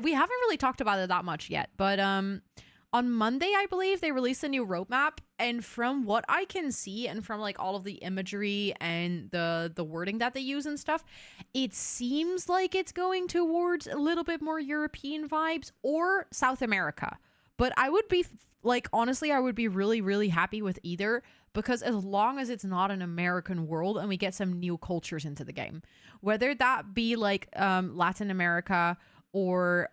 We haven't really talked about it that much yet, but on Monday, I believe, they released a new roadmap, and from what I can see and from like all of the imagery and the wording that they use and stuff, it seems like it's going towards a little bit more European vibes or South America. But I would be like, honestly, I would be really, really happy with either, because as long as it's not an American world and we get some new cultures into the game, whether that be like Latin America or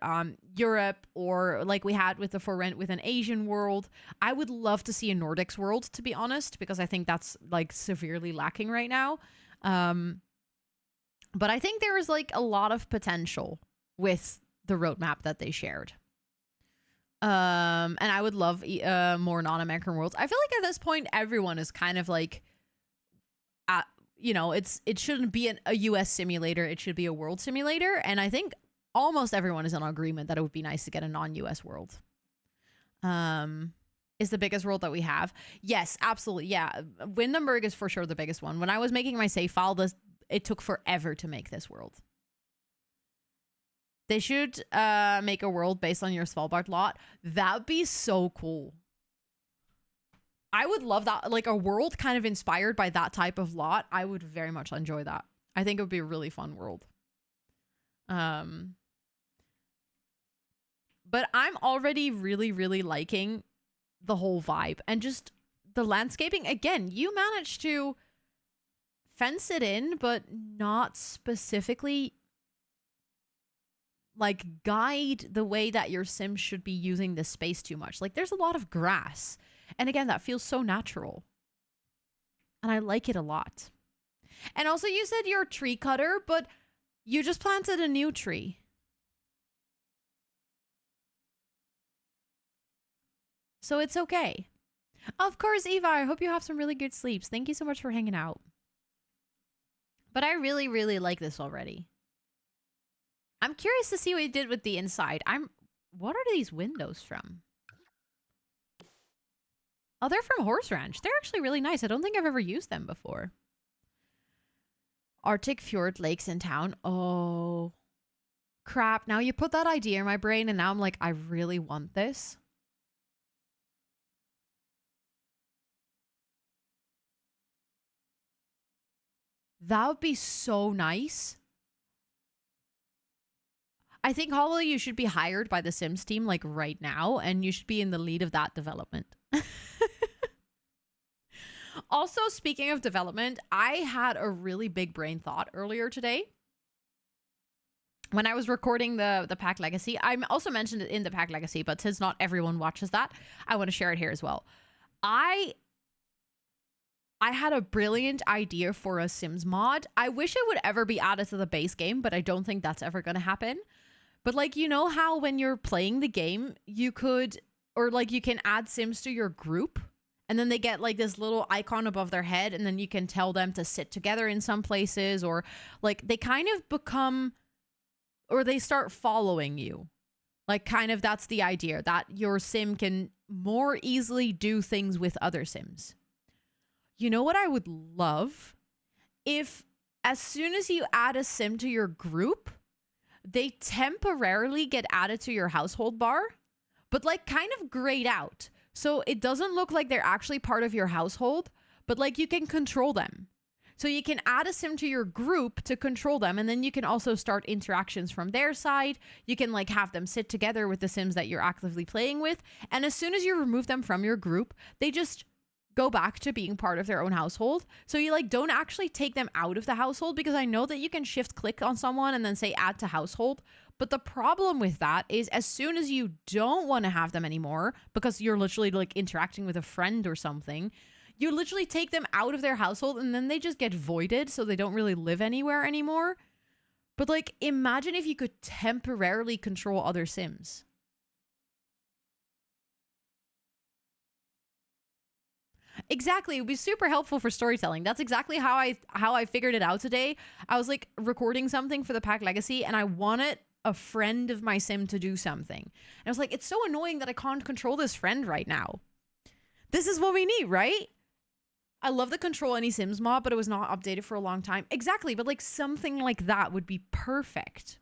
Europe, or like we had with the For Rent with an Asian world. I would love to see a Nordics world, to be honest, because I think that's like severely lacking right now. But I think there is like a lot of potential with the roadmap that they shared. And I would love more non-American worlds. I feel like at this point, everyone is kind of like, you know, it shouldn't be a US simulator. It should be a world simulator. And I think almost everyone is in agreement that it would be nice to get a non-US world. Is the biggest world that we have. Yes, absolutely. Yeah. Windenburg is for sure the biggest one. When I was making my save file, it took forever to make this world. They should make a world based on your Svalbard lot. That would be so cool. I would love that. Like a world kind of inspired by that type of lot. I would very much enjoy that. I think it would be a really fun world. But I'm already really, really liking the whole vibe and just the landscaping. Again, you managed to fence it in, but not specifically like guide the way that your sim should be using this space too much. Like there's a lot of grass. And again, that feels so natural. And I like it a lot. And also you said you're a tree cutter, but you just planted a new tree. So it's okay. Of course, Eva, I hope you have some really good sleeps. Thank you so much for hanging out. But I really, really like this already. I'm curious to see what you did with the inside. What are these windows from? Oh, they're from Horse Ranch. They're actually really nice. I don't think I've ever used them before. Arctic Fjord Lakes in town. Oh, crap. Now you put that idea in my brain and now I'm like, I really want this. That would be so nice. I think, Holly, you should be hired by the Sims team like right now, and you should be in the lead of that development. Also, speaking of development, I had a really big brain thought earlier today when I was recording the Pack Legacy. I also mentioned it in the Pack Legacy, but since not everyone watches that, I want to share it here as well. I had a brilliant idea for a Sims mod. I wish it would ever be added to the base game, but I don't think that's ever going to happen. But like, you know how when you're playing the game, you could, or like you can add Sims to your group and then they get like this little icon above their head and then you can tell them to sit together in some places, or like they kind of become, or they start following you. Like kind of that's the idea, that your Sim can more easily do things with other Sims. You know what I would love? If as soon as you add a Sim to your group, they temporarily get added to your household bar. but like kind of grayed out. So it doesn't look like they're actually part of your household, but like you can control them. So you can add a sim to your group to control them, and then you can also start interactions from their side. You can like have them sit together with the sims that you're actively playing with, and as soon as you remove them from your group, they just go back to being part of their own household. So you like don't actually take them out of the household, because I know that you can shift click on someone and then say add to household. But the problem with that is as soon as you don't want to have them anymore, because you're literally like interacting with a friend or something, you literally take them out of their household and then they just get voided, so they don't really live anywhere anymore. But like, imagine if you could temporarily control other sims. Exactly. It would be super helpful for storytelling. That's exactly how I figured it out today. I was like recording something for the Pack Legacy, and I wanted a friend of my sim to do something. And I was like, it's so annoying that I can't control this friend right now. This is what we need, right? I love the Control Any Sims mod, but it was not updated for a long time. Exactly, but like something like that would be perfect.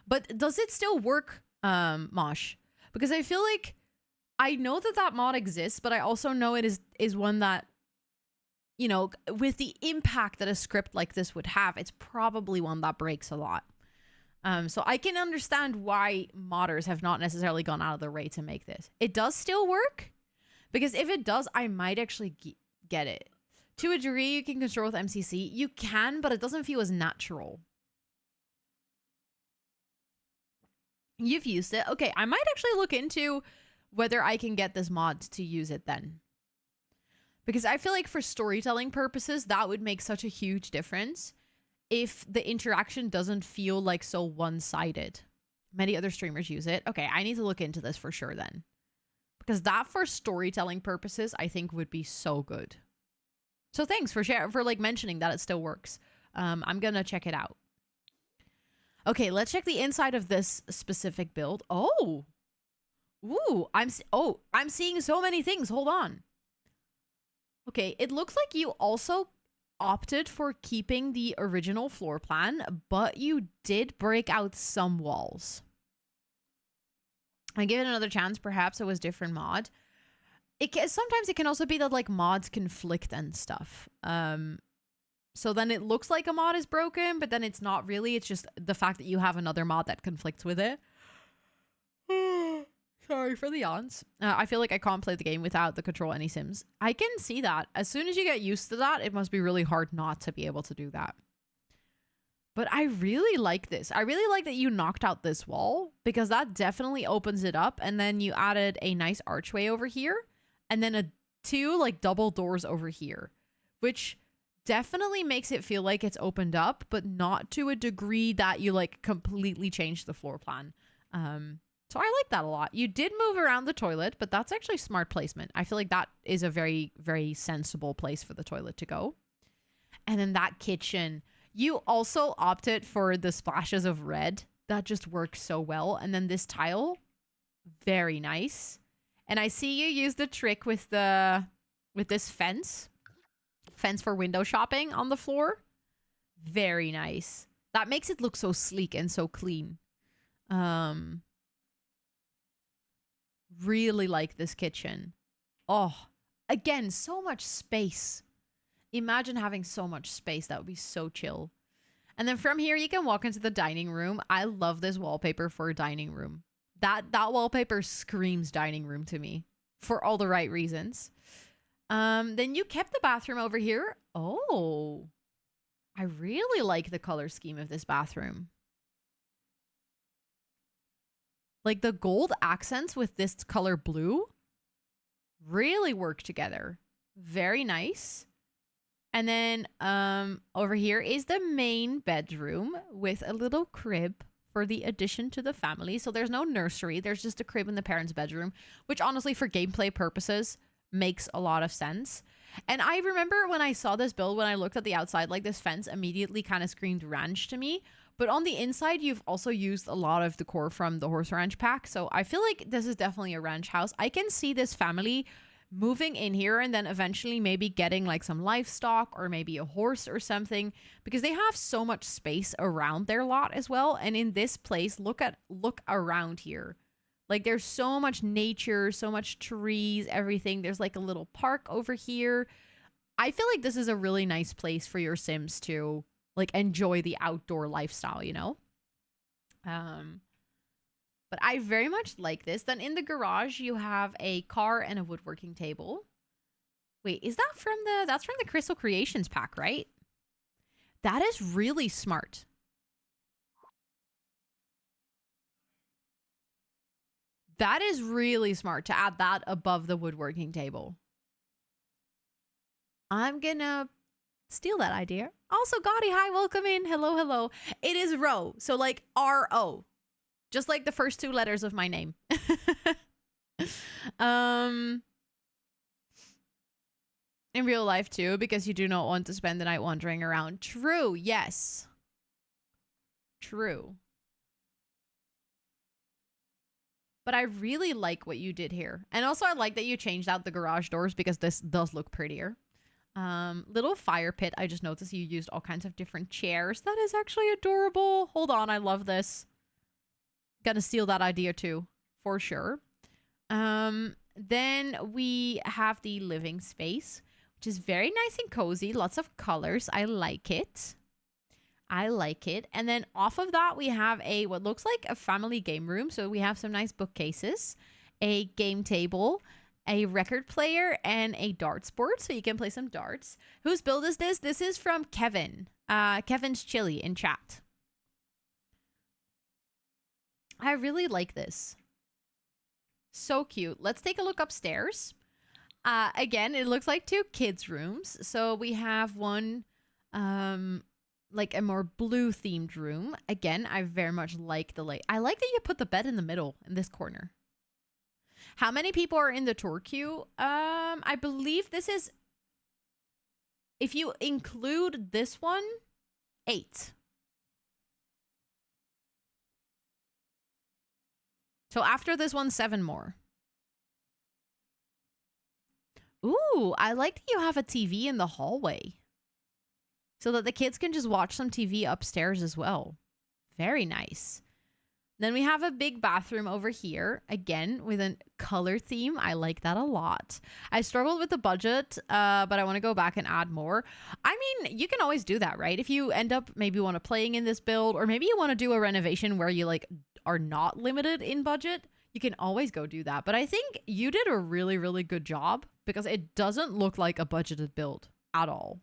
But does it still work, Mosh? Because I feel like I know that that mod exists, but I also know it is one that, you know, with the impact that a script like this would have, it's probably one that breaks a lot. So I can understand why modders have not necessarily gone out of their way to make this. It does still work, because if it does, I might actually get it. To a degree, you can control with MCC. You can, but it doesn't feel as natural. You've used it. Okay, I might actually look into whether I can get this mod to use it then. Because I feel like for storytelling purposes, that would make such a huge difference if the interaction doesn't feel like so one-sided. Many other streamers use it. Okay, I need to look into this for sure then. Because that for storytelling purposes, I think would be so good. So thanks for like mentioning that it still works. I'm gonna check it out. Okay, let's check the inside of this specific build. Oh, ooh, I'm seeing so many things. Hold on. Okay, it looks like you also opted for keeping the original floor plan, but you did break out some walls. I give it another chance. Perhaps it was different mod. Sometimes it can also be that like mods conflict and stuff. So then it looks like a mod is broken, but then it's not really. It's just the fact that you have another mod that conflicts with it. Sorry for the yawns. I feel like I can't play the game without the Control Any Sims. I can see that. As soon as you get used to that, it must be really hard not to be able to do that. But I really like this. I really like that you knocked out this wall, because that definitely opens it up. And then you added a nice archway over here, and then two like double doors over here, which definitely makes it feel like it's opened up, but not to a degree that you like completely changed the floor plan. So I like that a lot. You did move around the toilet, but that's actually smart placement. I feel like that is a very, very sensible place for the toilet to go. And then that kitchen, you also opted for the splashes of red. That just works so well. And then this tile, very nice. And I see you use the trick with this fence for window shopping on the floor. Very nice. That makes it look so sleek and so clean. Really like this kitchen. Oh, again, so much space. Imagine having so much space. That would be so chill. And then from here, you can walk into the dining room. I love this wallpaper for a dining room. That wallpaper screams dining room to me for all the right reasons. Then you kept the bathroom over here. Oh, I really like the color scheme of this bathroom. Like the gold accents with this color blue really work together. Very nice. And then over here is the main bedroom with a little crib for the addition to the family. So there's no nursery. There's just a crib in the parents' bedroom, which honestly for gameplay purposes makes a lot of sense. And I remember when I saw this build, when I looked at the outside, like this fence immediately kind of screamed ranch to me. But on the inside, you've also used a lot of decor from the Horse Ranch pack. So I feel like this is definitely a ranch house. I can see this family moving in here and then eventually maybe getting like some livestock or maybe a horse or something, because they have so much space around their lot as well. And in this place, look around here. Like there's so much nature, so much trees, everything. There's like a little park over here. I feel like this is a really nice place for your Sims to like enjoy the outdoor lifestyle, you know? But I very much like this. Then in the garage, you have a car and a woodworking table. Wait, is that from that's from the Crystal Creations pack, right? That is really smart. That is really smart to add that above the woodworking table. I'm gonna steal that idea. Also, Gotti, hi, welcome in. Hello, hello. It is Ro, so like R-O. Just like the first two letters of my name. In real life too, because you do not want to spend the night wandering around. True, yes. True. But I really like what you did here. And also I like that you changed out the garage doors because this does look prettier. Little fire pit. I just noticed you used all kinds of different chairs. That is actually adorable. Hold on, I love this. Gonna steal that idea too, for sure. Then we have the living space, which is very nice and cozy. Lots of colors. I like it. I like it. And then off of that, we have a what looks like a family game room. So we have some nice bookcases, a game table, a record player, and a darts board. So you can play some darts. Whose build is this? This is from Kevin. Kevin's Chili in chat. I really like this. So cute. Let's take a look upstairs. Again, it looks like two kids' rooms. So we have one, like a more blue themed room. Again, I very much like the light. I like that you put the bed in the middle in this corner. How many people are in the tour queue? I believe this is, if you include this one, 8. So after this one, 7 more. Ooh, I like that you have a TV in the hallway so that the kids can just watch some TV upstairs as well. Very nice. Then we have a big bathroom over here, again, with a color theme. I like that a lot. I struggled with the budget, but I want to go back and add more. I mean, you can always do that, right? If you end up maybe want to playing in this build, or maybe you want to do a renovation where you like are not limited in budget, you can always go do that. But I think you did a really, really good job because it doesn't look like a budgeted build at all.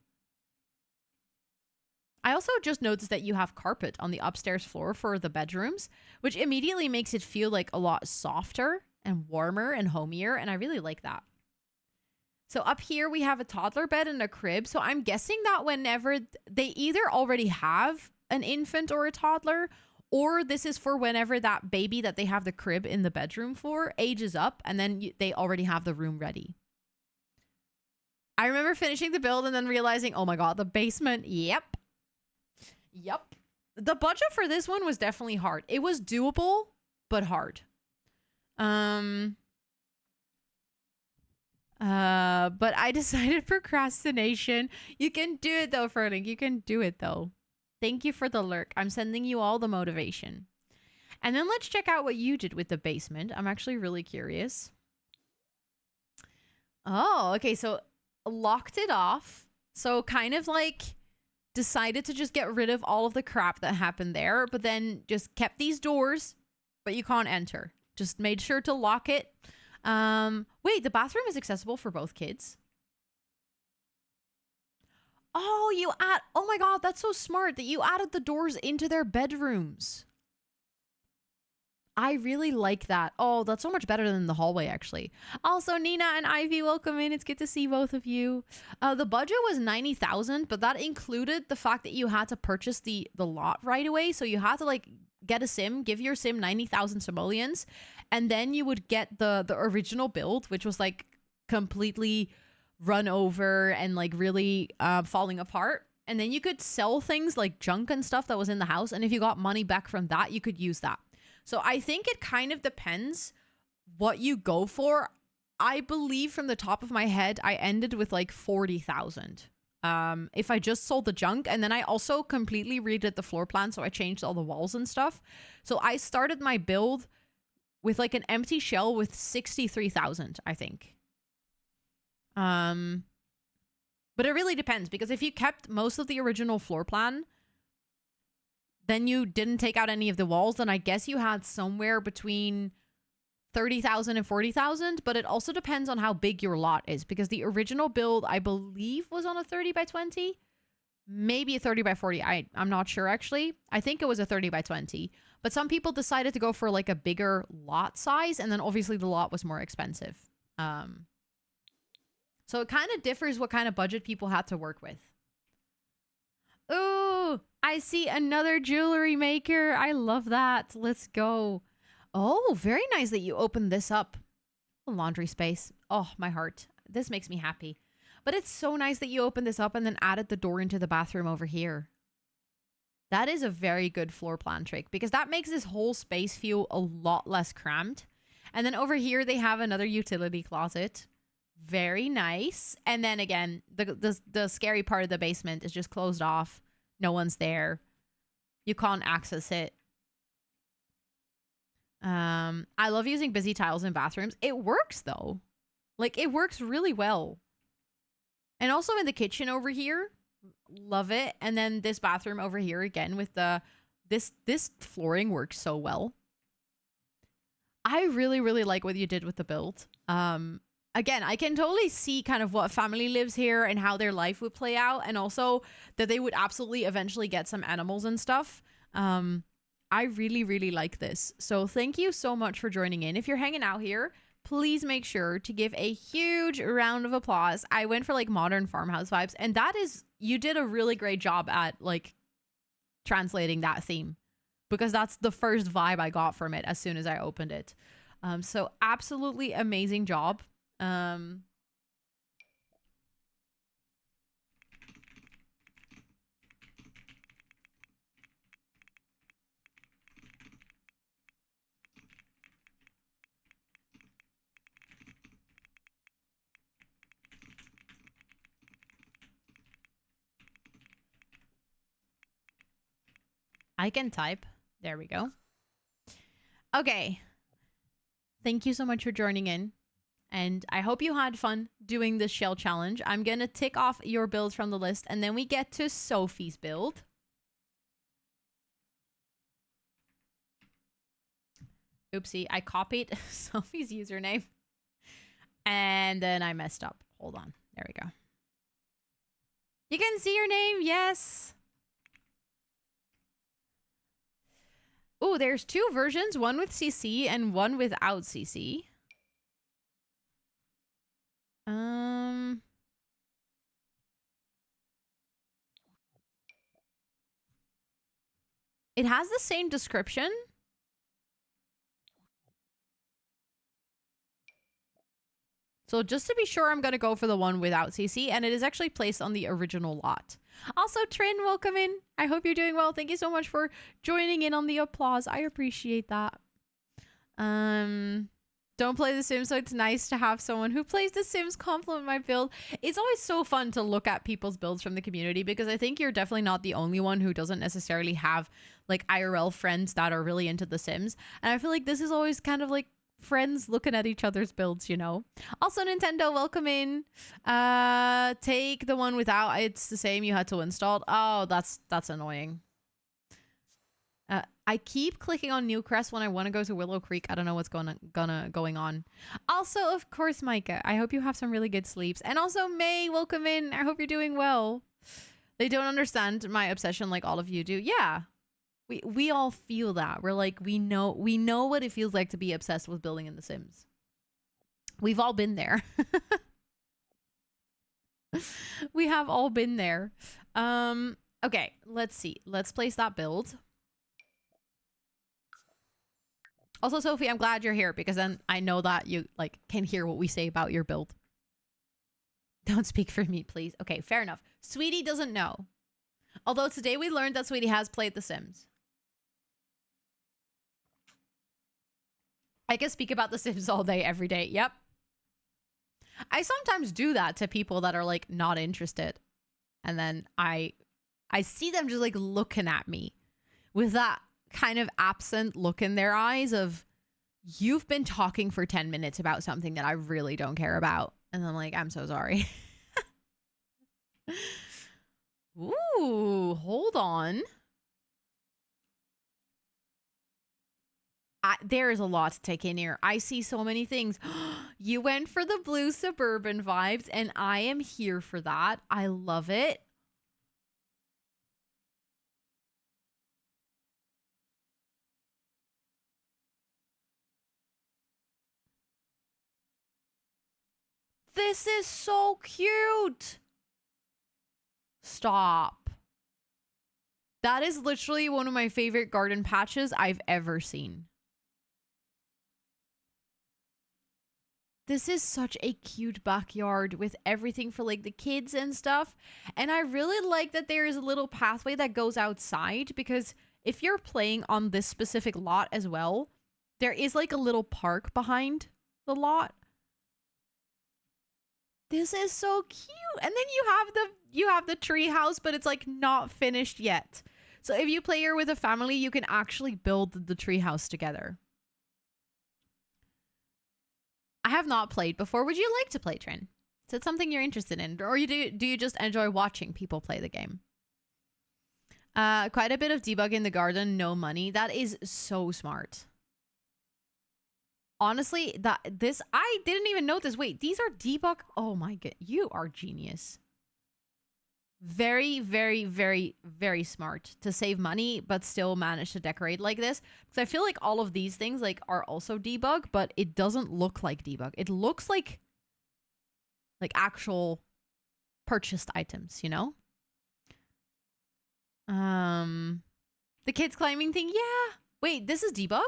I also just noticed that you have carpet on the upstairs floor for the bedrooms, which immediately makes it feel like a lot softer and warmer and homier, and I really like that. So up here we have a toddler bed and a crib, so I'm guessing that whenever they either already have an infant or a toddler, or this is for whenever that baby that they have the crib in the bedroom for ages up, and then they already have the room ready. I remember finishing the build and then realizing, oh my god, the basement, yep. The budget for this one was definitely hard. It was doable, but hard. But I decided procrastination. You can do it though, Ferning. You can do it though. Thank you for the lurk. I'm sending you all the motivation. And then let's check out what you did with the basement. I'm actually really curious. Oh, okay. So locked it off. So kind of like decided to just get rid of all of the crap that happened there, but then just kept these doors, but you can't enter. Just made sure to lock it. Wait, the bathroom is accessible for both kids? Oh, oh my god, that's so smart that you added the doors into their bedrooms. I really like that. Oh, that's so much better than the hallway, actually. Also, Nina and Ivy, welcome in. It's good to see both of you. The budget was 90,000, but that included the fact that you had to purchase the lot right away. So you had to like get a sim, give your sim 90,000 simoleons, and then you would get the original build, which was like completely run over and like really falling apart. And then you could sell things like junk and stuff that was in the house. And if you got money back from that, you could use that. So I think it kind of depends what you go for. I believe from the top of my head, I ended with like 40,000. If I just sold the junk, and then I also completely redid the floor plan, so I changed all the walls and stuff. So I started my build with like an empty shell with 63,000, I think. But it really depends, because if you kept most of the original floor plan, then you didn't take out any of the walls, then I guess you had somewhere between 30,000 and 40,000, but it also depends on how big your lot is, because the original build, I believe, was on a 30 by 20, maybe a 30 by 40. I'm not sure, actually. I think it was a 30 by 20, but some people decided to go for like a bigger lot size, and then obviously the lot was more expensive. So it kind of differs what kind of budget people had to work with. Ooh, I see another jewelry maker. I love that. Let's go. Oh, very nice that you opened this up. A laundry space. Oh, my heart. This makes me happy. But it's so nice that you opened this up and then added the door into the bathroom over here. That is a very good floor plan trick, because that makes this whole space feel a lot less cramped. And then over here, they have another utility closet. Very nice. And then again, the scary part of the basement is just closed off. No one's there. You can't access it. I love using busy tiles in bathrooms. It works though. Like, it works really well. And also in the kitchen over here, love it. And then this bathroom over here again with the this flooring works so well. I really, really like what you did with the build. Again, I can totally see kind of what family lives here and how their life would play out, and also that they would absolutely eventually get some animals and stuff. I really, really like this. So thank you so much for joining in. If you're hanging out here, please make sure to give a huge round of applause. I went for like modern farmhouse vibes, and that is, you did a really great job at like translating that theme, because that's the first vibe I got from it as soon as I opened it. So absolutely amazing job. I can type. There we go. Okay. Thank you so much for joining in. And I hope you had fun doing this shell challenge. I'm going to tick off your builds from the list, and then we get to Sophie's build. Oopsie, I copied Sophie's username. And then I messed up. Hold on. There we go. You can see your name. Yes. Oh, there's two versions. One with CC and one without CC. It has the same description. So just to be sure, I'm going to go for the one without CC, and it is actually placed on the original lot. Also, Trin, welcome in. I hope you're doing well. Thank you so much for joining in on the applause. I appreciate that. Don't play The Sims, so it's nice to have someone who plays The Sims compliment my build. It's always so fun to look at people's builds from the community, because I think you're definitely not the only one who doesn't necessarily have like IRL friends that are really into The Sims. And I feel like this is always kind of like friends looking at each other's builds, you know. Also, Nintendo, welcome in. Take the one without. It's the same. You had to install. Oh, that's annoying. I keep clicking on Newcrest when I want to go to Willow Creek. I don't know what's going on. Also, of course, Micah, I hope you have some really good sleeps. And also, May, welcome in. I hope you're doing well. They don't understand my obsession like all of you do. Yeah. We all feel that. We're like, we know what it feels like to be obsessed with building in The Sims. We've all been there. We have all been there. Okay, let's see. Let's place that build. Also, Sophie, I'm glad you're here, because then I know that you like can hear what we say about your build. Don't speak for me, please. Okay, fair enough. Sweetie doesn't know. Although today we learned that Sweetie has played The Sims. I can speak about The Sims all day, every day. Yep. I sometimes do that to people that are like not interested. And then I see them just like looking at me with that kind of absent look in their eyes of, you've been talking for 10 minutes about something that I really don't care about. And I'm like, I'm so sorry. Ooh, hold on. There is a lot to take in here. I see so many things. You went for the blue suburban vibes, and I am here for that. I love it. This is so cute. Stop. That is literally one of my favorite garden patches I've ever seen. This is such a cute backyard with everything for like the kids and stuff. And I really like that there is a little pathway that goes outside, because if you're playing on this specific lot as well, there is like a little park behind the lot. This is so cute. And then you have the tree house, but it's like not finished yet. So if you play here with a family, you can actually build the tree house together. I have not played before. Would you like to play, Trin? Is it something you're interested in? Or do you just enjoy watching people play the game? Quite a bit of debug in the garden, no money. That is so smart. Honestly, I didn't even notice. Wait, these are debug. Oh my god, you are genius. Very, very, very, very smart to save money, but still manage to decorate like this. Because I feel like all of these things like are also debug, but it doesn't look like debug. It looks like actual purchased items, you know? The kids climbing thing, yeah. Wait, this is debug?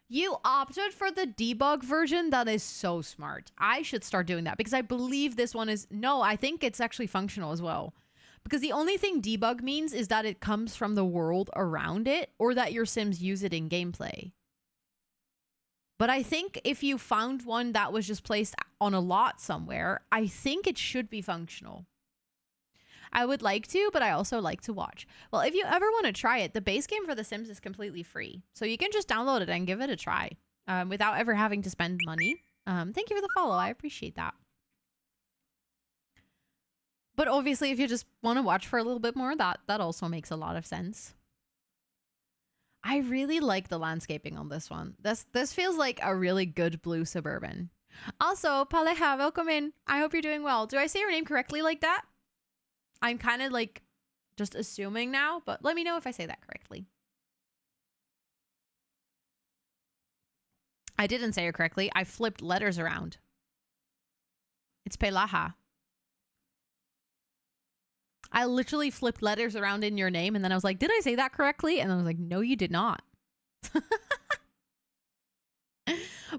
You opted for the debug version? That is so smart. I should start doing that because I believe this one is... No, I think it's actually functional as well. Because the only thing debug means is that it comes from the world around it or that your Sims use it in gameplay. But I think if you found one that was just placed on a lot somewhere, I think it should be functional. I would like to, but I also like to watch. Well, if you ever want to try it, the base game for The Sims is completely free. So you can just download it and give it a try without ever having to spend money. Thank you for the follow. I appreciate that. But obviously, if you just want to watch for a little bit more, that also makes a lot of sense. I really like the landscaping on this one. This feels like a really good blue suburban. Also, Paleja, welcome in. I hope you're doing well. Do I say your name correctly like that? I'm kind of like just assuming now, but let me know if I say that correctly. I didn't say it correctly. I flipped letters around. It's Pelaha. I literally flipped letters around in your name, and then I was like, did I say that correctly? And I was like, no, you did not.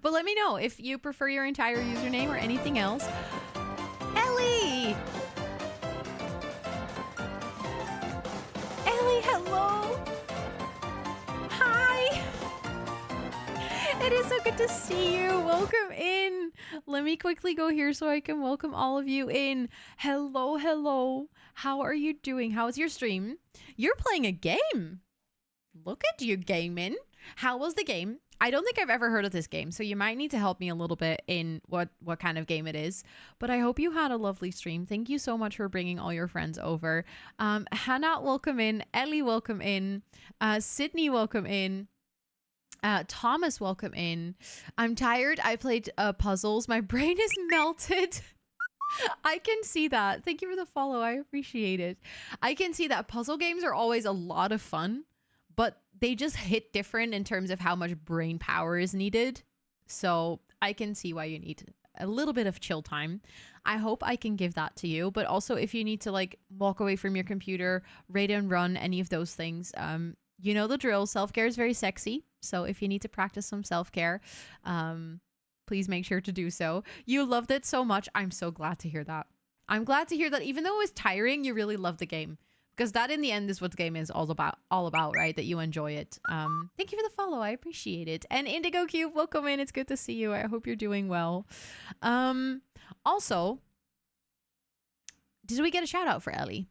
But let me know if you prefer your entire username or anything else. Ellie! Ellie, hello! Hi! It is so good to see you. Welcome in. Let me quickly go here so I can welcome all of you in. Hello, hello. How are you doing? How's your stream? You're playing a game. Look at you gaming. How was the game? I don't think I've ever heard of this game, so you might need to help me a little bit in what kind of game it is. But I hope you had a lovely stream. Thank you so much for bringing all your friends over. Hannah, welcome in. Ellie, welcome in. Sydney, welcome in. Thomas, welcome in. I'm tired. I played puzzles. My brain is melted. I can see that. Thank you for the follow. I appreciate it. I can see that puzzle games are always a lot of fun, but they just hit different in terms of how much brain power is needed. So I can see why you need a little bit of chill time. I hope I can give that to you. But also if you need to like walk away from your computer, raid and run, any of those things, you know the drill. Self-care is very sexy. So if you need to practice some self-care, please make sure to do so. You loved it so much. I'm so glad to hear that. I'm glad to hear that even though it was tiring, you really loved the game. Because that in the end is what the game is all about, right? That you enjoy it. Thank you for the follow. I appreciate it. And Indigo Cube, welcome in. It's good to see you. I hope you're doing well. Also, did we get a shout out for Ellie?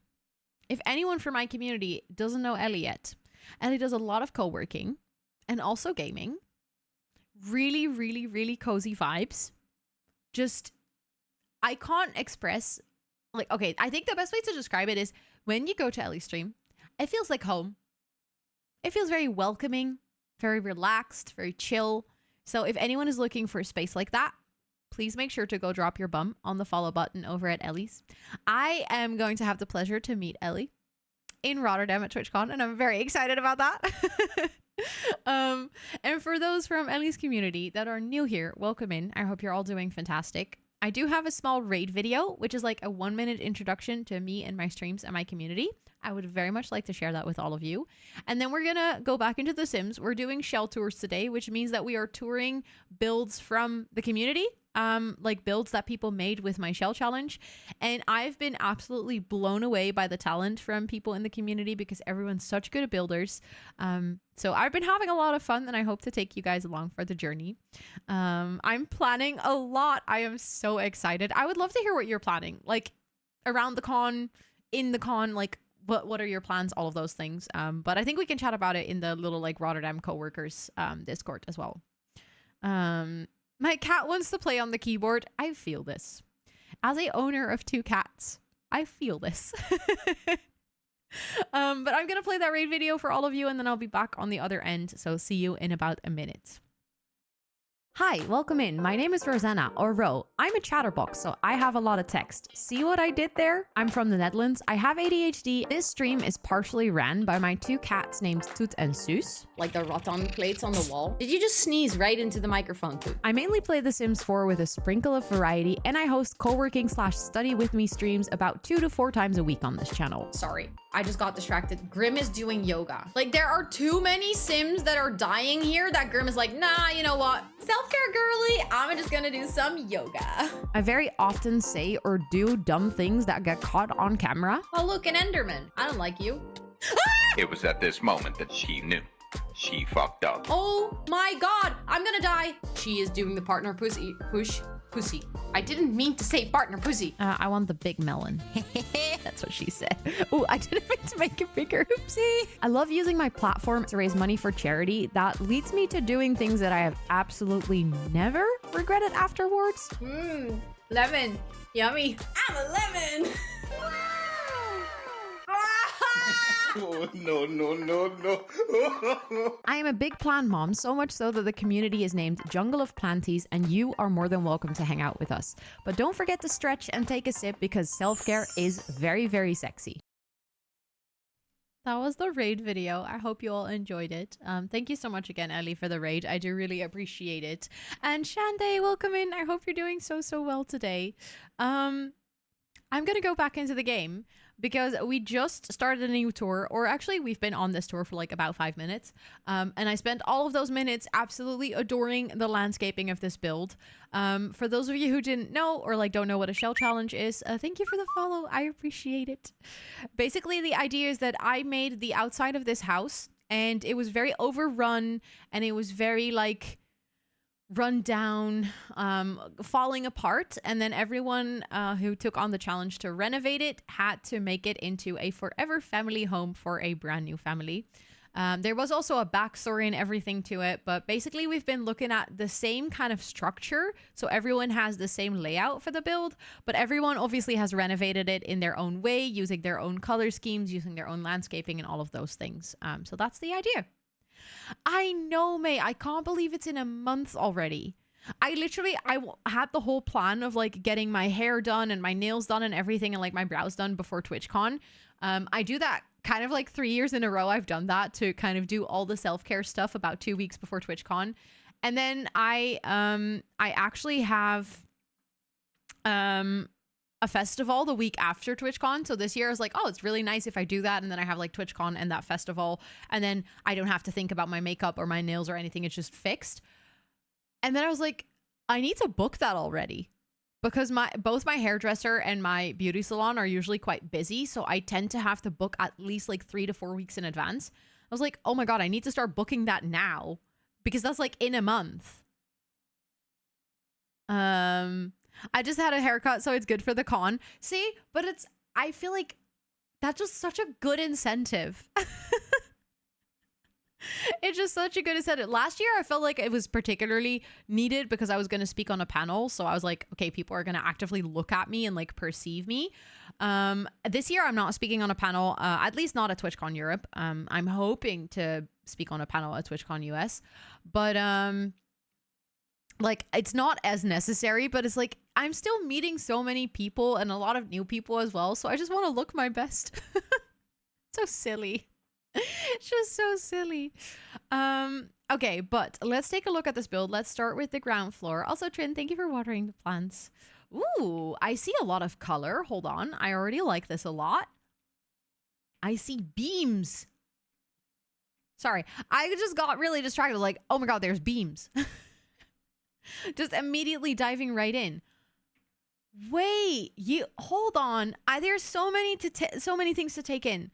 If anyone from my community doesn't know Ellie yet, Ellie does a lot of co-working and also gaming. Really, really, really cozy vibes. Just, I can't express, like, okay, I think the best way to describe it is when you go to Ellie's stream, it feels like home. It feels very welcoming, very relaxed, very chill. So if anyone is looking for a space like that, please make sure to go drop your bum on the follow button over at Ellie's. I am going to have the pleasure to meet Ellie in Rotterdam at TwitchCon, and I'm very excited about that. And for those from Ellie's community that are new here, welcome in. I hope you're all doing fantastic. I do have a small raid video, which is like a 1-minute introduction to me and my streams and my community. I would very much like to share that with all of you. And then we're going to go back into The Sims. We're doing shell tours today, which means that we are touring builds from the community, like builds that people made with my shell challenge. And I've been absolutely blown away by the talent from people in the community because everyone's such good builders. So I've been having a lot of fun, and I hope to take you guys along for the journey. I'm planning a lot. I am so excited. I would love to hear what you're planning, like around the con, in the con, like what are your plans, all of those things. But I think we can chat about it in the little like Rotterdam coworkers Discord as well. My cat wants to play on the keyboard. I feel this. As a owner of 2 cats, I feel this. But I'm going to play that raid video for all of you, and then I'll be back on the other end. So see you in about a minute. Hi, welcome in. My name is Rosanna, or Ro. I'm a chatterbox, so I have a lot of text. See what I did there? I'm from the Netherlands. I have ADHD. This stream is partially ran by my 2 cats named Toet and Suus. Like the rattan plates on the wall. Did you just sneeze right into the microphone, Toet? I mainly play The Sims 4 with a sprinkle of variety, and I host co-working/study with me streams about 2 to 4 times a week on this channel. Sorry, I just got distracted. Grim is doing yoga. Like, there are too many Sims that are dying here that Grim is like, nah, you know what? Self-care girly, I'm just gonna do some yoga. I very often say or do dumb things that get caught on camera. Oh, look, an Enderman. I don't like you. It was at this moment that she knew. She fucked up. Oh my god, I'm gonna die. She is doing the partner pussy. Pussy. I didn't mean to say partner pussy. I want the big melon. That's what she said. Oh, I didn't mean to make it bigger. Oopsie. I love using my platform to raise money for charity. That leads me to doing things that I have absolutely never regretted afterwards. Lemon. Yummy. I'm a lemon. Oh, no. I am a big plant mom, so much so that the community is named Jungle of Planties, and you are more than welcome to hang out with us. But don't forget to stretch and take a sip because self-care is very, very sexy. That was the raid video. I hope you all enjoyed it. Thank you so much again, Ellie, for the raid. I do really appreciate it. And Shande, welcome in. I hope you're doing so well today. I'm going to go back into the game because we just started a new tour, or actually we've been on this tour for like about 5 minutes. And I spent all of those minutes absolutely adoring the landscaping of this build. For those of you who didn't know or like don't know what a shell challenge is, thank you for the follow. I appreciate it. Basically, the idea is that I made the outside of this house and it was very overrun and it was very like run down, falling apart, and then everyone who took on the challenge to renovate it had to make it into a forever family home for a brand new family. There was also a backstory and everything to it, but basically we've been looking at the same kind of structure, so everyone has the same layout for the build, but everyone obviously has renovated it in their own way, using their own color schemes, using their own landscaping and all of those things. So that's the idea. I know, May. I can't believe it's in a month already. I had the whole plan of like getting my hair done and my nails done and everything and like my brows done before TwitchCon. I do that kind of like 3 years in a row. I've done that to kind of do all the self-care stuff about 2 weeks before TwitchCon. And then I actually have a festival the week after TwitchCon. So this year I was like, oh, it's really nice if I do that. And then I have like TwitchCon and that festival. And then I don't have to think about my makeup or my nails or anything. It's just fixed. And then I was like, I need to book that already because both my hairdresser and my beauty salon are usually quite busy, so I tend to have to book at least like 3 to 4 weeks in advance. I was like, oh my God, I need to start booking that now because that's like in a month. I just had a haircut, so it's good for the con. See, but I feel like that's just such a good incentive. It's just such a good incentive. Last year, I felt like it was particularly needed because I was going to speak on a panel. So I was like, okay, people are going to actively look at me and like perceive me. This year, I'm not speaking on a panel, at least not at TwitchCon Europe. I'm hoping to speak on a panel at TwitchCon US, but like it's not as necessary, but it's like I'm still meeting so many people and a lot of new people as well. So I just want to look my best. So silly. It's just so silly. Okay, but let's take a look at this build. Let's start with the ground floor. Also, Trin, thank you for watering the plants. Ooh, I see a lot of color. Hold on. I already like this a lot. I see beams. Sorry, I just got really distracted. Like, oh my God, there's beams. Just immediately diving right in. Wait, hold on. There's so many things to take in.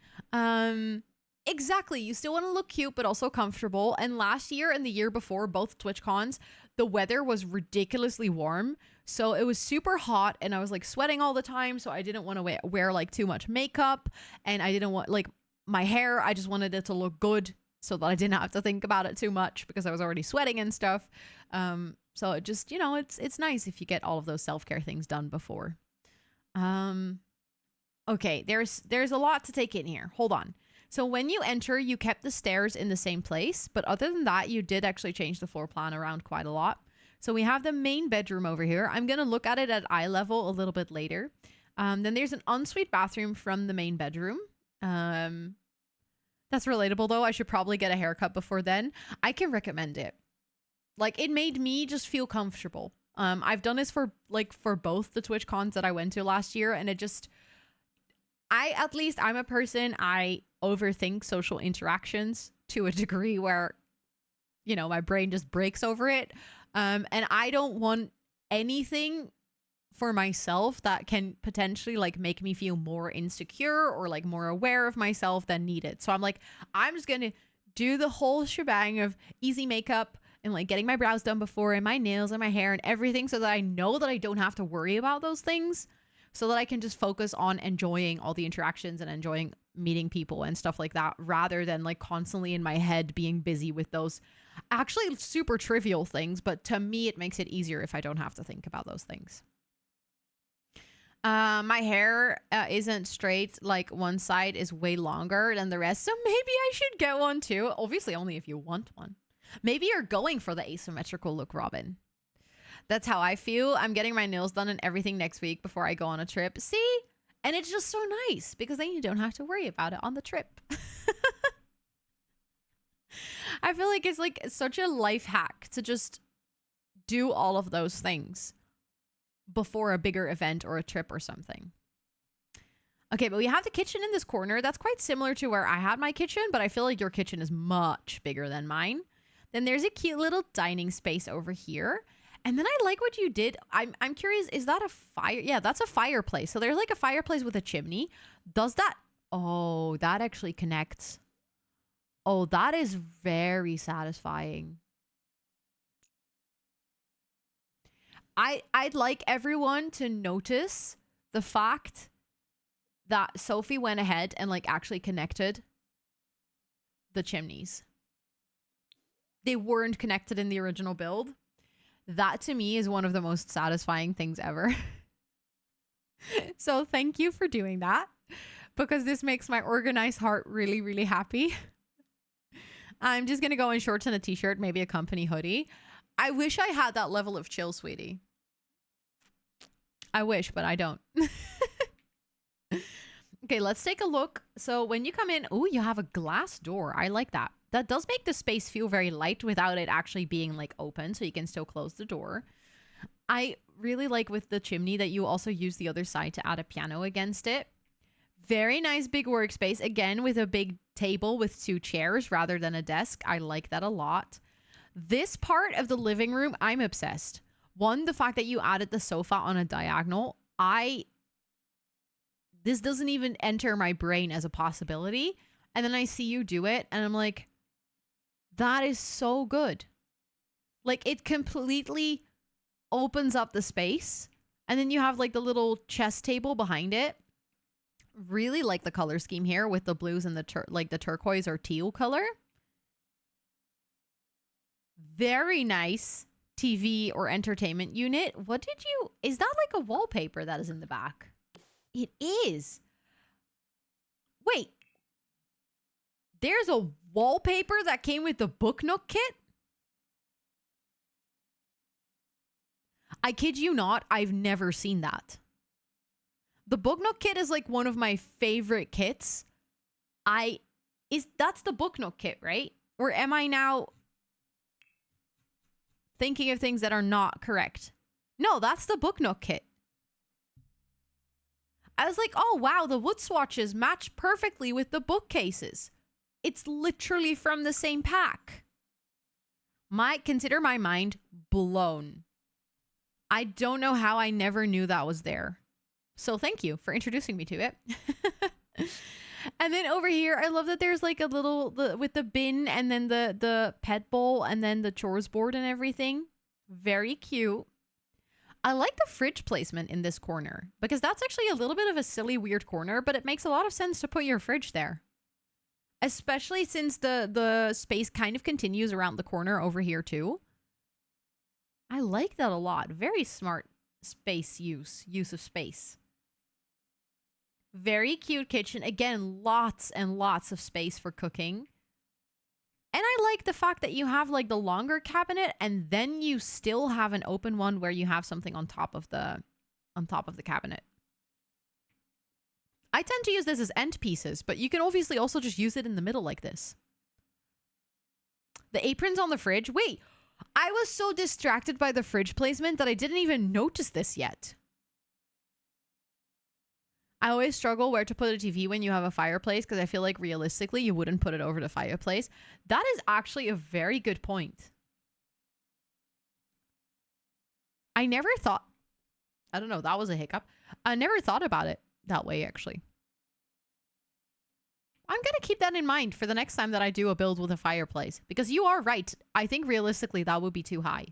Exactly. You still want to look cute, but also comfortable. And last year and the year before, both TwitchCons, the weather was ridiculously warm. So it was super hot and I was like sweating all the time. So I didn't want to wear like too much makeup. And I didn't want like my hair. I just wanted it to look good so that I didn't have to think about it too much because I was already sweating and stuff. So it just, you know, it's nice if you get all of those self-care things done before. Okay, there's a lot to take in here. Hold on. So when you enter, you kept the stairs in the same place, but other than that, you did actually change the floor plan around quite a lot. So we have the main bedroom over here. I'm going to look at it at eye level a little bit later. Then there's an ensuite bathroom from the main bedroom. That's relatable though. I should probably get a haircut before then. I can recommend it. Like it made me just feel comfortable. I've done this for both the Twitch cons that I went to last year, and I'm a person, I overthink social interactions to a degree where, you know, my brain just breaks over it. And I don't want anything for myself that can potentially like make me feel more insecure or like more aware of myself than needed. So I'm like, I'm just going to do the whole shebang of easy makeup and like getting my brows done before and my nails and my hair and everything so that I know that I don't have to worry about those things, so that I can just focus on enjoying all the interactions and enjoying meeting people and stuff like that, rather than like constantly in my head being busy with those actually super trivial things. But to me, it makes it easier if I don't have to think about those things. My hair isn't straight. Like one side is way longer than the rest. So maybe I should get one too. Obviously only if you want one. Maybe you're going for the asymmetrical look, Robin. That's how I feel. I'm getting my nails done and everything next week before I go on a trip. See? And it's just so nice because then you don't have to worry about it on the trip. I feel like it's like such a life hack to just do all of those things before a bigger event or a trip or something. Okay, but we have the kitchen in this corner. That's quite similar to where I had my kitchen, but I feel like your kitchen is much bigger than mine. Then there's a cute little dining space over here. And then I like what you did. I'm curious, is that a fire? Yeah, that's a fireplace. So there's like a fireplace with a chimney. Does that... Oh, that actually connects. Oh, that is very satisfying. I'd like everyone to notice the fact that Sophie went ahead and like actually connected the chimneys. They weren't connected in the original build. That to me is one of the most satisfying things ever. So thank you for doing that, because this makes my organized heart really, really happy. I'm just going to go in shorts and a t-shirt, maybe a company hoodie. I wish I had that level of chill, sweetie. I wish, but I don't. Okay, let's take a look. So when you come in, oh, you have a glass door. I like that. That does make the space feel very light without it actually being like open, so you can still close the door. I really like with the chimney that you also use the other side to add a piano against it. Very nice big workspace. Again, with a big table with 2 chairs rather than a desk. I like that a lot. This part of the living room, I'm obsessed. One, the fact that you added the sofa on a diagonal, this doesn't even enter my brain as a possibility. And then I see you do it and I'm like, that is so good. Like, it completely opens up the space. And then you have like the little chess table behind it. Really like the color scheme here with the blues and the turquoise or teal color. Very nice TV or entertainment unit. Is that like a wallpaper that is in the back? It is. Wait. There's a wallpaper that came with the Book Nook kit? I kid you not, I've never seen that. The Book Nook kit is like one of my favorite kits. That's the Book Nook kit, right? Or am I now thinking of things that are not correct? No, that's the Book Nook kit. I was like, oh wow, the wood swatches match perfectly with the bookcases. It's literally from the same pack. Consider my mind blown. I don't know how I never knew that was there. So thank you for introducing me to it. And then over here, I love that there's like a little, with the bin and then the pet bowl and then the chores board and everything. Very cute. I like the fridge placement in this corner because that's actually a little bit of a silly, weird corner, but it makes a lot of sense to put your fridge there. Especially since the space kind of continues around the corner over here too. I like that a lot. Very smart space use of space. Very cute kitchen. Again, lots and lots of space for cooking. And I like the fact that you have like the longer cabinet and then you still have an open one where you have something on top of the cabinet. I tend to use this as end pieces, but you can obviously also just use it in the middle like this. The aprons on the fridge. Wait, I was so distracted by the fridge placement that I didn't even notice this yet. I always struggle where to put a TV when you have a fireplace because I feel like realistically you wouldn't put it over the fireplace. That is actually a very good point. I never thought... I don't know, that was a hiccup. I never thought about it that way, actually. I'm going to keep that in mind for the next time that I do a build with a fireplace. Because you are right. I think realistically that would be too high.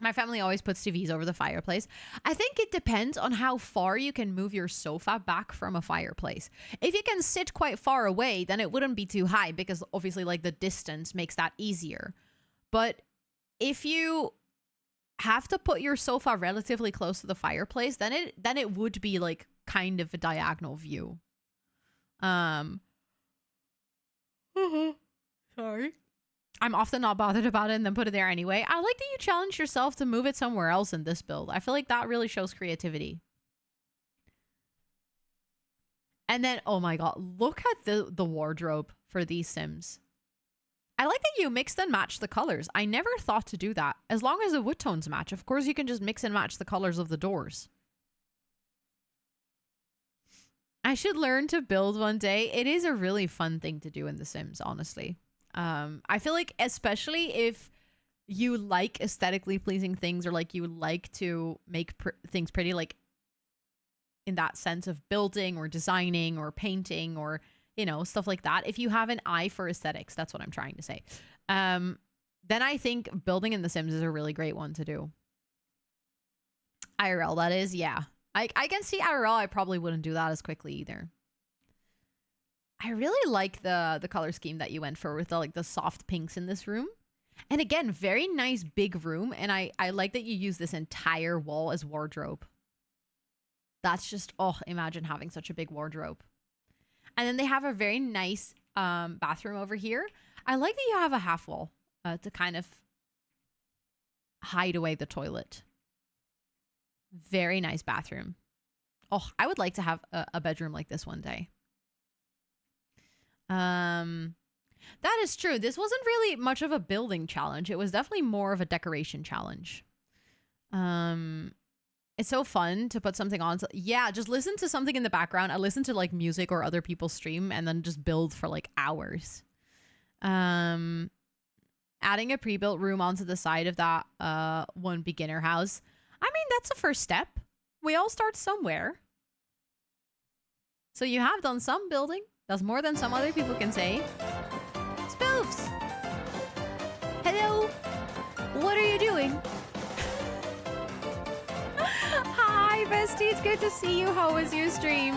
My family always puts TVs over the fireplace. I think it depends on how far you can move your sofa back from a fireplace. If you can sit quite far away, then it wouldn't be too high because obviously like the distance makes that easier. But if you have to put your sofa relatively close to the fireplace, then it would be like kind of a diagonal view. Sorry. I'm often not bothered about it and then put it there anyway. I like that you challenge yourself to move it somewhere else in this build. I feel like that really shows creativity. And then, oh my god, look at the wardrobe for these Sims. I like that you mixed and matched the colors. I never thought to do that. As long as the wood tones match, of course you can just mix and match the colors of the doors. I should learn to build one day. It is a really fun thing to do in The Sims, honestly. I feel like especially if you like aesthetically pleasing things or like you like to make things pretty, like in that sense of building or designing or painting or, you know, stuff like that. If you have an eye for aesthetics, that's what I'm trying to say. Then I think building in The Sims is a really great one to do. IRL, that is, yeah. I can see IRL. I probably wouldn't do that as quickly either. I really like the color scheme that you went for with the soft pinks in this room. And again, very nice big room. And I like that you use this entire wall as wardrobe. That's just, oh, imagine having such a big wardrobe. And then they have a very nice bathroom over here. I like that you have a half wall to kind of hide away the toilet. Very nice bathroom. Oh, I would like to have a bedroom like this one day. That is true. This wasn't really much of a building challenge. It was definitely more of a decoration challenge. It's so fun to put something on. Yeah, just listen to something in the background. I listen to like music or other people's stream and then just build for like hours. And adding a pre-built room onto the side of that one beginner house. I mean, that's a first step. We all start somewhere. So you have done some building. That's more than some other people can say. Spoofs! Hello? What are you doing? Hi, bestie. It's good to see you. How was your stream?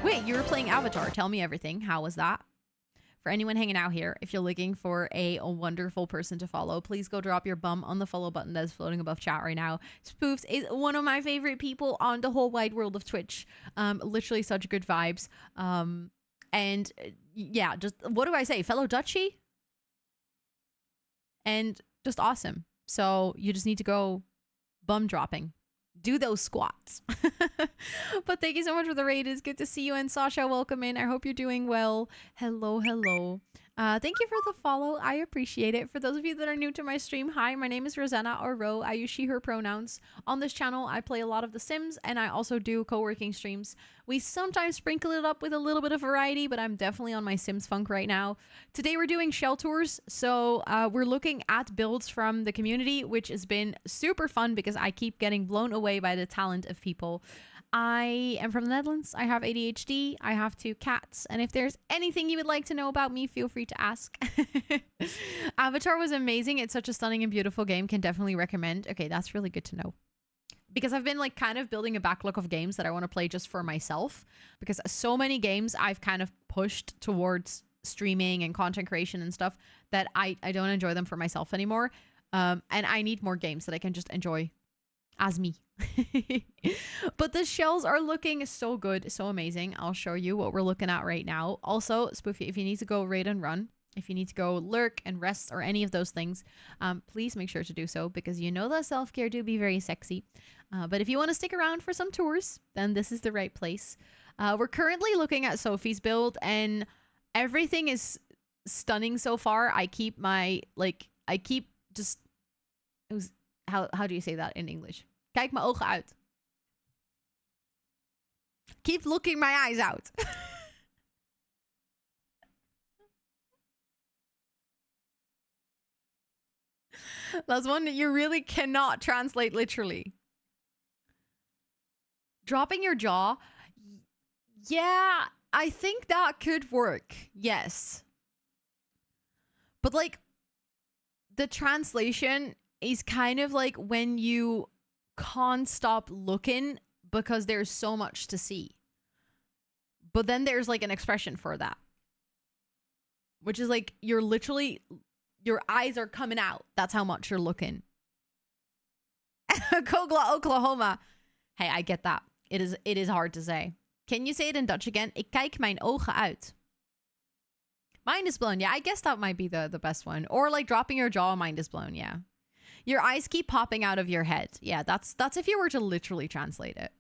Wait, you were playing Avatar. Tell me everything. How was that? For anyone hanging out here, if you're looking for a wonderful person to follow, please go drop your bum on the follow button that's floating above chat right now. Spoofs is one of my favorite people on the whole wide world of Twitch. Literally such good vibes. And yeah, just what do I say? Fellow Dutchie? And just awesome. So you just need to go bum dropping. Do those squats. But thank you so much for the raid. It's good to see you. And Sasha, welcome in. I hope you're doing well. Hello, hello. Thank you for the follow. I appreciate it. For those of you that are new to my stream, hi, my name is Rosanna or Ro. I use she, her pronouns. On this channel, I play a lot of The Sims and I also do co-working streams. We sometimes sprinkle it up with a little bit of variety, but I'm definitely on my Sims funk right now. Today we're doing shell tours. So we're looking at builds from the community, which has been super fun because I keep getting blown away by the talent of people. I am from the Netherlands. I have ADHD. I have 2 cats. And if there's anything you would like to know about me, feel free to ask. Avatar was amazing. It's such a stunning and beautiful game. Can definitely recommend. Okay, that's really good to know. Because I've been like kind of building a backlog of games that I want to play just for myself. Because so many games I've kind of pushed towards streaming and content creation and stuff that I don't enjoy them for myself anymore. And I need more games that I can just enjoy as me. But the shells are looking so good, so amazing. I'll show you what we're looking at right now. Also, Spoofy, if you need to go raid and run, if you need to go lurk and rest or any of those things, please make sure to do so because you know that self-care do be very sexy. But if you want to stick around for some tours, then this is the right place. We're currently looking at Sophie's build and everything is stunning so far. I keep my, how do you say that in English? Kijk mijn ogen uit. Keep looking my eyes out. That's one that you really cannot translate literally. Dropping your jaw. Yeah, I think that could work. Yes. But like, the translation is kind of like when you can't stop looking because there's so much to see. But then there's like an expression for that. Which is like, you're literally, your eyes are coming out. That's how much you're looking. Kogla, Oklahoma. Hey, I get that. It is hard to say. Can you say it in Dutch again? Ik kijk mijn ogen uit. Mind is blown. Yeah, I guess that might be the best one. Or like dropping your jaw, mind is blown. Yeah. Your eyes keep popping out of your head. Yeah, that's if you were to literally translate it.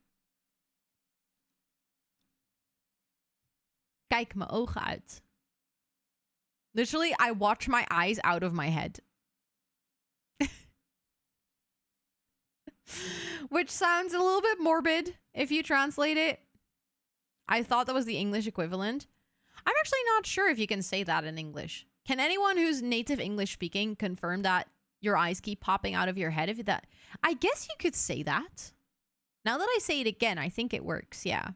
Kijk mijn ogen uit. Literally, I watch my eyes out of my head. Which sounds a little bit morbid if you translate it. I thought that was the English equivalent. I'm actually not sure if you can say that in English. Can anyone who's native English speaking confirm that your eyes keep popping out of your head? If that, I guess you could say that. Now that I say it again, I think it works. Yeah.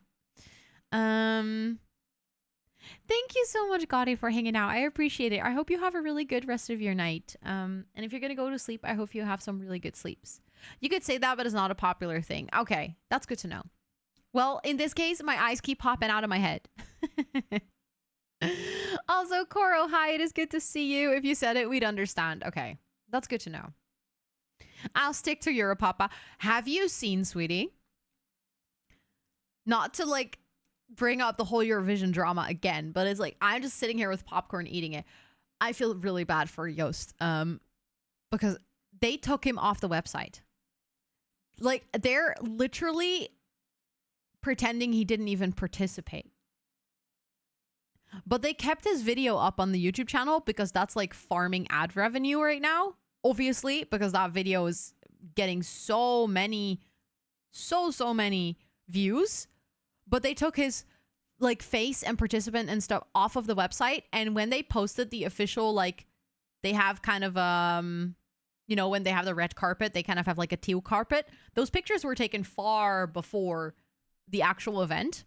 Thank you so much, Gotti, for hanging out. I appreciate it. I hope you have a really good rest of your night. And if you're going to go to sleep, I hope you have some really good sleeps. You could say that, but it's not a popular thing. Okay, that's good to know. Well, in this case, my eyes keep popping out of my head. Also, Koro, hi, it is good to see you. If you said it, we'd understand. Okay, that's good to know. I'll stick to Europapa. Have you seen, sweetie? Not to, like, bring up the whole Eurovision drama again, but it's like, I'm just sitting here with popcorn eating it. I feel really bad for Joost, because they took him off the website. Like, they're literally pretending he didn't even participate. But they kept his video up on the YouTube channel because that's like farming ad revenue right now. Obviously, because that video is getting so many views. But they took his like face and participant and stuff off of the website. And when they posted the official like They have kind of you know, when they have the red carpet, they kind of have like a teal carpet. Those pictures were taken far before the actual event.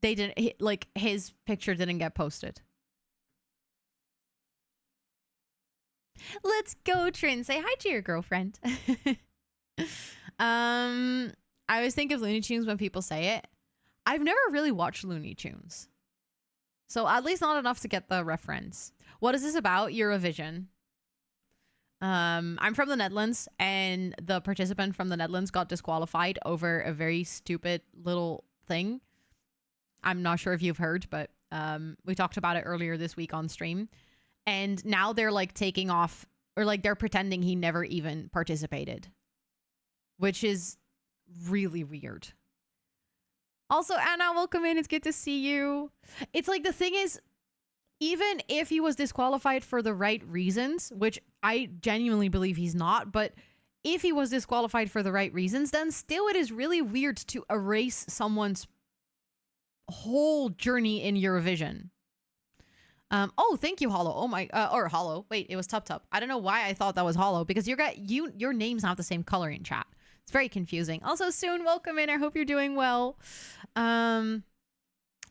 They didn't, like, his picture didn't get posted. Let's go, Trin. Say hi to your girlfriend. I always think of Looney Tunes when people say it. I've never really watched Looney Tunes. So at least not enough to get the reference. What is this about? Eurovision. I'm from the Netherlands, and the participant from the Netherlands got disqualified over a very stupid little thing. I'm not sure if you've heard, but we talked about it earlier this week on stream. And now they're like taking off, or like they're pretending he never even participated, which is really weird. Also, Anna, welcome in. It's good to see you. It's like, the thing is, even if he was disqualified for the right reasons, which I genuinely believe he's not, but if he was disqualified for the right reasons, then still it is really weird to erase someone's whole journey in Eurovision. Oh, thank you, Hollow. Oh my, or Hollow. Wait, it was Tup Tup. I don't know why I thought that was Hollow, because your name's not the same color in chat. It's very confusing. Also, Soon, welcome in. I hope you're doing well.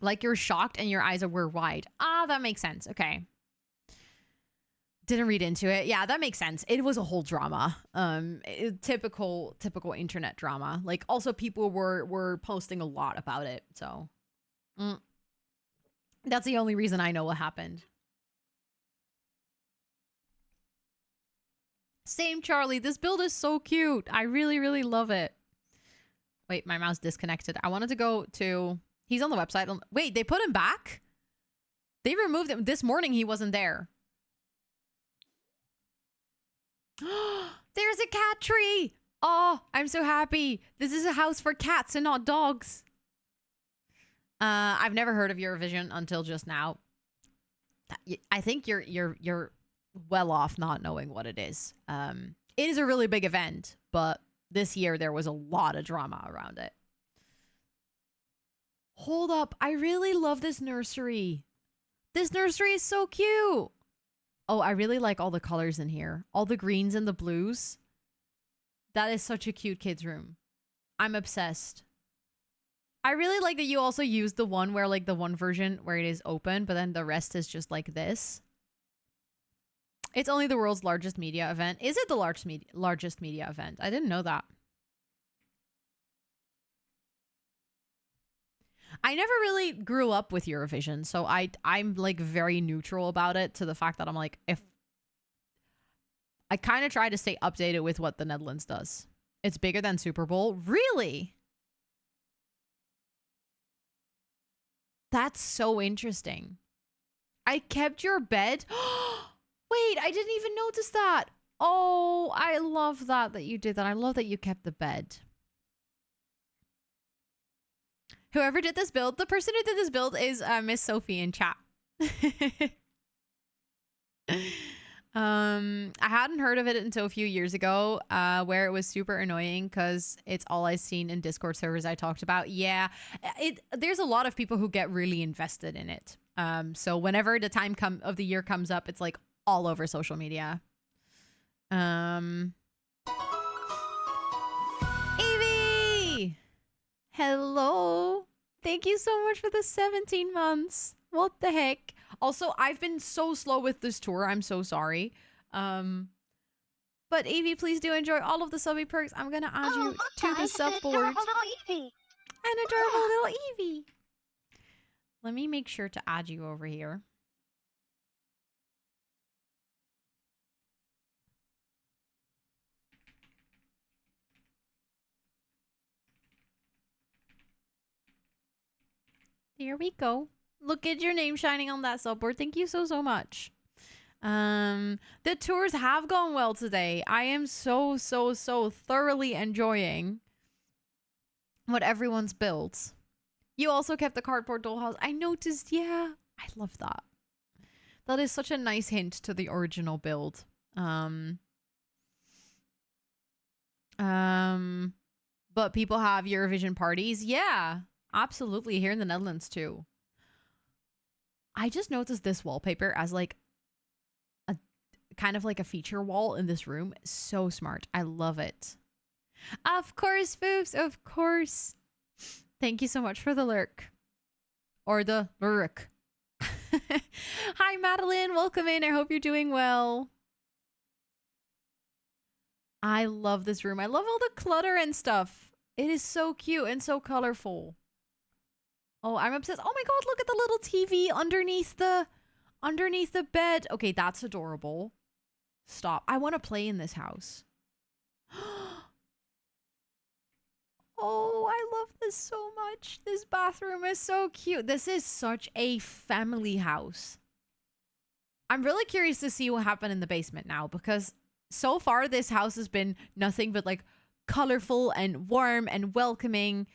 Like you're shocked and your eyes were wide. Ah, that makes sense. Okay. Didn't read into it. Yeah, that makes sense. It was a whole drama. Typical internet drama. Like, also people were posting a lot about it. So, that's the only reason I know what happened. Same, Charlie. This build is so cute. I really, really love it. Wait, my mouse disconnected. I wanted to go to... He's on the website. Wait, they put him back? They removed him. This morning, he wasn't there. There's a cat tree. Oh, I'm so happy. This is a house for cats and not dogs. I've never heard of Eurovision until just now. I think you're well off not knowing what it is. It is a really big event, but this year there was a lot of drama around it. Hold up. I really love this nursery. This nursery is so cute. Oh, I really like all the colors in here. All the greens and the blues. That is such a cute kid's room. I'm obsessed. I really like that you also use the one where, like, the one version where it is open, but then the rest is just like this. It's only the world's largest media event. Is it the largest media event? I didn't know that. I never really grew up with Eurovision, so I'm like very neutral about it, to the fact that I'm like, if I kind of try to stay updated with what the Netherlands does. It's bigger than Super Bowl. Really? That's so interesting. I kept your bed. Wait, I didn't even notice that. Oh, I love that you did that. I love that you kept the bed. Whoever did this build, the person who did this build is Miss Sophie in chat. I hadn't heard of it until a few years ago, where it was super annoying because it's all I've seen in Discord servers I talked about. Yeah, there's a lot of people who get really invested in it. So whenever the time of the year comes up, it's like all over social media. Evie! Hello. Thank you so much for the 17 months. What the heck? Also, I've been so slow with this tour. I'm so sorry. But Evie, please do enjoy all of the subby perks. I'm gonna add you to the subboard. An adorable little Evie. Let me make sure to add you over here. There we go. Look at your name shining on that subboard. Thank you so much. The tours have gone well today. I am so thoroughly enjoying what everyone's built. You also kept the cardboard dollhouse. I noticed, yeah. I love that. That is such a nice hint to the original build. But people have Eurovision parties. Yeah. Absolutely, here in the Netherlands too. I just noticed this wallpaper as like a kind of like a feature wall in this room. So smart. I love it. Of course, Foofs. Of course. Thank you so much for the lurk. Or the lurk. Hi, Madeline. Welcome in. I hope you're doing well. I love this room. I love all the clutter and stuff. It is so cute and so colorful. Oh, I'm obsessed. Oh my god, look at the little TV underneath the bed. Okay, that's adorable. Stop. I want to play in this house. Oh, I love this so much. This bathroom is so cute. This is such a family house. I'm really curious to see what happened in the basement now, because so far this house has been nothing but like colorful and warm and welcoming.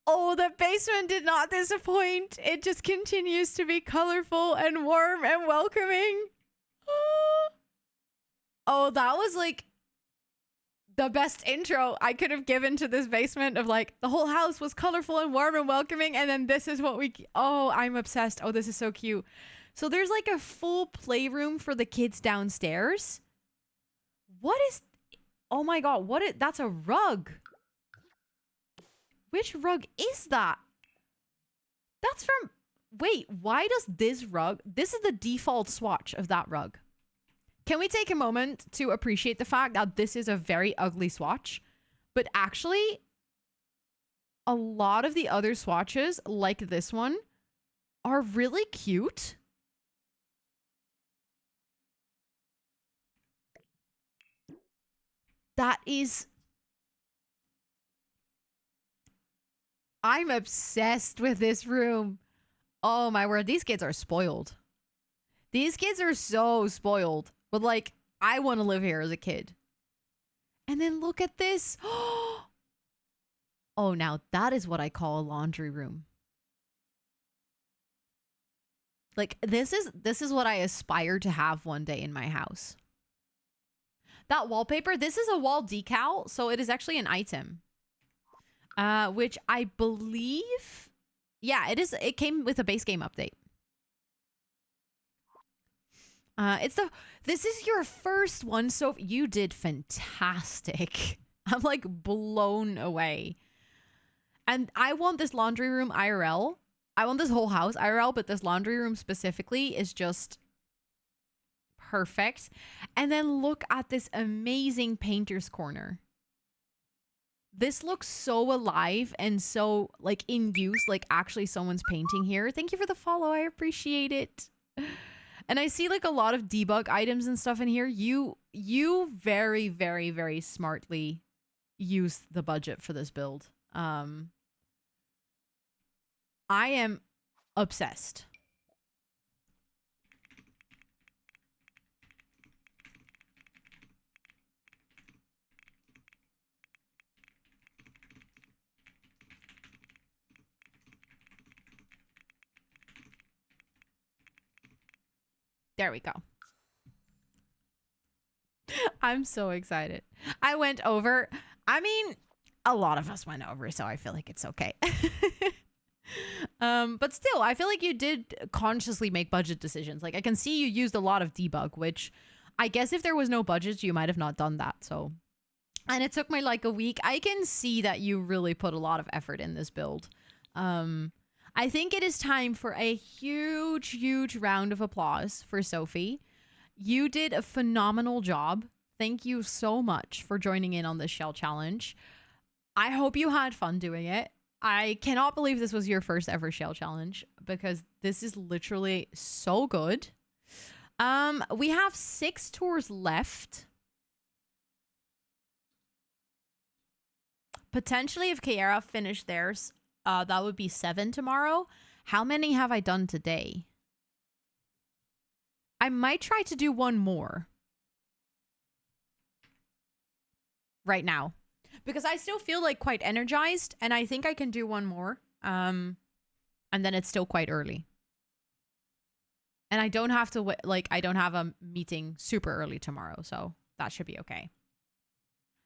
Oh, the basement did not disappoint. It just continues to be colorful and warm and welcoming. Oh, that was like the best intro I could have given to this basement, of like the whole house was colorful and warm and welcoming, and then this is what we... Oh, I'm obsessed. Oh, this is so cute. So there's like a full playroom for the kids downstairs. What is... Oh my god, what is... That's a rug. Which rug is that? That's from... Wait, why does this rug... This is the default swatch of that rug. Can we take a moment to appreciate the fact that this is a very ugly swatch, but actually a lot of the other swatches, like this one, are really cute. That is... I'm obsessed with this room. Oh my word, these kids are spoiled. These kids are so spoiled. But like, I want to live here as a kid. And then look at this. Oh, now that is what I call a laundry room. Like, this is what I aspire to have one day in my house. That wallpaper, this is a wall decal, so it is actually an item. Which I believe... Yeah, it is. It came with a base game update. This is your first one, so you did fantastic. I'm like blown away. And I want this laundry room IRL. I want this whole house IRL, but this laundry room specifically is just perfect. And then look at this amazing painter's corner. This looks so alive and so like in use, like actually someone's painting here. Thank you for the follow. I appreciate it. And I see like a lot of debug items and stuff in here. You very, very, very smartly used the budget for this build. I am obsessed. There we go. I'm so excited. I went over. I mean, a lot of us went over, so I feel like it's okay. But still, I feel like you did consciously make budget decisions. Like, I can see you used a lot of debug, which I guess if there was no budget, you might have not done that. So, and it took me like a week. I can see that you really put a lot of effort in this build. I think it is time for a huge, huge round of applause for Sophie. You did a phenomenal job. Thank you so much for joining in on this shell challenge. I hope you had fun doing it. I cannot believe this was your first ever shell challenge because this is literally so good. We have 6 tours left. Potentially if Kiara finished theirs, that would be 7 tomorrow. How many have I done today? I might try to do one more. Right now. Because I still feel like quite energized. And I think I can do one more. And then it's still quite early. And I don't have to, I don't have a meeting super early tomorrow. So that should be okay.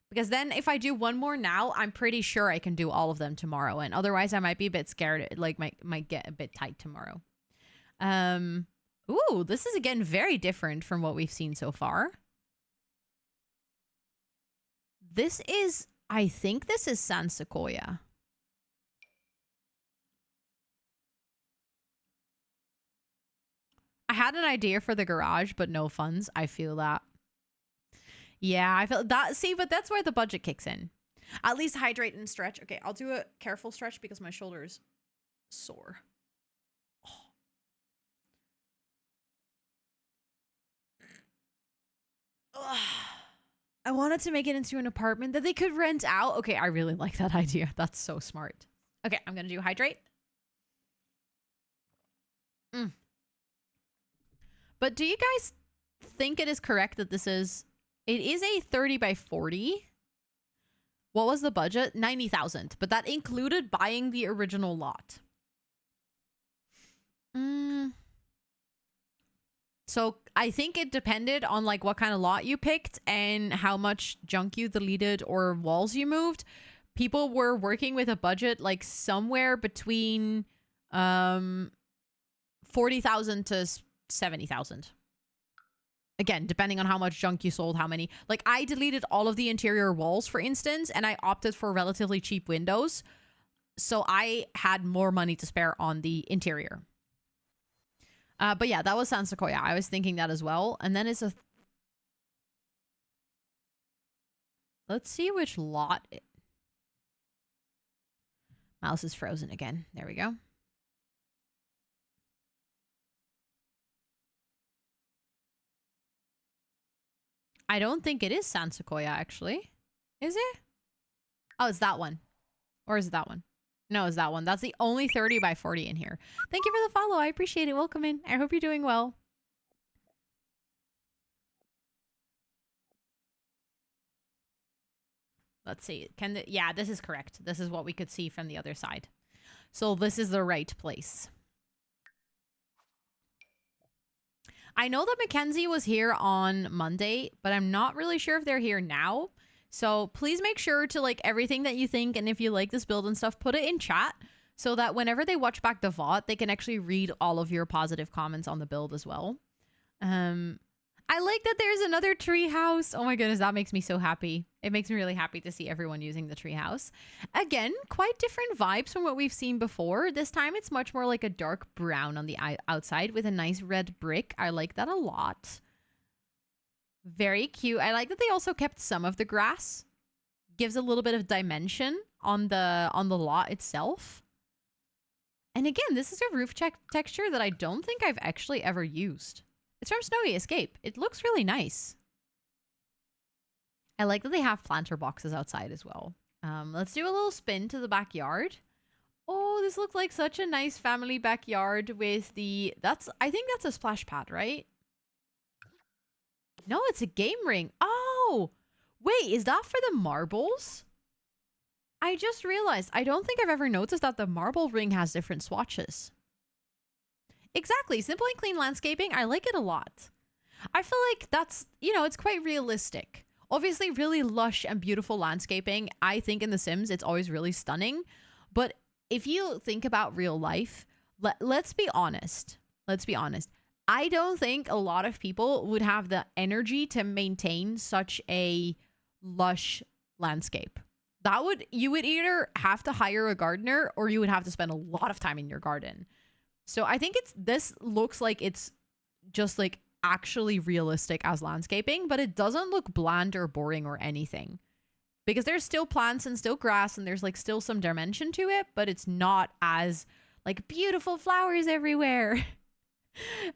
Because then if I do one more now, I'm pretty sure I can do all of them tomorrow. And otherwise I might be a bit scared. Like might get a bit tight tomorrow. Ooh, this is again very different from what we've seen so far. This is, I think this is San Sequoia. I had an idea for the garage, but no funds. I feel that. Yeah, I feel that. See, but that's where the budget kicks in. At least hydrate and stretch. Okay, I'll do a careful stretch because my shoulder's sore. Oh. I wanted to make it into an apartment that they could rent out. Okay, I really like that idea. That's so smart. Okay, I'm going to do hydrate. But do you guys think it is correct that this is... It is a 30 by 40. What was the budget? 90,000. But that included buying the original lot. So I think it depended on like what kind of lot you picked and how much junk you deleted or walls you moved. People were working with a budget like somewhere between 40,000 to 70,000. Again, depending on how much junk you sold, how many. Like I deleted all of the interior walls, for instance, and I opted for relatively cheap windows. So I had more money to spare on the interior. But yeah, that was San Sequoia. I was thinking that as well. And then it's a... Let's see which lot... Mouse is frozen again. There we go. I don't think it is San Sequoia, actually. Is it? Oh, it's that one. Or is it that one? No, it's that one. That's the only 30 by 40 in here. Thank you for the follow. I appreciate it. Welcome in. I hope you're doing well. Let's see. Yeah, this is correct. This is what we could see from the other side. So this is the right place. I know that Mackenzie was here on Monday, but I'm not really sure if they're here now. So please make sure to like everything that you think, and if you like this build and stuff, put it in chat so that whenever they watch back the VOD, they can actually read all of your positive comments on the build as well. I like that there's another tree house. Oh my goodness, that makes me so happy. It makes me really happy to see everyone using the tree house. Again, quite different vibes from what we've seen before. This time it's much more like a dark brown on the outside with a nice red brick. I like that a lot. Very cute. I like that they also kept some of the grass. Gives a little bit of dimension on the lot itself. And again, this is a roof texture that I don't think I've actually ever used. It's from Snowy Escape. It looks really nice. I like that they have planter boxes outside as well. Let's do a little spin to the backyard. Oh, this looks like such a nice family backyard with the... I think that's a splash pad, right? No, it's a game ring. Oh, wait, is that for the marbles? I just realized, I don't think I've ever noticed that the marble ring has different swatches. Exactly. Simple and clean landscaping. I like it a lot. I feel like that's, it's quite realistic. Obviously, really lush and beautiful landscaping. I think in The Sims, it's always really stunning. But if you think about real life, let's be honest. Let's be honest. I don't think a lot of people would have the energy to maintain such a lush landscape. You would either have to hire a gardener or you would have to spend a lot of time in your garden. So I think this looks like it's just like actually realistic as landscaping, but it doesn't look bland or boring or anything. Because there's still plants and still grass and there's like still some dimension to it, but it's not as like beautiful flowers everywhere.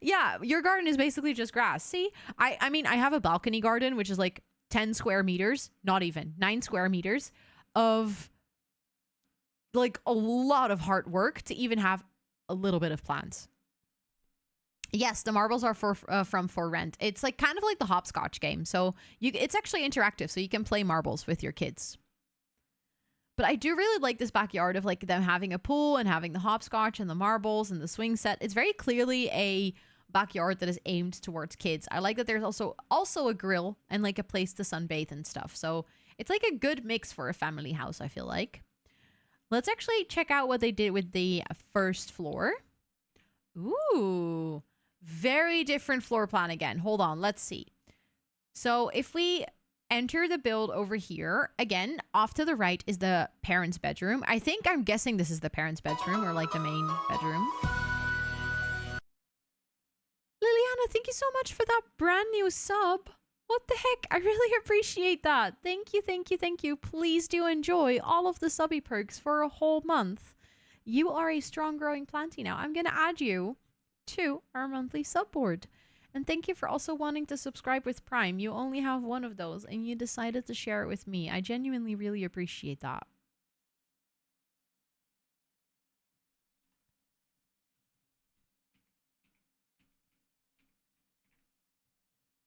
Yeah, your garden is basically just grass. See, I mean, I have a balcony garden, which is like 10 square meters, not even 9 square meters of like a lot of hard work to even have a little bit of plants. Yes, the marbles are from For Rent. It's like kind of like the hopscotch game. So it's actually interactive, so you can play marbles with your kids. But I do really like this backyard of like them having a pool and having the hopscotch and the marbles and the swing set. It's very clearly a backyard that is aimed towards kids. I like that there's also a grill and like a place to sunbathe and stuff. So it's like a good mix for a family house, I feel like. Let's actually check out what they did with the first floor. Ooh, Very different floor plan again. Hold on, let's see. So if we enter the build over here, again, off to the right is the parents' bedroom. I'm guessing this is the parents' bedroom or like the main bedroom. Liliana, thank you so much for that brand new sub. What the heck? I really appreciate that. Thank you, thank you, thank you. Please do enjoy all of the subby perks for a whole month. You are a strong growing planty now. I'm going to add you to our monthly sub board. And thank you for also wanting to subscribe with Prime. You only have one of those and you decided to share it with me. I genuinely really appreciate that.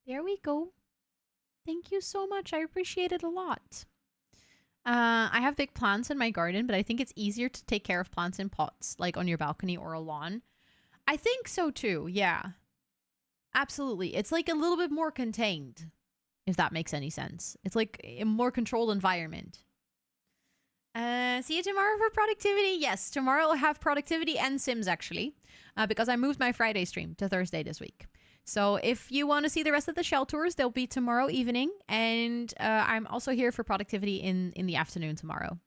There we go. Thank you so much. I appreciate it a lot. I have big plants in my garden, but I think it's easier to take care of plants in pots, like on your balcony or a lawn. I think so too, yeah. Absolutely. It's like a little bit more contained, if that makes any sense. It's like a more controlled environment. See you tomorrow for productivity. Yes, tomorrow I'll have productivity and Sims, actually, because I moved my Friday stream to Thursday this week. So if you want to see the rest of the shell tours, they'll be tomorrow evening. And I'm also here for productivity in the afternoon tomorrow.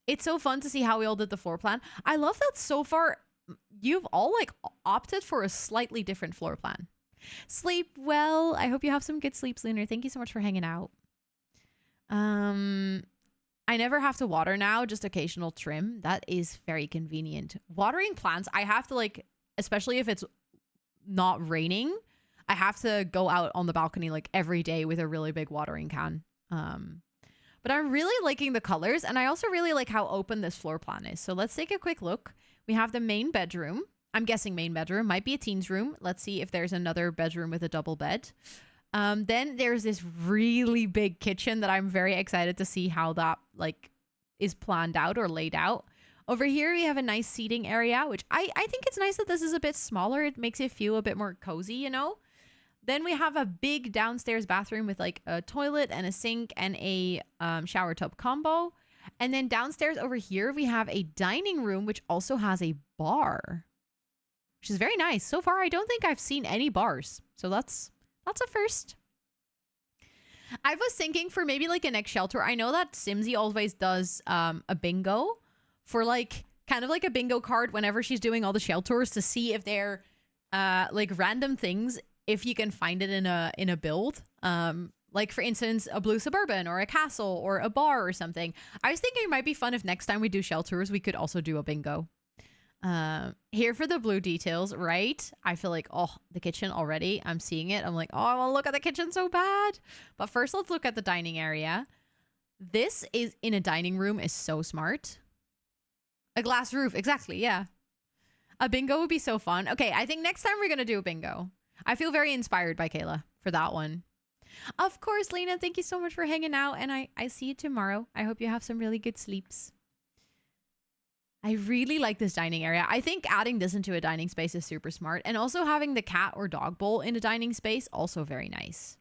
It's so fun to see how we all did the floor plan. I love that so far you've all like opted for a slightly different floor plan. Sleep well. I hope you have some good sleeps, Lunar. Thank you so much for hanging out. I never have to water now, just occasional trim. That is very convenient. Watering plants, I have to like, especially if it's not raining, I have to go out on the balcony like every day with a really big watering can. But I'm really liking the colors, and I also really like how open this floor plan is. So let's take a quick look. We have the main bedroom. I'm guessing main bedroom. Might be a teen's room. Let's see if there's another bedroom with a double bed. Then there's this really big kitchen that I'm very excited to see how that like is planned out or laid out. Over here, we have a nice seating area, which I think it's nice that this is a bit smaller. It makes it feel a bit more cozy, you know? Then we have a big downstairs bathroom with like a toilet and a sink and a shower tub combo. And then downstairs over here, we have a dining room, which also has a bar, which is very nice. So far, I don't think I've seen any bars. So that's a first. I was thinking for maybe like a next shelter. I know that Simsy always does a bingo for like kind of like a bingo card whenever she's doing all the shelters to see if they're like random things, if you can find it in a build. Like for instance, a blue suburban or a castle or a bar or something. I was thinking it might be fun if next time we do shelters, we could also do a bingo. Here for the blue details, right? I feel like, oh, the kitchen already. I'm seeing it. I'm like, oh, I want to look at the kitchen so bad. But first, let's look at the dining area. This is in a dining room is so smart. A glass roof. Exactly. Yeah. A bingo would be so fun. Okay. I think next time we're going to do a bingo. I feel very inspired by Kayla for that one. Of course, Lena, thank you so much for hanging out. And I see you tomorrow. I hope you have some really good sleeps. I really like this dining area. I think adding this into a dining space is super smart. And also having the cat or dog bowl in a dining space, also very nice.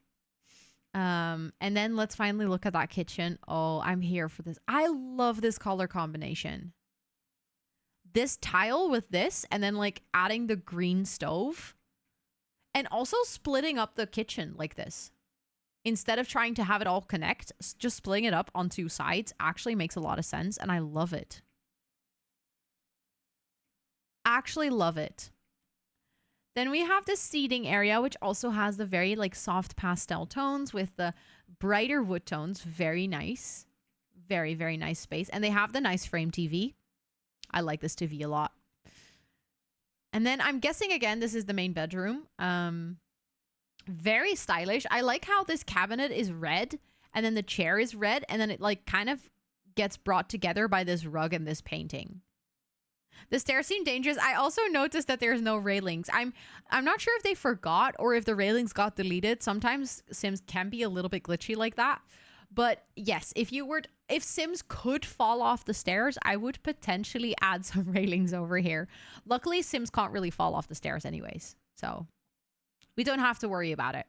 And then let's finally look at that kitchen. Oh, I'm here for this. I love this color combination. This tile with this, and then like adding the green stove. And also splitting up the kitchen like this. Instead of trying to have it all connect, just splitting it up on two sides actually makes a lot of sense. And I love it. Actually love it. Then we have the seating area, which also has the very like soft pastel tones with the brighter wood tones. Very nice. Very, very nice space. And they have the nice frame TV. I like this TV a lot. And then I'm guessing again, this is the main bedroom. Very stylish. I like how this cabinet is red and then the chair is red. And then it like kind of gets brought together by this rug and this painting. The stairs seem dangerous. I also noticed that there's no railings. I'm not sure if they forgot or if the railings got deleted. Sometimes Sims can be a little bit glitchy like that. But yes, if Sims could fall off the stairs, I would potentially add some railings over here. Luckily, Sims can't really fall off the stairs anyways. So we don't have to worry about it.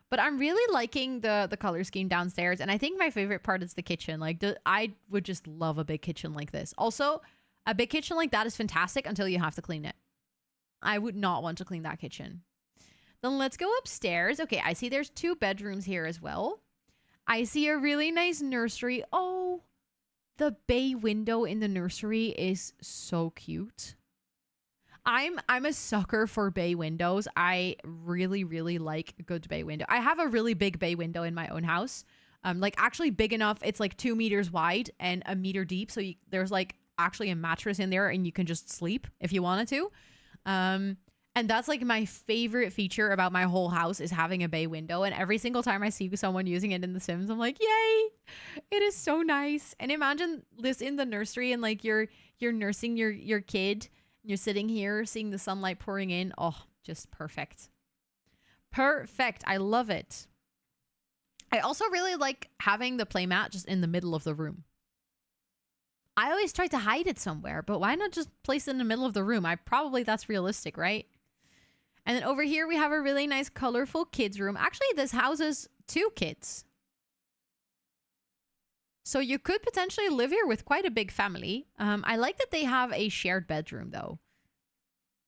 But I'm really liking the color scheme downstairs. And I think my favorite part is the kitchen. Like I would just love a big kitchen like this. Also, a big kitchen like that is fantastic until you have to clean it. I would not want to clean that kitchen. Then let's go upstairs. Okay, I see there's 2 bedrooms here as well. I see a really nice nursery. Oh, the bay window in the nursery is so cute. I'm a sucker for bay windows. I really, really like a good bay window. I have a really big bay window in my own house. Like actually big enough. It's like 2 meters wide and a meter deep. So there's like actually a mattress in there and you can just sleep if you wanted to. And that's like my favorite feature about my whole house is having a bay window. And every single time I see someone using it in The Sims, I'm like, yay, it is so nice. And imagine this in the nursery and like you're nursing your kid. You're sitting here seeing the sunlight pouring in. Oh, just perfect. Perfect. I love it. I also really like having the playmat just in the middle of the room. I always try to hide it somewhere, but why not just place it in the middle of the room? That's realistic, right? And then over here, we have a really nice, colorful kids room. Actually, this houses 2 kids. So you could potentially live here with quite a big family. I like that they have a shared bedroom, though.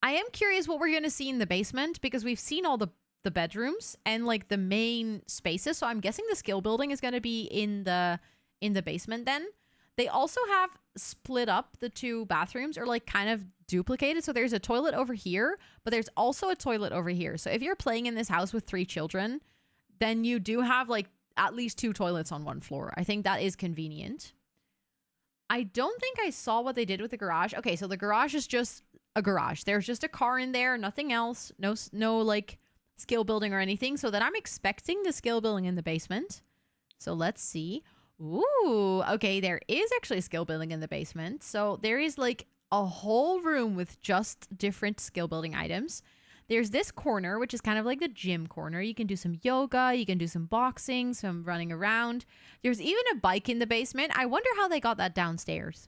I am curious what we're going to see in the basement, because we've seen all the bedrooms and like the main spaces. So I'm guessing the skill building is going to be in the basement then. They also have split up the 2 bathrooms, or like kind of duplicated. So there's a toilet over here, but there's also a toilet over here. So if you're playing in this house with 3 children, then you do have like at least 2 toilets on one floor. I think that is convenient. I don't think I saw what they did with the garage. Okay, so the garage is just a garage. There's just a car in there, nothing else. No like skill building or anything. So then I'm expecting the skill building in the basement. So let's see. Ooh, okay, there is actually skill building in the basement. So there is like a whole room with just different skill building items. There's this corner, which is kind of like the gym corner. You can do some yoga, you can do some boxing, some running around. There's even a bike in the basement. I wonder how they got that downstairs.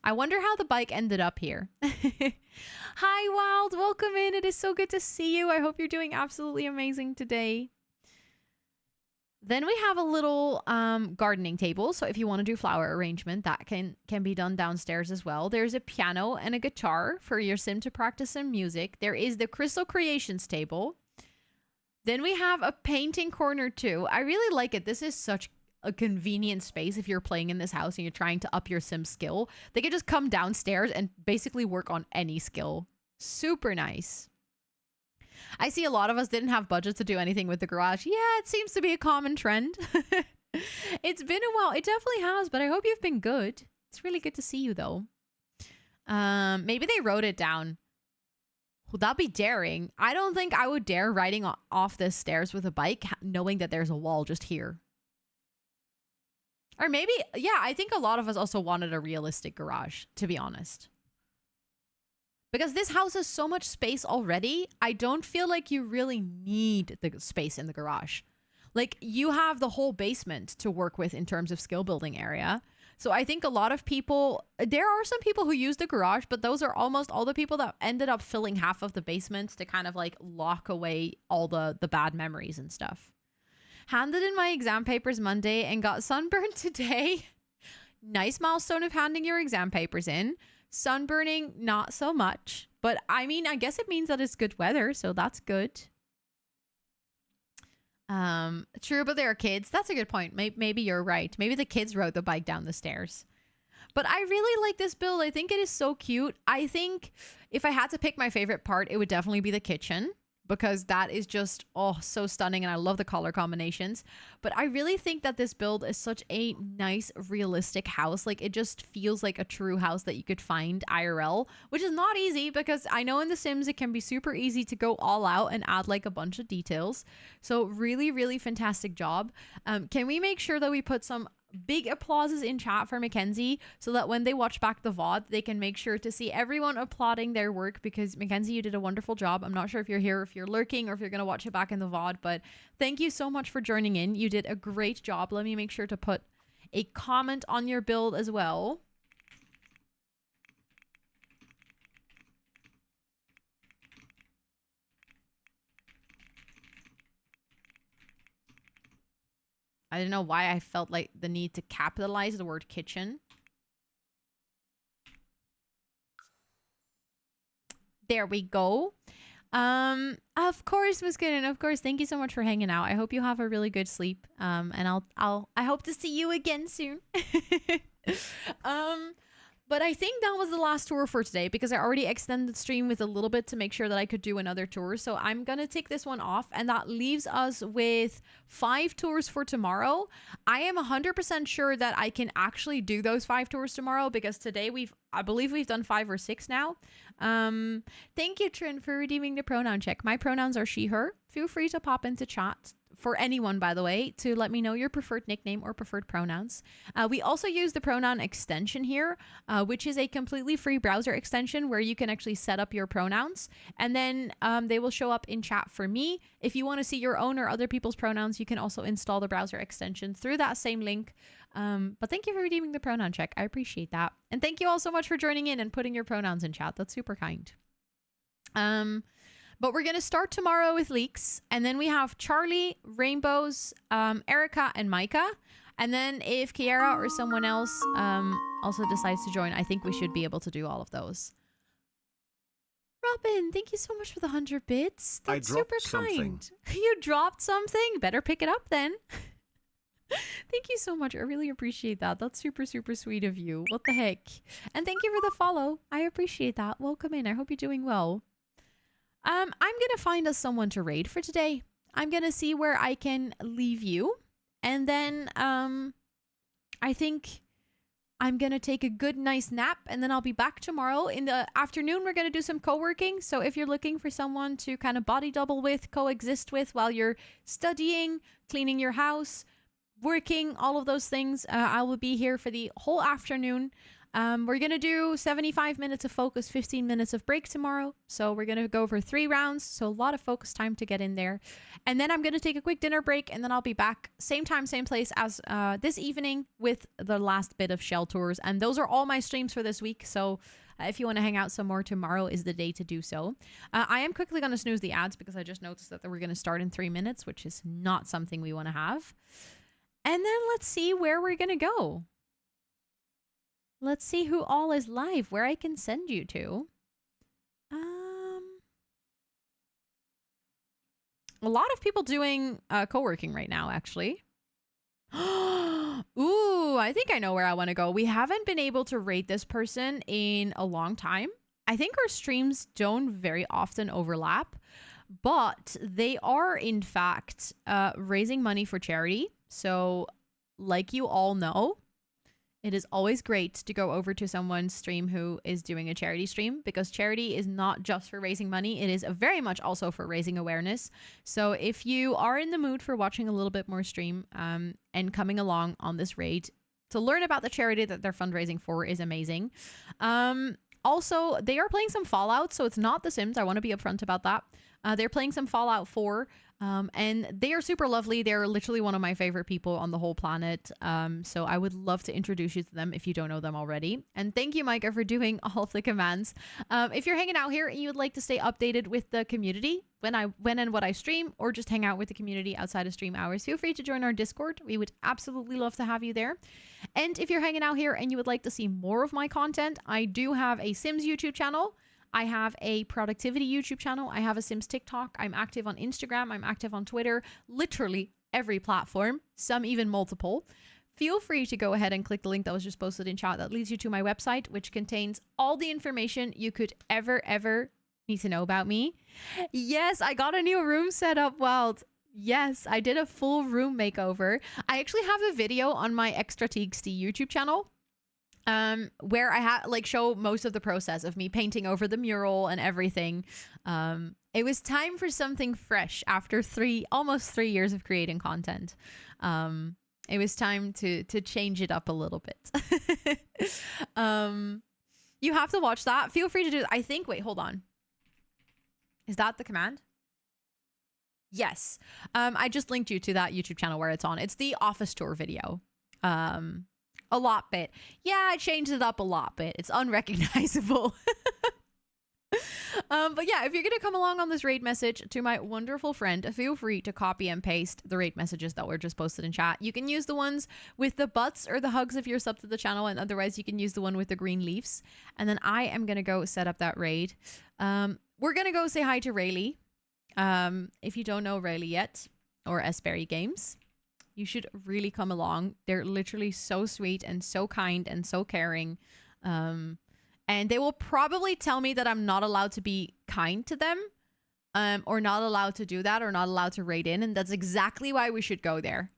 I wonder how the bike ended up here. Hi, Wild. Welcome in. It is so good to see you. I hope you're doing absolutely amazing today. Then we have a little gardening table. So if you want to do flower arrangement, that can be done downstairs as well. There's a piano and a guitar for your sim to practice some music. There is the Crystal Creations table. Then we have a painting corner too. I really like it. This is such a convenient space if you're playing in this house and you're trying to up your sim skill. They can just come downstairs and basically work on any skill. Super nice. I see a lot of us didn't have budget to do anything with the garage. Yeah, it seems to be a common trend. It's been a while. It definitely has, but I hope you've been good. It's really good to see you, though. Maybe they wrote it down. Would that be daring? I don't think I would dare riding off the stairs with a bike knowing that there's a wall just here. Or maybe, yeah, I think a lot of us also wanted a realistic garage, to be honest. Because this house has so much space already, I don't feel like you really need the space in the garage. Like, you have the whole basement to work with in terms of skill building area. So I think a lot of people, there are some people who use the garage, but those are almost all the people that ended up filling half of the basements to kind of like lock away all the bad memories and stuff. Handed in my exam papers Monday and got sunburned today. Nice milestone of handing your exam papers in. Sunburning, not so much. But I mean, I guess it means that it's good weather, so that's good. True, but there are kids. That's a good point. Maybe you're right. Maybe the kids rode the bike down the stairs. But I really like this build. I think it is so cute. I think if I had to pick my favorite part, it would definitely be the kitchen, because that is just, oh, so stunning. And I love the color combinations. But I really think that this build is such a nice, realistic house. Like, it just feels like a true house that you could find IRL, which is not easy, because I know in The Sims it can be super easy to go all out and add like a bunch of details. So really, really fantastic job. Can we make sure that we put some big applauses in chat for Mackenzie, so that when they watch back the VOD, they can make sure to see everyone applauding their work, because Mackenzie, you did a wonderful job. I'm not sure if you're here, if you're lurking, or if you're going to watch it back in the VOD, but thank you so much for joining in. You did a great job. Let me make sure to put a comment on your build as well. I don't know why I felt like the need to capitalize the word kitchen. There we go. Of course, Musketon, of course. Thank you so much for hanging out. I hope you have a really good sleep. And I hope to see you again soon. But I think that was the last tour for today because I already extended the stream with a little bit to make sure that I could do another tour. So I'm going to take this one off, and that leaves us with 5 tours for tomorrow. I am 100% sure that I can actually do those 5 tours tomorrow because today I believe we've done 5 or 6 now. Thank you, Trin, for redeeming the pronoun check. My pronouns are she, her. Feel free to pop into chat. For anyone, by the way, to let me know your preferred nickname or preferred pronouns. We also use the pronoun extension here, which is a completely free browser extension where you can actually set up your pronouns, and then they will show up in chat for me. If you want to see your own or other people's pronouns, you can also install the browser extension through that same link. But thank you for redeeming the pronoun check. I appreciate that. And thank you all so much for joining in and putting your pronouns in chat. That's super kind. But we're going to start tomorrow with leaks. And then we have Charlie, Rainbows, Erica, and Micah. And then if Kiara or someone else also decides to join, I think we should be able to do all of those. Robin, thank you so much for the 100 bits. That's super kind. You dropped something? Better pick it up then. Thank you so much. I really appreciate that. That's super, super sweet of you. What the heck? And thank you for the follow. I appreciate that. Welcome in. I hope you're doing well. I'm going to find us someone to raid for today. I'm going to see where I can leave you. And then I think I'm going to take a good, nice nap. And then I'll be back tomorrow. In the afternoon, we're going to do some co-working. So if you're looking for someone to kind of body double with, coexist with while you're studying, cleaning your house, working, all of those things, I will be here for the whole afternoon. We're going to do 75 minutes of focus, 15 minutes of break tomorrow. So we're going to go for 3 rounds. So a lot of focus time to get in there. And then I'm going to take a quick dinner break, and then I'll be back same time, same place as this evening with the last bit of shell tours. And those are all my streams for this week. So if you want to hang out some more, tomorrow is the day to do so. I am quickly going to snooze the ads because I just noticed that we're going to start in 3 minutes, which is not something we want to have. And then let's see where we're going to go. Let's see who all is live, where I can send you to. A lot of people doing co-working right now, actually. Ooh, I think I know where I want to go. We haven't been able to rate this person in a long time. I think our streams don't very often overlap, but they are, in fact, raising money for charity. So, like you all know, it is always great to go over to someone's stream who is doing a charity stream, because charity is not just for raising money. It is very much also for raising awareness. So if you are in the mood for watching a little bit more stream and coming along on this raid to learn about the charity that they're fundraising for is amazing. Also, they are playing some Fallout, so it's not The Sims. I want to be upfront about that. They're playing some Fallout 4. And they are super lovely. They're literally one of my favorite people on the whole planet. So I would love to introduce you to them if you don't know them already. And thank you, Micah, for doing all of the commands. If you're hanging out here and you would like to stay updated with the community when and what I stream, or just hang out with the community outside of stream hours, feel free to join our Discord. We would absolutely love to have you there. And if you're hanging out here and you would like to see more of my content, I do have a Sims YouTube channel. I have a productivity YouTube channel. I have a Sims TikTok. I'm active on Instagram. I'm active on Twitter. Literally every platform, some even multiple. Feel free to go ahead and click the link that was just posted in chat. That leads you to my website, which contains all the information you could ever need to know about me. Yes, I got a new room set up, Wild. Yes, I did a full room makeover. I actually have a video on my Extratxt YouTube channel. Where I show most of the process of me painting over the mural and everything. It was time for something fresh after almost 3 years of creating content. It was time to change it up a little bit. You have to watch that. Feel free to do. I think. Wait, hold on. Is that the command? Yes. I just linked you to that YouTube channel where it's on. It's the office tour video. A lot bit. Yeah, I changed it up a lot bit. It's unrecognizable. But yeah, if you're going to come along on this raid message to my wonderful friend, feel free to copy and paste the raid messages that were just posted in chat. You can use the ones with the butts or the hugs if you're sub to the channel, and otherwise you can use the one with the green leaves. And then I am going to go set up that raid. We're going to go say hi to Rayleigh. If you don't know Rayleigh yet, or Esperry Games, you should really come along. They're literally so sweet and so kind and so caring. And they will probably tell me that I'm not allowed to be kind to them, or not allowed to do that, or not allowed to raid in. And that's exactly why we should go there.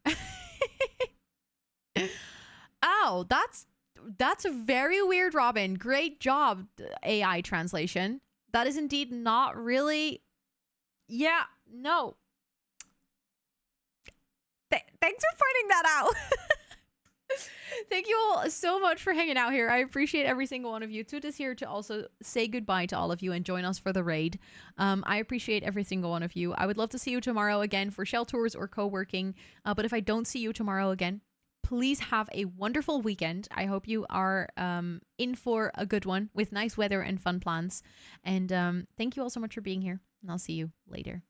Oh, that's a very weird, Robin. Great job, AI translation. That is indeed not really... Yeah, no. Thanks for pointing that out. Thank you all so much for hanging out here. I appreciate every single one of you. Toot is here to also say goodbye to all of you and join us for the raid. I appreciate every single one of you. I would love to see you tomorrow again for shell tours or co-working. But if I don't see you tomorrow again, please have a wonderful weekend. I hope you are in for a good one with nice weather and fun plans. And thank you all so much for being here. And I'll see you later.